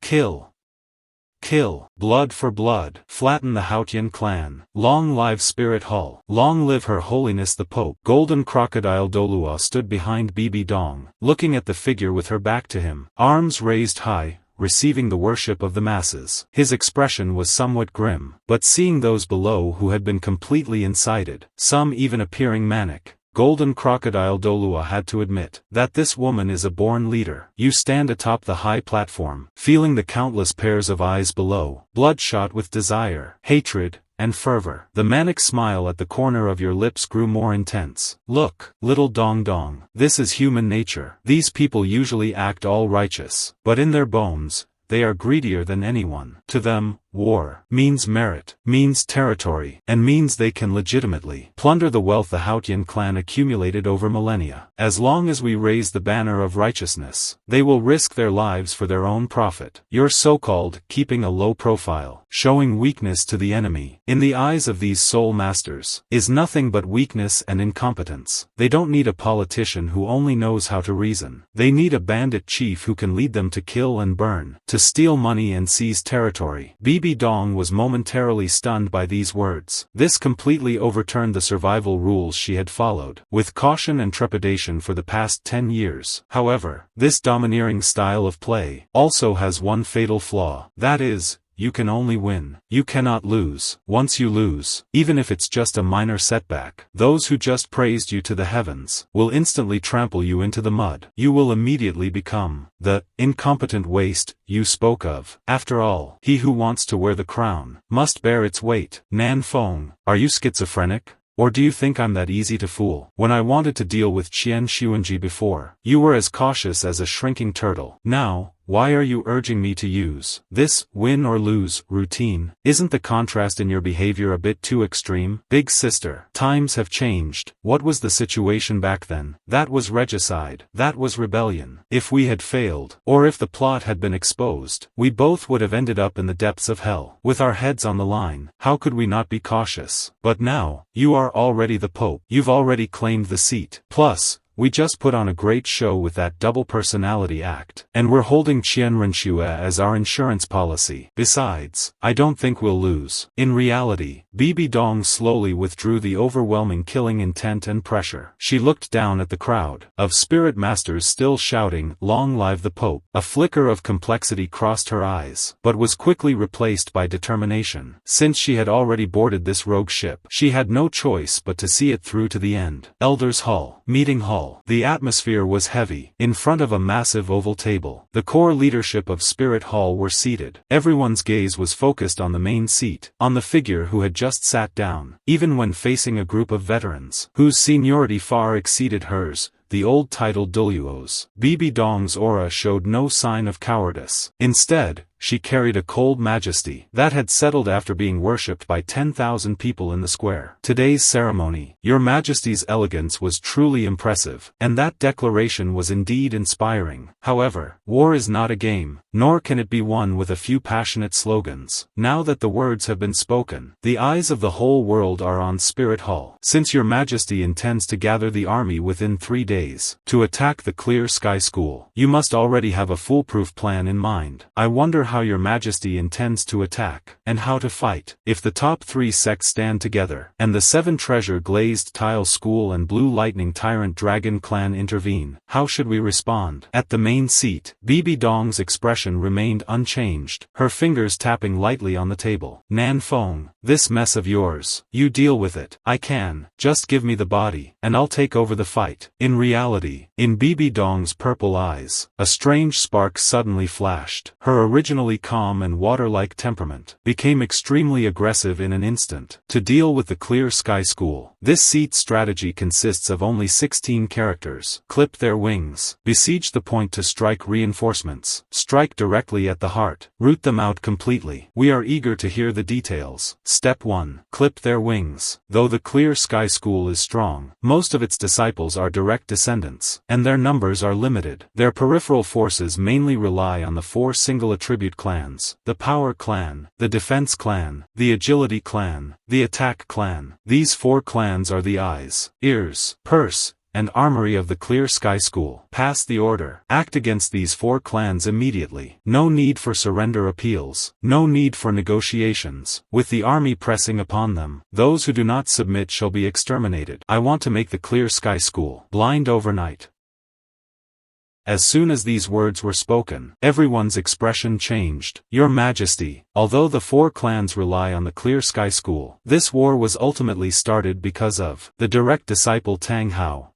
Kill! Kill! Blood for blood! Flatten the Haotian clan! Long live Spirit Hall! Long live Her Holiness the Pope! Golden Crocodile Douluo stood behind Bibi Dong, looking at the figure with her back to him, arms raised high, receiving the worship of the masses. His expression was somewhat grim, but seeing those below who had been completely incited, some even appearing manic, Golden Crocodile Douluo had to admit that this woman is a born leader. You stand atop the high platform, feeling the countless pairs of eyes below, bloodshot with desire, hatred, and fervor. The manic smile at the corner of your lips grew more intense. Look, little Dong Dong, this is human nature. These people usually act all righteous, but in their bones, they are greedier than anyone. To them, war means merit, means territory, and means they can legitimately plunder the wealth the Haotian clan accumulated over millennia. As long as we raise the banner of righteousness, they will risk their lives for their own profit. Your so-called keeping a low profile, showing weakness to the enemy, in the eyes of these soul masters, is nothing but weakness and incompetence. They don't need a politician who only knows how to reason. They need a bandit chief who can lead them to kill and burn, to steal money and seize territory. Bibi Dong was momentarily stunned by these words. This completely overturned the survival rules she had followed with caution and trepidation for the past 10 years. However, this domineering style of play also has one fatal flaw. That is, you can only win. You cannot lose. Once you lose, even if it's just a minor setback, those who just praised you to the heavens will instantly trample you into the mud. You will immediately become the incompetent waste you spoke of. After all, he who wants to wear the crown must bear its weight. Nan Feng, are you schizophrenic? Or do you think I'm that easy to fool? When I wanted to deal with Qian Xuanji before, you were as cautious as a shrinking turtle. Now, why are you urging me to use this win or lose routine? Isn't the contrast in your behavior a bit too extreme? Big sister, times have changed. What was the situation back then? That was regicide. That was rebellion. If we had failed, or if the plot had been exposed, we both would have ended up in the depths of hell. With our heads on the line, how could we not be cautious? But now, you are already the Pope. You've already claimed the seat. Plus, we just put on a great show with that double personality act. And we're holding Qianrenxue as our insurance policy. Besides, I don't think we'll lose. In reality, Bibi Dong slowly withdrew the overwhelming killing intent and pressure. She looked down at the crowd of spirit masters still shouting, "Long live the Pope." A flicker of complexity crossed her eyes, but was quickly replaced by determination. Since she had already boarded this rogue ship, she had no choice but to see it through to the end. Elders' Hall. Meeting Hall. The atmosphere was heavy. In front of a massive oval table, the core leadership of Spirit Hall were seated. Everyone's gaze was focused on the main seat, on the figure who had just sat down. Even when facing a group of veterans, whose seniority far exceeded hers, the old-titled Douluos, Bibi Dong's aura showed no sign of cowardice. Instead, she carried a cold majesty that had settled after being worshipped by 10,000 people in the square. Today's ceremony, Your Majesty's elegance was truly impressive, and that declaration was indeed inspiring. However, war is not a game, nor can it be won with a few passionate slogans. Now that the words have been spoken, the eyes of the whole world are on Spirit Hall. Since Your Majesty intends to gather the army within 3 days, to attack the Clear Sky School, you must already have a foolproof plan in mind. I wonder how Your Majesty intends to attack, and how to fight. If the top 3 sects stand together, and the 7 treasure glazed tile school and blue lightning tyrant dragon clan intervene, how should we respond? At the main seat, Bibi Dong's expression remained unchanged, her fingers tapping lightly on the table. Nan Feng, this mess of yours, you deal with it. I can, just give me the body, and I'll take over the fight. In reality, in Bibi Dong's purple eyes, a strange spark suddenly flashed. Her originally calm and water-like temperament became extremely aggressive in an instant. To deal with the Clear Sky School, this seat strategy consists of only 16 characters. Clip their wings. Besiege the point to strike reinforcements. Strike directly at the heart. Root them out completely. We are eager to hear the details. Step 1. Clip their wings. Though the Clear Sky School is strong, most of its disciples are direct descendants, and their numbers are limited. Their peripheral forces mainly rely on the 4 single attribute clans: the Power Clan, the Defense Clan, the Agility Clan, the Attack Clan. These 4 clans are the eyes, ears, purse, and armory of the Clear Sky School. Pass the order. Act against these 4 clans immediately. No need for surrender appeals. No need for negotiations. With the army pressing upon them, those who do not submit shall be exterminated. I want to make the Clear Sky School blind overnight. As soon as these words were spoken, everyone's expression changed. Your Majesty, although the 4 clans rely on the Clear Sky School, this war was ultimately started because of the direct disciple Tang Hao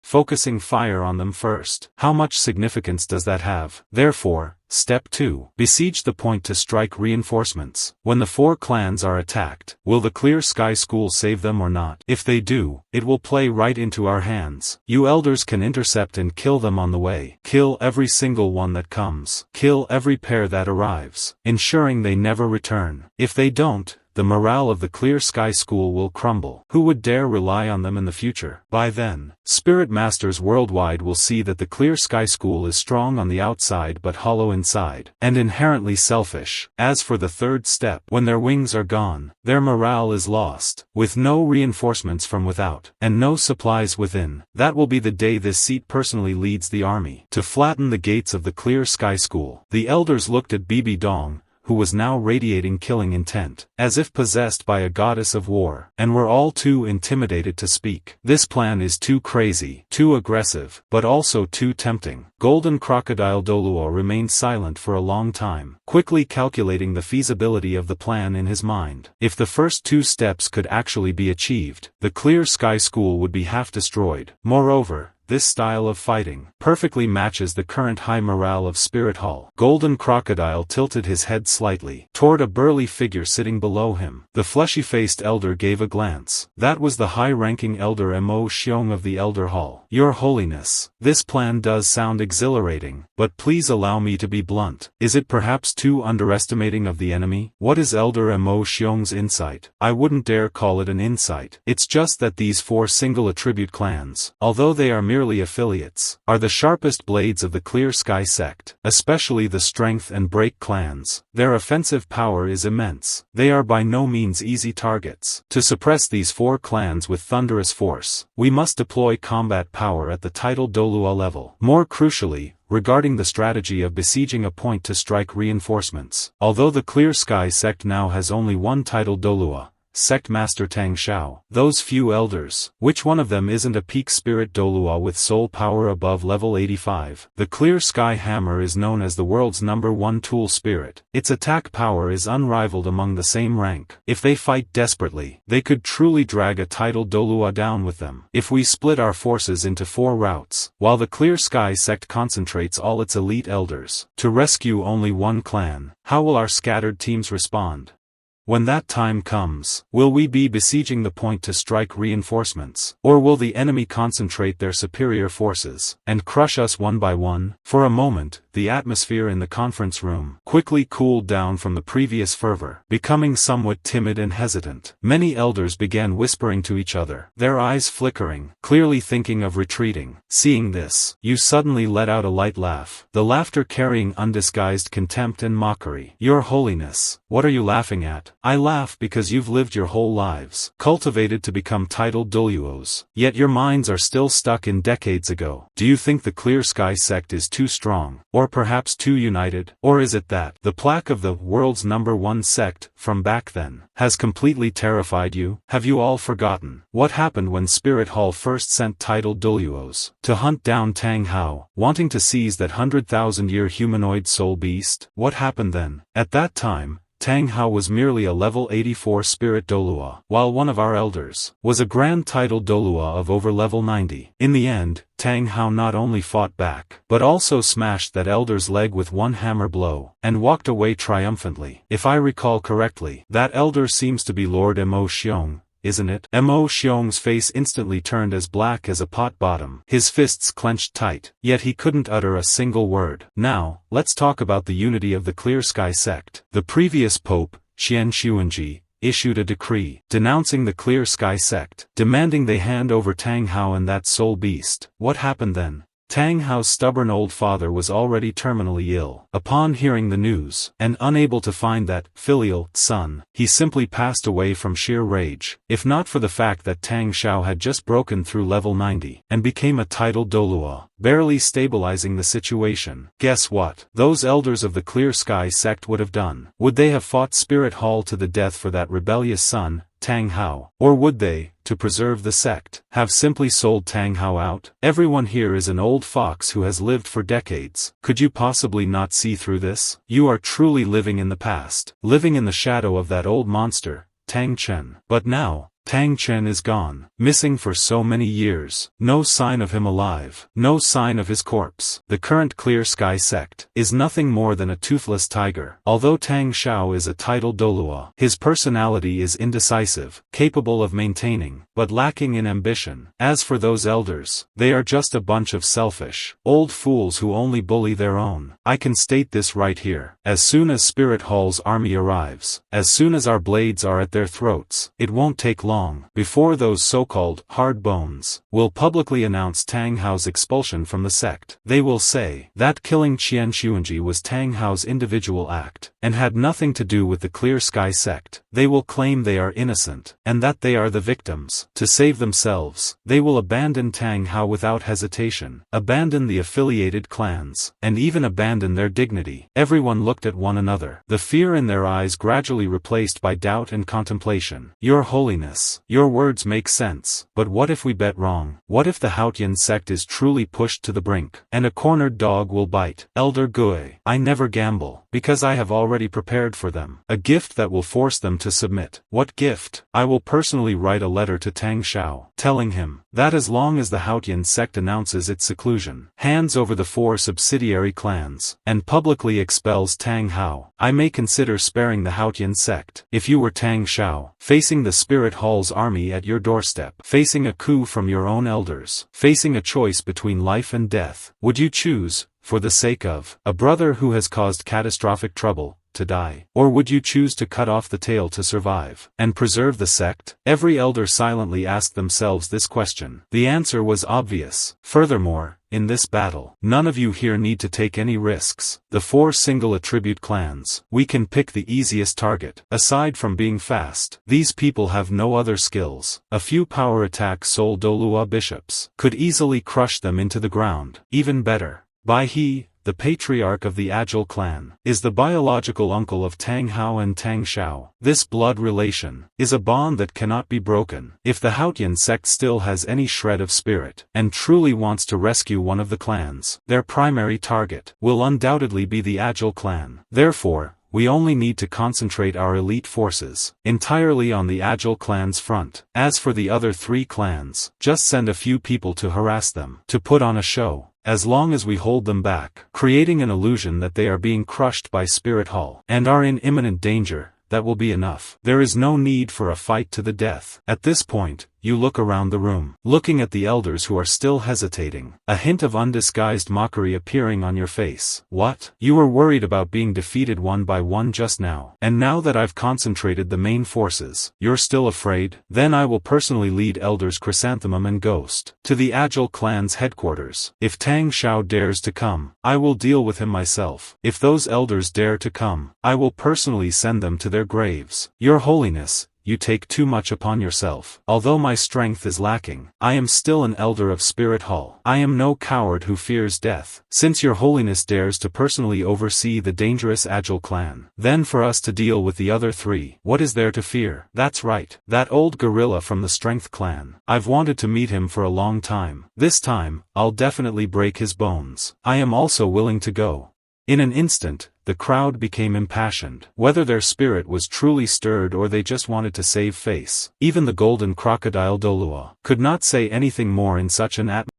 focusing fire on them first. How much significance does that have? Therefore, Step 2. Besiege the point to strike reinforcements. When the 4 clans are attacked, will the Clear Sky School save them or not? If they do, it will play right into our hands. You elders can intercept and kill them on the way. Kill every single one that comes. Kill every pair that arrives, ensuring they never return. If they don't, the morale of the Clear Sky School will crumble. Who would dare rely on them in the future? By then, spirit masters worldwide will see that the Clear Sky School is strong on the outside but hollow inside, and inherently selfish. As for the 3rd step, when their wings are gone, their morale is lost. With no reinforcements from without, and no supplies within, that will be the day this seat personally leads the army to flatten the gates of the Clear Sky School. The elders looked at Bibi Dong, who was now radiating killing intent, as if possessed by a goddess of war, and were all too intimidated to speak. This plan is too crazy, too aggressive, but also too tempting. Golden Crocodile Douluo remained silent for a long time, quickly calculating the feasibility of the plan in his mind. If the first 2 steps could actually be achieved, the Clear Sky School would be half destroyed. Moreover, this style of fighting perfectly matches the current high morale of Spirit Hall. Golden Crocodile tilted his head slightly toward a burly figure sitting below him. The fleshy-faced elder gave a glance. That was the high-ranking elder Mo Xiong of the Elder Hall. Your Holiness, this plan does sound exhilarating, but please allow me to be blunt. Is it perhaps too underestimating of the enemy? What is Elder Mo Xiong's insight? I wouldn't dare call it an insight. It's just that these 4 single attribute clans, although they are merely affiliates, are the sharpest blades of the Clear Sky Sect, especially the Strength and Break clans. Their offensive collective power is immense. They are by no means easy targets. To suppress these 4 clans with thunderous force, we must deploy combat power at the tidal Douluo level. More crucially, regarding the strategy of besieging a point to strike reinforcements. Although the Clear Sky Sect now has only one tidal Douluo, Sect Master Tang Xiao. Those few elders, which one of them isn't a peak spirit Douluo with soul power above level 85? The Clear Sky Hammer is known as the world's #1 tool spirit. Its attack power is unrivaled among the same rank. If they fight desperately, they could truly drag a tidal Douluo down with them. If we split our forces into 4 routes, while the Clear Sky Sect concentrates all its elite elders to rescue only one clan, how will our scattered teams respond? When that time comes, will we be besieging the point to strike reinforcements, or will the enemy concentrate their superior forces and crush us one by one? For a moment, the atmosphere in the conference room quickly cooled down from the previous fervor, becoming somewhat timid and hesitant. Many elders began whispering to each other, their eyes flickering, clearly thinking of retreating. Seeing this, Yu suddenly let out a light laugh, the laughter carrying undisguised contempt and mockery. Your Holiness, what are you laughing at? I laugh because you've lived your whole lives, cultivated to become tidal Douluos, yet your minds are still stuck in decades ago. Do you think the Clear Sky Sect is too strong, or perhaps too united? Or is it that the plaque of the world's #1 sect, from back then, has completely terrified you? Have you all forgotten what happened when Spirit Hall first sent tidal Douluos to hunt down Tang Hao, wanting to seize that 100,000-year humanoid soul beast? What happened then? At that time, Tang Hao was merely a level 84 spirit Douluo, while one of our elders was a grand tidal Douluo of over level 90. In the end, Tang Hao not only fought back, but also smashed that elder's leg with one hammer blow, and walked away triumphantly. If I recall correctly, that elder seems to be Lord Mo Xiong, isn't it? Mo Xiong's face instantly turned as black as a pot bottom, his fists clenched tight, yet he couldn't utter a single word. Now, let's talk about the unity of the Clear Sky Sect. The previous Pope, Qian Xuanji, issued a decree denouncing the Clear Sky Sect, demanding they hand over Tang Hao and that soul beast. What happened then? Tang Hao's stubborn old father was already terminally ill. Upon hearing the news, and unable to find that filial son, he simply passed away from sheer rage, if not for the fact that Tang Xiao had just broken through level 90, and became a tidal Douluo, barely stabilizing the situation. Guess what? Those elders of the Clear Sky Sect would have done. Would they have fought Spirit Hall to the death for that rebellious son, Tang Hao? Or would they, to preserve the sect, have simply sold Tang Hao out? Everyone here is an old fox who has lived for decades. Could you possibly not see through this? You are truly living in the past, living in the shadow of that old monster, Tang Chen. But now, Tang Chen is gone, missing for so many years, no sign of him alive, no sign of his corpse. The current Clear Sky Sect is nothing more than a toothless tiger. Although Tang Xiao is a tidal Douluo, his personality is indecisive, capable of maintaining, but lacking in ambition. As for those elders, they are just a bunch of selfish, old fools who only bully their own. I can state this right here. As soon as Spirit Hall's army arrives, as soon as our blades are at their throats, it won't take long before those so-called hard bones will publicly announce Tang Hao's expulsion from the sect. They will say that killing Qian Xuanji was Tang Hao's individual act, and had nothing to do with the Clear Sky Sect. They will claim they are innocent, and that they are the victims. To save themselves, they will abandon Tang Hao without hesitation, abandon the affiliated clans, and even abandon their dignity. Everyone looked at one another, the fear in their eyes gradually replaced by doubt and contemplation. Your Holiness, your words make sense, but what if we bet wrong? What if the Haotian sect is truly pushed to the brink, and a cornered dog will bite? Elder Gui, I never gamble, because I have already prepared for them a gift that will force them to submit. What gift? I will personally write a letter to Tang Xiao, telling him that as long as the Haotian sect announces its seclusion, hands over the 4 subsidiary clans, and publicly expels Tang Hao, I may consider sparing the Haotian sect. If you were Tang Xiao, facing the Spirit Hall's army at your doorstep, facing a coup from your own elders, facing a choice between life and death, would you choose, for the sake of a brother who has caused catastrophic trouble, to die? Or would you choose to cut off the tail to survive, and preserve the sect? Every elder silently asked themselves this question. The answer was obvious. Furthermore, in this battle. None of you here need to take any risks. The 4 single attribute clans, we can pick the easiest target. Aside from being fast, these people have no other skills. A few power attack Soul Douluo bishops could easily crush them into the ground. Even better, Bai He, the patriarch of the Agile clan, is the biological uncle of Tang Hao and Tang Xiao. This blood relation is a bond that cannot be broken. If the Haotian sect still has any shred of spirit, and truly wants to rescue one of the clans, their primary target will undoubtedly be the Agile clan. Therefore, we only need to concentrate our elite forces entirely on the Agile clan's front. As for the other 3 clans, just send a few people to harass them, to put on a show. As long as we hold them back, creating an illusion that they are being crushed by Spirit Hall and are in imminent danger, that will be enough. There is no need for a fight to the death. At this point, you look around the room, looking at the elders who are still hesitating, a hint of undisguised mockery appearing on your face. What? You were worried about being defeated one by one just now, and now that I've concentrated the main forces, you're still afraid? Then I will personally lead elders Chrysanthemum and Ghost to the Agile clan's headquarters. If Tang Xiao dares to come, I will deal with him myself. If those elders dare to come, I will personally send them to their graves. Your Holiness, you take too much upon yourself. Although my strength is lacking, I am still an elder of Spirit Hall. I am no coward who fears death. Since your Holiness dares to personally oversee the dangerous Agile clan, then for us to deal with the other 3, what is there to fear? That's right, that old gorilla from the Strength clan. I've wanted to meet him for a long time. This time, I'll definitely break his bones. I am also willing to go. In an instant, the crowd became impassioned. Whether their spirit was truly stirred or they just wanted to save face, even the golden crocodile Douluo could not say anything more in such an atmosphere.